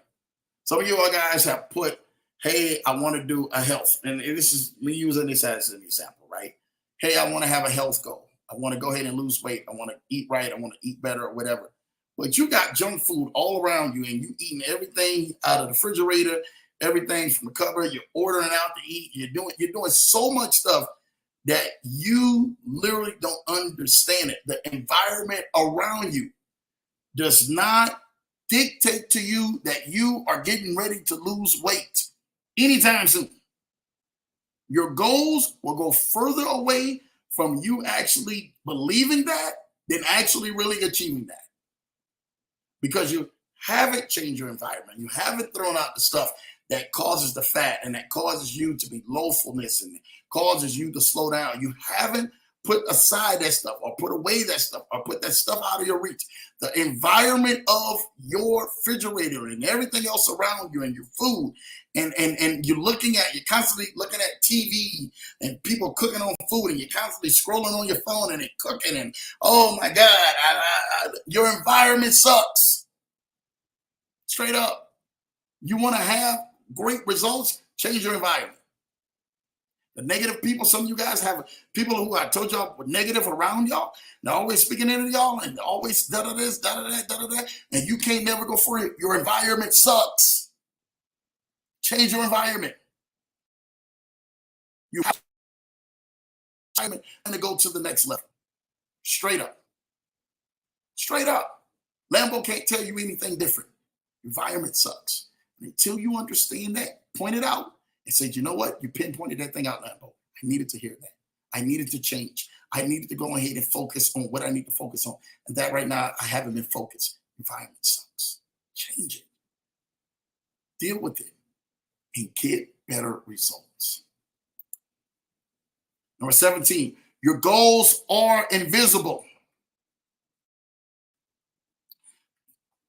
Some of you guys have put, hey, I want to do a health. And this is me using this as an example, right? Hey, I want to have a health goal. I want to go ahead and lose weight. I want to eat right. I want to eat better or whatever. But you got junk food all around you and you eating everything out of the refrigerator, everything from the cupboard. You're ordering out to eat. You're doing so much stuff that you literally don't understand it. The environment around you does not dictate to you that you are getting ready to lose weight anytime soon. Your goals will go further away from you actually believing that than actually really achieving that. Because you haven't changed your environment. You haven't thrown out the stuff that causes the fat and that causes you to be lowfulness and causes you to slow down. You haven't put aside that stuff or put away that stuff or put that stuff out of your reach. The environment of your refrigerator and everything else around you and your food and you're constantly looking at TV and people cooking on food and you're constantly scrolling on your phone and cooking and oh my God, your environment sucks. Straight up. You want to have great results? Change your environment. The negative people, some of you guys have people who I told y'all were negative around y'all. They're always speaking into y'all and always da-da this, da-da that, da-da that. And you can't never go for it. Your environment sucks. Change your environment. You have environment and to go to the next level. Straight up. Straight up. Lambo can't tell you anything different. Environment sucks. And until you understand that, point it out and say, you know what? You pinpointed that thing out, Lambo. I needed to hear that. I needed to change. I needed to go ahead and focus on what I need to focus on. And that right now, I haven't been focused. Environment sucks. Change it. Deal with it and get better results. Number 17, your goals are invisible.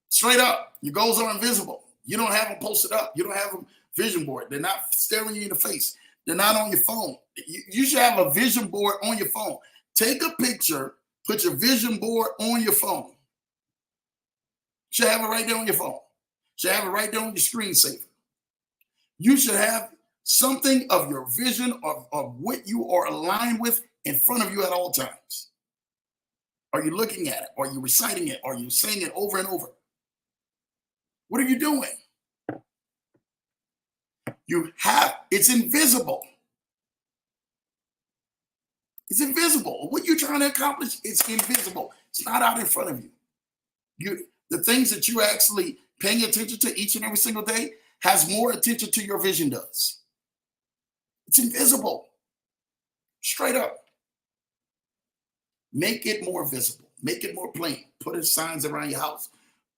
Straight up, your goals are invisible. You don't have them posted up. You don't have them vision board. They're not staring you in the face. They're not on your phone. You should have a vision board on your phone. Take a picture, put your vision board on your phone. You should have it right there on your phone. You should have it right there on your screensaver. You should have something of your vision of what you are aligned with in front of you at all times? Are you looking at it? Are you reciting it? Are you saying it over and over? What are you doing? It's invisible. It's invisible. What you're trying to accomplish is invisible. It's not out in front of you. The things that you're actually paying attention to each and every single day has more attention to your vision does. It's invisible. Straight up. Make it more visible. Make it more plain. Put in signs around your house.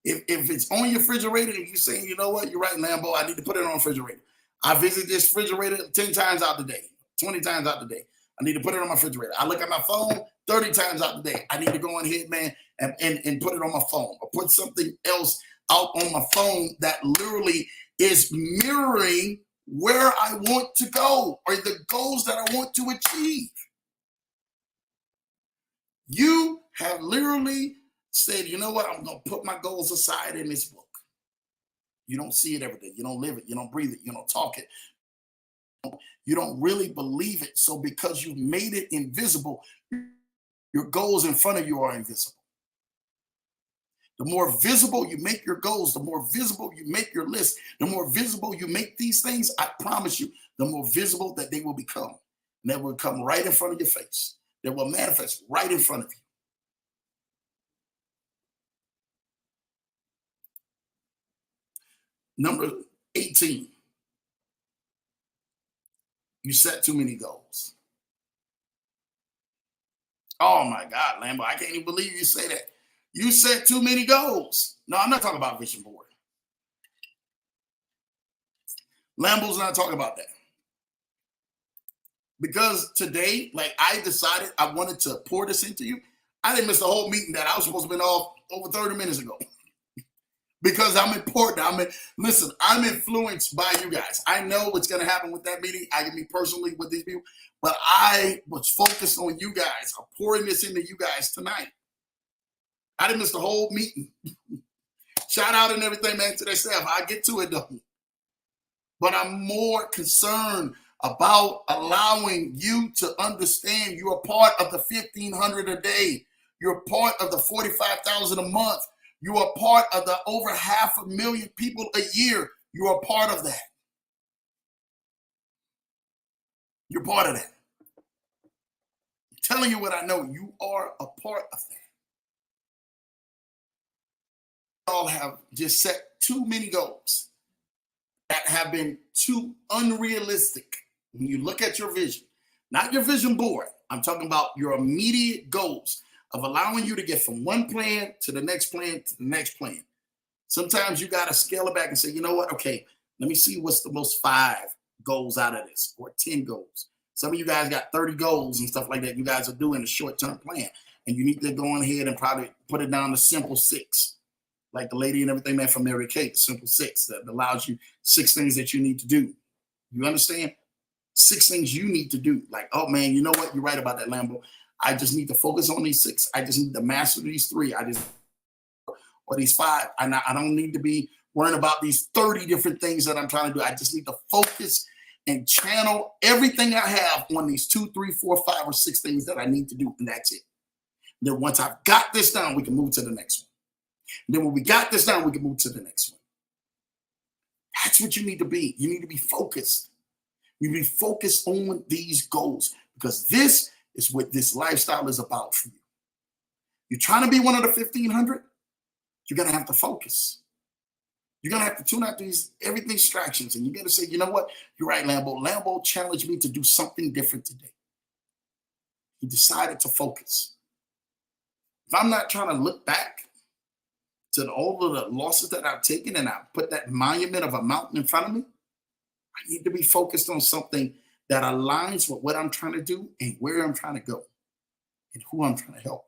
If it's on your refrigerator and you're saying, you know what, you're right, Lambo, I need to put it on the refrigerator. I visit this refrigerator 10 times out the day, 20 times out the day. I need to put it on my refrigerator. I look at my phone 30 times out the day. I need to go ahead, man, and put it on my phone, or put something else out on my phone that literally is mirroring where I want to go or the goals that I want to achieve. You have literally said, you know what, I'm going to put my goals aside in this book. You don't see it every day. You don't live it. You don't breathe it. You don't talk it. You don't really believe it. So because you made it invisible, your goals in front of you are invisible. The more visible you make your goals, the more visible you make your list, the more visible you make these things, I promise you, the more visible that they will become. And they will come right in front of your face. They will manifest right in front of you. Number 18. You set too many goals. Oh my God, Lambo, I can't even believe you say that. You set too many goals. No, I'm not talking about vision board. Lambo's not talking about that. Because today, like, I decided I wanted to pour this into you. I didn't miss the whole meeting that I was supposed to have been off over 30 minutes ago. Because I'm important. Listen, I'm influenced by you guys. I know what's going to happen with that meeting. I can be personally with these people, but I was focused on you guys. I'm pouring this into you guys tonight. I didn't miss the whole meeting. Shout out and everything, man, to their staff. I'll get to it, though. But I'm more concerned about allowing you to understand you're a part of the 1,500 a day. You're part of the 45,000 a month. You are part of the over 500,000 people a year. You are part of that. You're part of that. I'm telling you what I know. You are a part of that. All have just set too many goals that have been too unrealistic. When you look at your vision, not your vision board, I'm talking about your immediate goals of allowing you to get from one plan to the next plan to the next plan. Sometimes you got to scale it back and say, you know what? Okay, let me see what's the most 5 goals out of this, or 10 goals. Some of you guys got 30 goals and stuff like that. You guys are doing a short-term plan, and you need to go on ahead and probably put it down to simple 6. Like the lady and everything, man, from Mary Kate, the simple 6 that allows you 6 things that you need to do. You understand? 6 things you need to do. Like, oh man, you know what? You're right about that, Lambo. I just need to focus on these 6. I just need to master these 3. Or these 5. I don't need to be worrying about these 30 different things that I'm trying to do. I just need to focus and channel everything I have on these 2, 3, 4, 5, or 6 things that I need to do, and that's it. Then once I've got this down, we can move to the next one. And then when we got this down, we can move to the next one. That's what you need to be. You need to be focused. You need to be focused on these goals, because this is what this lifestyle is about for you. You're trying to be one of the 1,500, you're going to have to focus. You're going to have to tune out these everything distractions, and you're going to say, you know what? You're right, Lambo. Lambo challenged me to do something different today. He decided to focus. If I'm not trying to look back to all of the losses that I've taken and I put that monument of a mountain in front of me, I need to be focused on something that aligns with what I'm trying to do and where I'm trying to go and who I'm trying to help.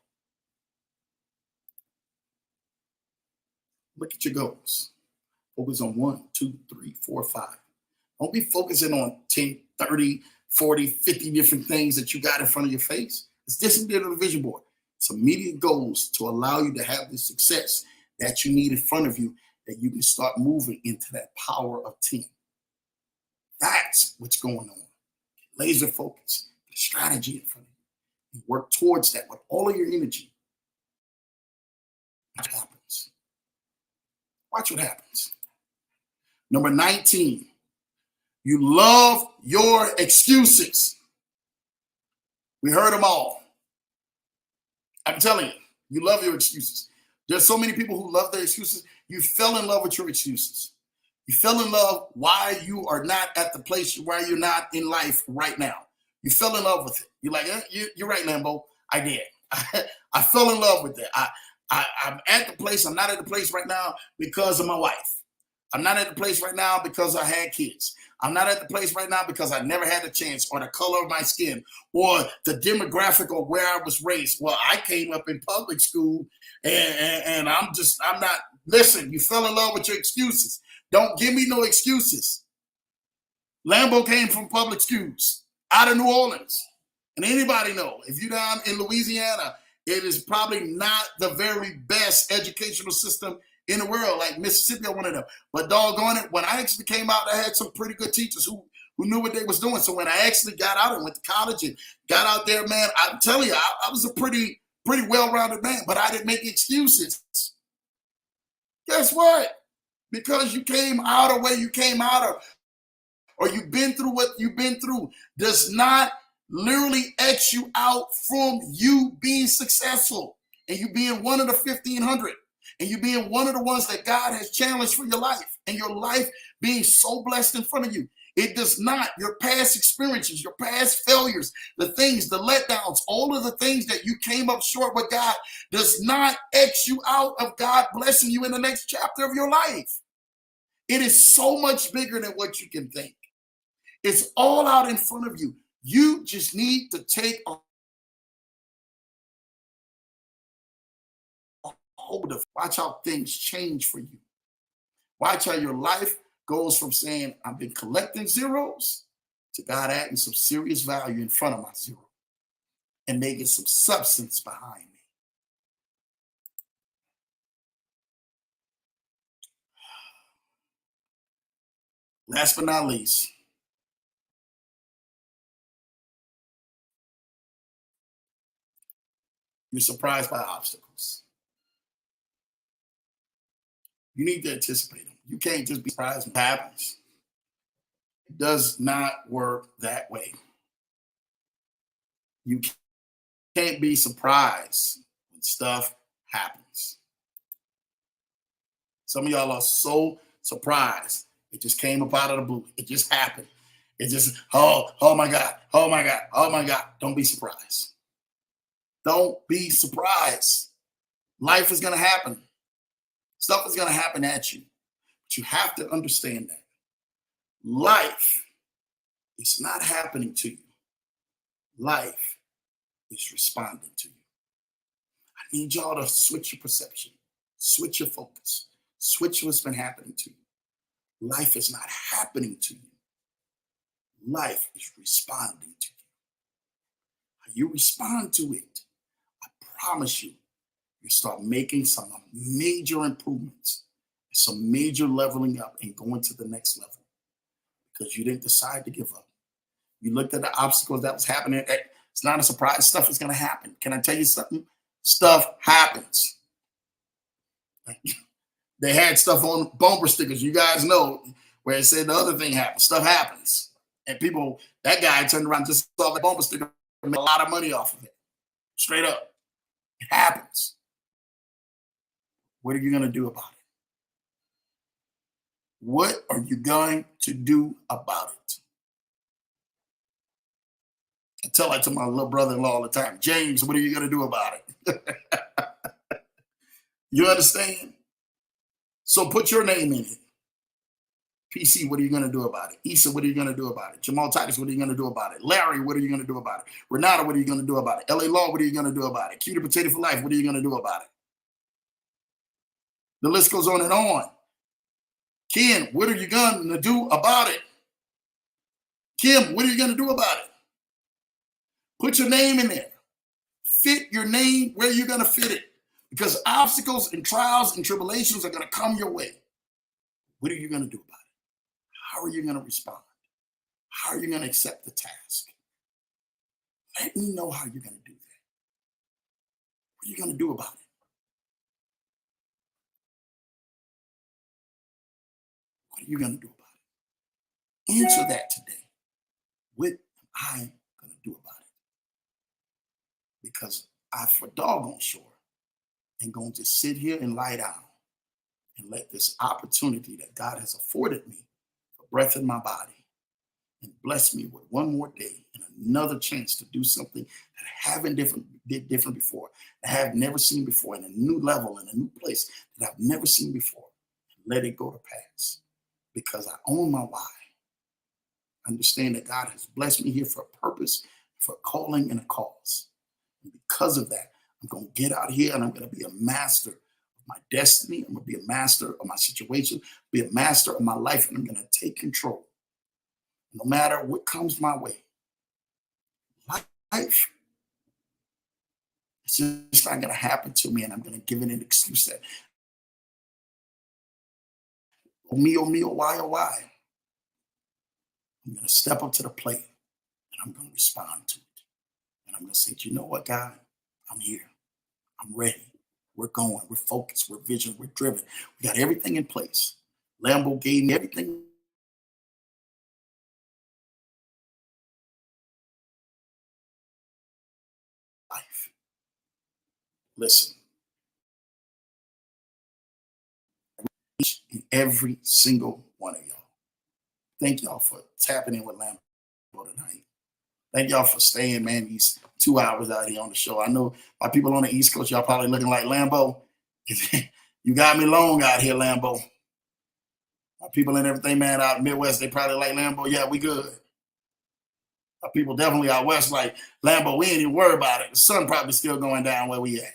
Look at your goals. Focus on 1, 2, 3, 4, 5. Don't be focusing on 10, 30, 40, 50 different things that you got in front of your face. It's different than a vision board. It's immediate goals to allow you to have the success that you need in front of you, that you can start moving into that power of 10. That's what's going on. Laser focus, the strategy in front of you. Work towards that with all of your energy. Watch what happens. Watch what happens. Number 19, you love your excuses. We heard them all. I'm telling you, you love your excuses. There's so many people who love their excuses. You fell in love with your excuses. You fell in love why you are not at the place where you're not in life right now. You fell in love with it. You're like, you're right, Lambo. I did. I fell in love with it. I'm at the place. I'm not at the place right now because of my wife. I'm not at the place right now because I had kids. I'm not at the place right now because I never had a chance, or the color of my skin, or the demographic of where I was raised. Well, I came up in public school, and I'm not. Listen, you fell in love with your excuses. Don't give me no excuses. Lambo came from public schools out of New Orleans. And anybody know, if you're down in Louisiana, it is probably not the very best educational system in the world, like Mississippi or one of them. But doggone it, when I actually came out, I had some pretty good teachers who knew what they was doing. So when I actually got out and went to college and got out there, man, I'm telling you, I was a pretty well-rounded man, but I didn't make excuses. Guess what? Because you came out of where you came out of, or you've been through what you've been through, does not literally X you out from you being successful and you being one of the 1,500 and you being one of the ones that God has challenged for your life and your life being so blessed in front of you. It does not. Your past experiences, your past failures, the things, the letdowns, all of the things that you came up short with God does not X you out of God blessing you in the next chapter of your life. It is so much bigger than what you can think. It's all out in front of you. You just need to take a hold of it. Watch how things change for you. Watch how your life goes from saying, I've been collecting zeros, to God adding some serious value in front of my zero and making some substance behind me. Last but not least, you're surprised by obstacles. You need to anticipate them. You can't just be surprised when it happens. It does not work that way. You can't be surprised when stuff happens. Some of y'all are so surprised. It just came up out of the blue. It just happened. It just, oh my God, oh my God, oh my God. Don't be surprised. Don't be surprised. Life is going to happen. Stuff is going to happen at you. But you have to understand that life is not happening to you. Life is responding to you. I need y'all to switch your perception, switch your focus, switch what's been happening to you. Life is not happening to you. Life is responding to you. How you respond to it, I promise you, you start making some major improvements, some major leveling up and going to the next level because you didn't decide to give up. You looked at the obstacles that was happening. It's not a surprise. Stuff is going to happen. Can I tell you something? Stuff happens. They had stuff on bumper stickers, you guys know, where it said the other thing happened. Stuff happens. And people, that guy turned around, just saw the bumper sticker and made a lot of money off of it. Straight up. It happens. What are you going to do about it? What are you going to do about it? I tell that to my little brother-in-law all the time. James, what are you going to do about it? You understand? So put your name in it. PC, what are you going to do about it? Issa, what are you going to do about it? Jamal Titus, what are you going to do about it? Larry, what are you going to do about it? Renata, what are you going to do about it? LA Law, what are you going to do about it? Cutie Potato for Life, what are you going to do about it? The list goes on and on. Ken, what are you going to do about it? Kim, what are you going to do about it? Put your name in there. Fit your name where you're going to fit it. Because obstacles and trials and tribulations are going to come your way. What are you going to do about it? How are you going to respond? How are you going to accept the task? Let me know how you're going to do that. What are you going to do about it? What are you going to do about it? Answer that today. What am I going to do about it? Because I for doggone sure ain't going to just sit here and lie down and let this opportunity that God has afforded me for breath in my body and bless me with one more day and another chance to do something that I haven't did different before, that I have never seen before, in a new level, in a new place that I've never seen before. Let it go to pass because I own my why. Understand that God has blessed me here for a purpose, for a calling and a cause. And because of that, I'm going to get out here and I'm going to be a master of my destiny. I'm going to be a master of my situation, be a master of my life, and I'm going to take control. No matter what comes my way. Life, it's just not going to happen to me, and I'm going to give it an excuse that, oh me, oh, why? I'm going to step up to the plate, and I'm going to respond to it. And I'm going to say, you know what, God? I'm here. I'm ready. We're going. We're focused. We're vision. We're driven. We got everything in place. Lambo gave me everything. Life. Listen, each and every single one of y'all. Thank y'all for tapping in with Lambo tonight. Thank y'all for staying, man, these 2 hours out here on the show. I know my people on the East Coast, y'all probably looking like Lambo. You got me long out here, Lambo. My people and everything, man, out Midwest, they probably like Lambo. Yeah, we good. My people definitely out West like Lambo. We ain't even worried about it. The sun probably still going down where we at.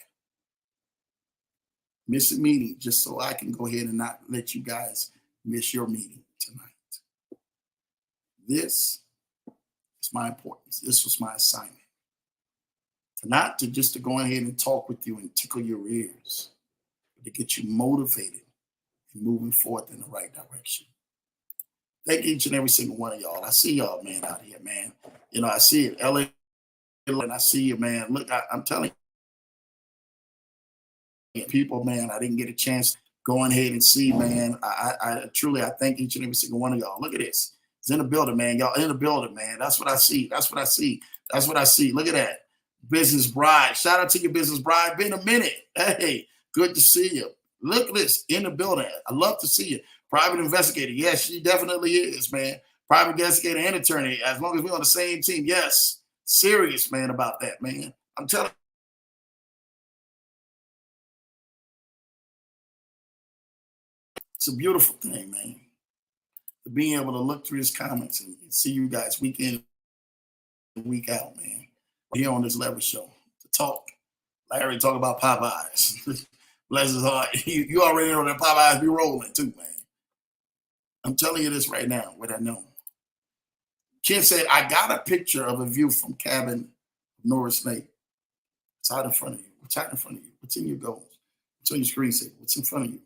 Miss a meeting just so I can go ahead and not let you guys miss your meeting tonight. This is my importance. This was my assignment. Not to just to go ahead and talk with you and tickle your ears, but to get you motivated and moving forth in the right direction. Thank each and every single one of y'all. I see y'all, man, out here, man. You know, I see it, LA, and I see you, man. Look, I'm telling you, people, man, I didn't get a chance to go ahead and see, man. I truly, I thank each and every single one of y'all. Look at this. It's in the building, man. Y'all in the building, man. That's what I see. That's what I see. That's what I see. Look at that. Business Bride. Shout out to your Business Bride. Been a minute. Hey, good to see you. Look at this in the building. I love to see you. Private investigator. Yes, she definitely is, man. Private investigator and attorney. As long as we're on the same team. Yes. Serious, man, about that, man. I'm telling you. It's a beautiful thing, man. To being able to look through his comments and see you guys week in and week out, man. Here on this Lever Show to talk. Larry talk about Popeyes. Bless his heart. You already know that Popeyes be rolling too, man. I'm telling you this right now, what I know. Ken said, I got a picture of a view from cabin Norris Lake. It's out in front of you. What's out in front of you? What's in your goals? What's on your screensaver? What's in front of you?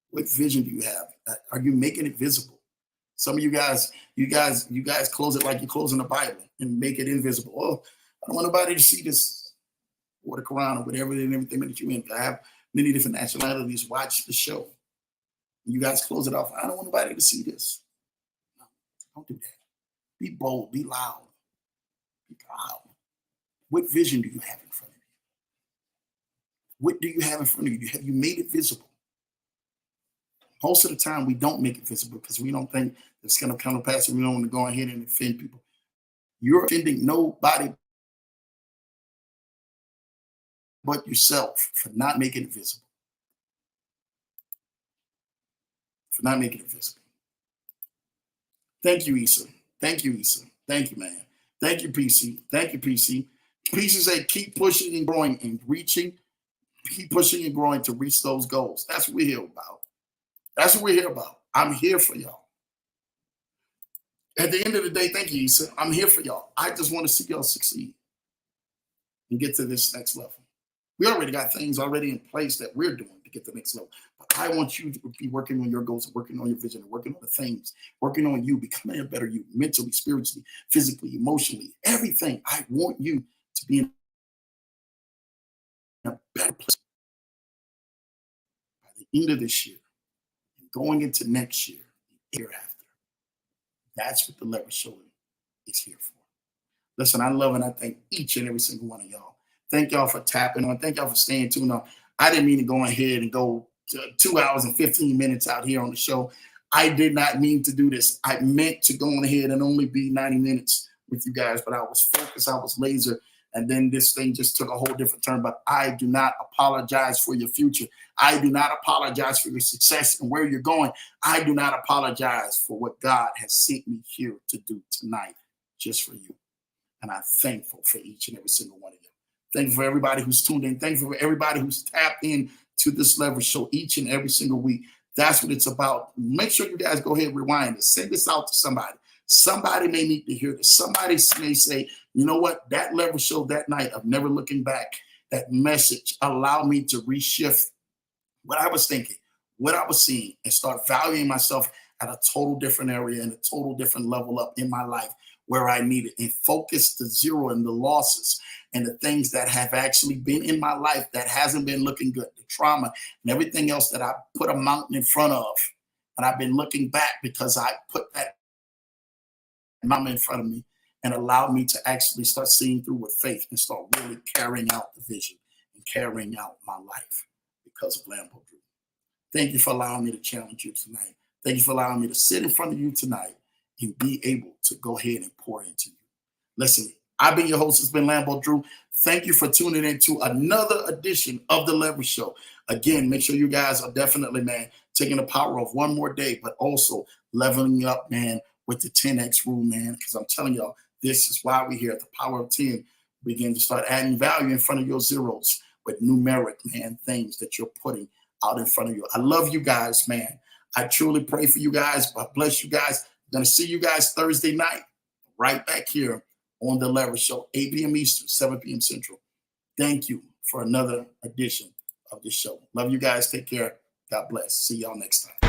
What vision do you have? Are you making it visible? Some of you guys close it like you're closing the Bible and make it invisible. Oh, I don't want nobody to see this or the Quran or whatever and everything that you in. I have many different nationalities watch the show. You guys close it off. I don't want nobody to see this. No, don't do that. Be bold. Be loud. Be proud. What vision do you have in front of you? What do you have in front of you? Have you made it visible? Most of the time, we don't make it visible because we don't think it's going to come to pass and we don't want to go ahead and offend people. You're offending nobody but yourself for not making it visible. For not making it visible. Thank you, Issa. Thank you, Issa. Thank you, man. Thank you, PC. Thank you, PC. PC said, keep pushing and growing and reaching. Keep pushing and growing to reach those goals. That's what we're here about. That's what we're here about. I'm here for y'all. At the end of the day, thank you, Issa. I'm here for y'all. I just want to see y'all succeed and get to this next level. We already got things already in place that we're doing to get to the next level. But I want you to be working on your goals, working on your vision, and working on the things, working on you, becoming a better you, mentally, spiritually, physically, emotionally, everything. I want you to be in a better place by the end of this year and going into next year, the year after. That's what the leverage show is here for. Listen, I love and I thank each and every single one of y'all. Thank y'all for tapping on. Thank y'all for staying tuned on. I didn't mean to go ahead and go 2 hours and 15 minutes out here on the show. I did not mean to do this. I meant to go on ahead and only be 90 minutes with you guys, but I was focused. I was laser. And then this thing just took a whole different turn. But I do not apologize for your future. I do not apologize for your success and where you're going. I do not apologize for what God has sent me here to do tonight just for you. And I'm thankful for each and every single one of you. Thank you for everybody who's tuned in. Thank you for everybody who's tapped in to this leverage show each and every single week. That's what it's about. Make sure you guys go ahead and rewind it. Send this out to somebody. Somebody may need to hear this. Somebody may say, you know what? That leverage show that night of never looking back, that message allowed me to reshift what I was thinking, what I was seeing, and start valuing myself at a total different area and a total different level up in my life where I need it, and focus the zero and the losses and the things that have actually been in my life that hasn't been looking good, the trauma and everything else that I put a mountain in front of. And I've been looking back because I put that mountain in front of me and allowed me to actually start seeing through with faith and start really carrying out the vision and carrying out my life because of Lambo Drew. Thank you for allowing me to challenge you tonight. Thank you for allowing me to sit in front of you tonight and be able to go ahead and pour into you. Listen, I've been your host. It's been Lambo Drew. Thank you for tuning in to another edition of The Leverage Show. Again, make sure you guys are definitely, man, taking the power of one more day, but also leveling up, man, with the 10X rule, man, because I'm telling y'all, this is why we're here at the power of 10. Begin to start adding value in front of your zeros with numeric, man, things that you're putting out in front of you. I love you guys, man. I truly pray for you guys. God bless you guys. I'm going to see you guys Thursday night right back here on The Leverage Show, 8 p.m. Eastern, 7 p.m. Central. Thank you for another edition of this show. Love you guys. Take care. God bless. See y'all next time.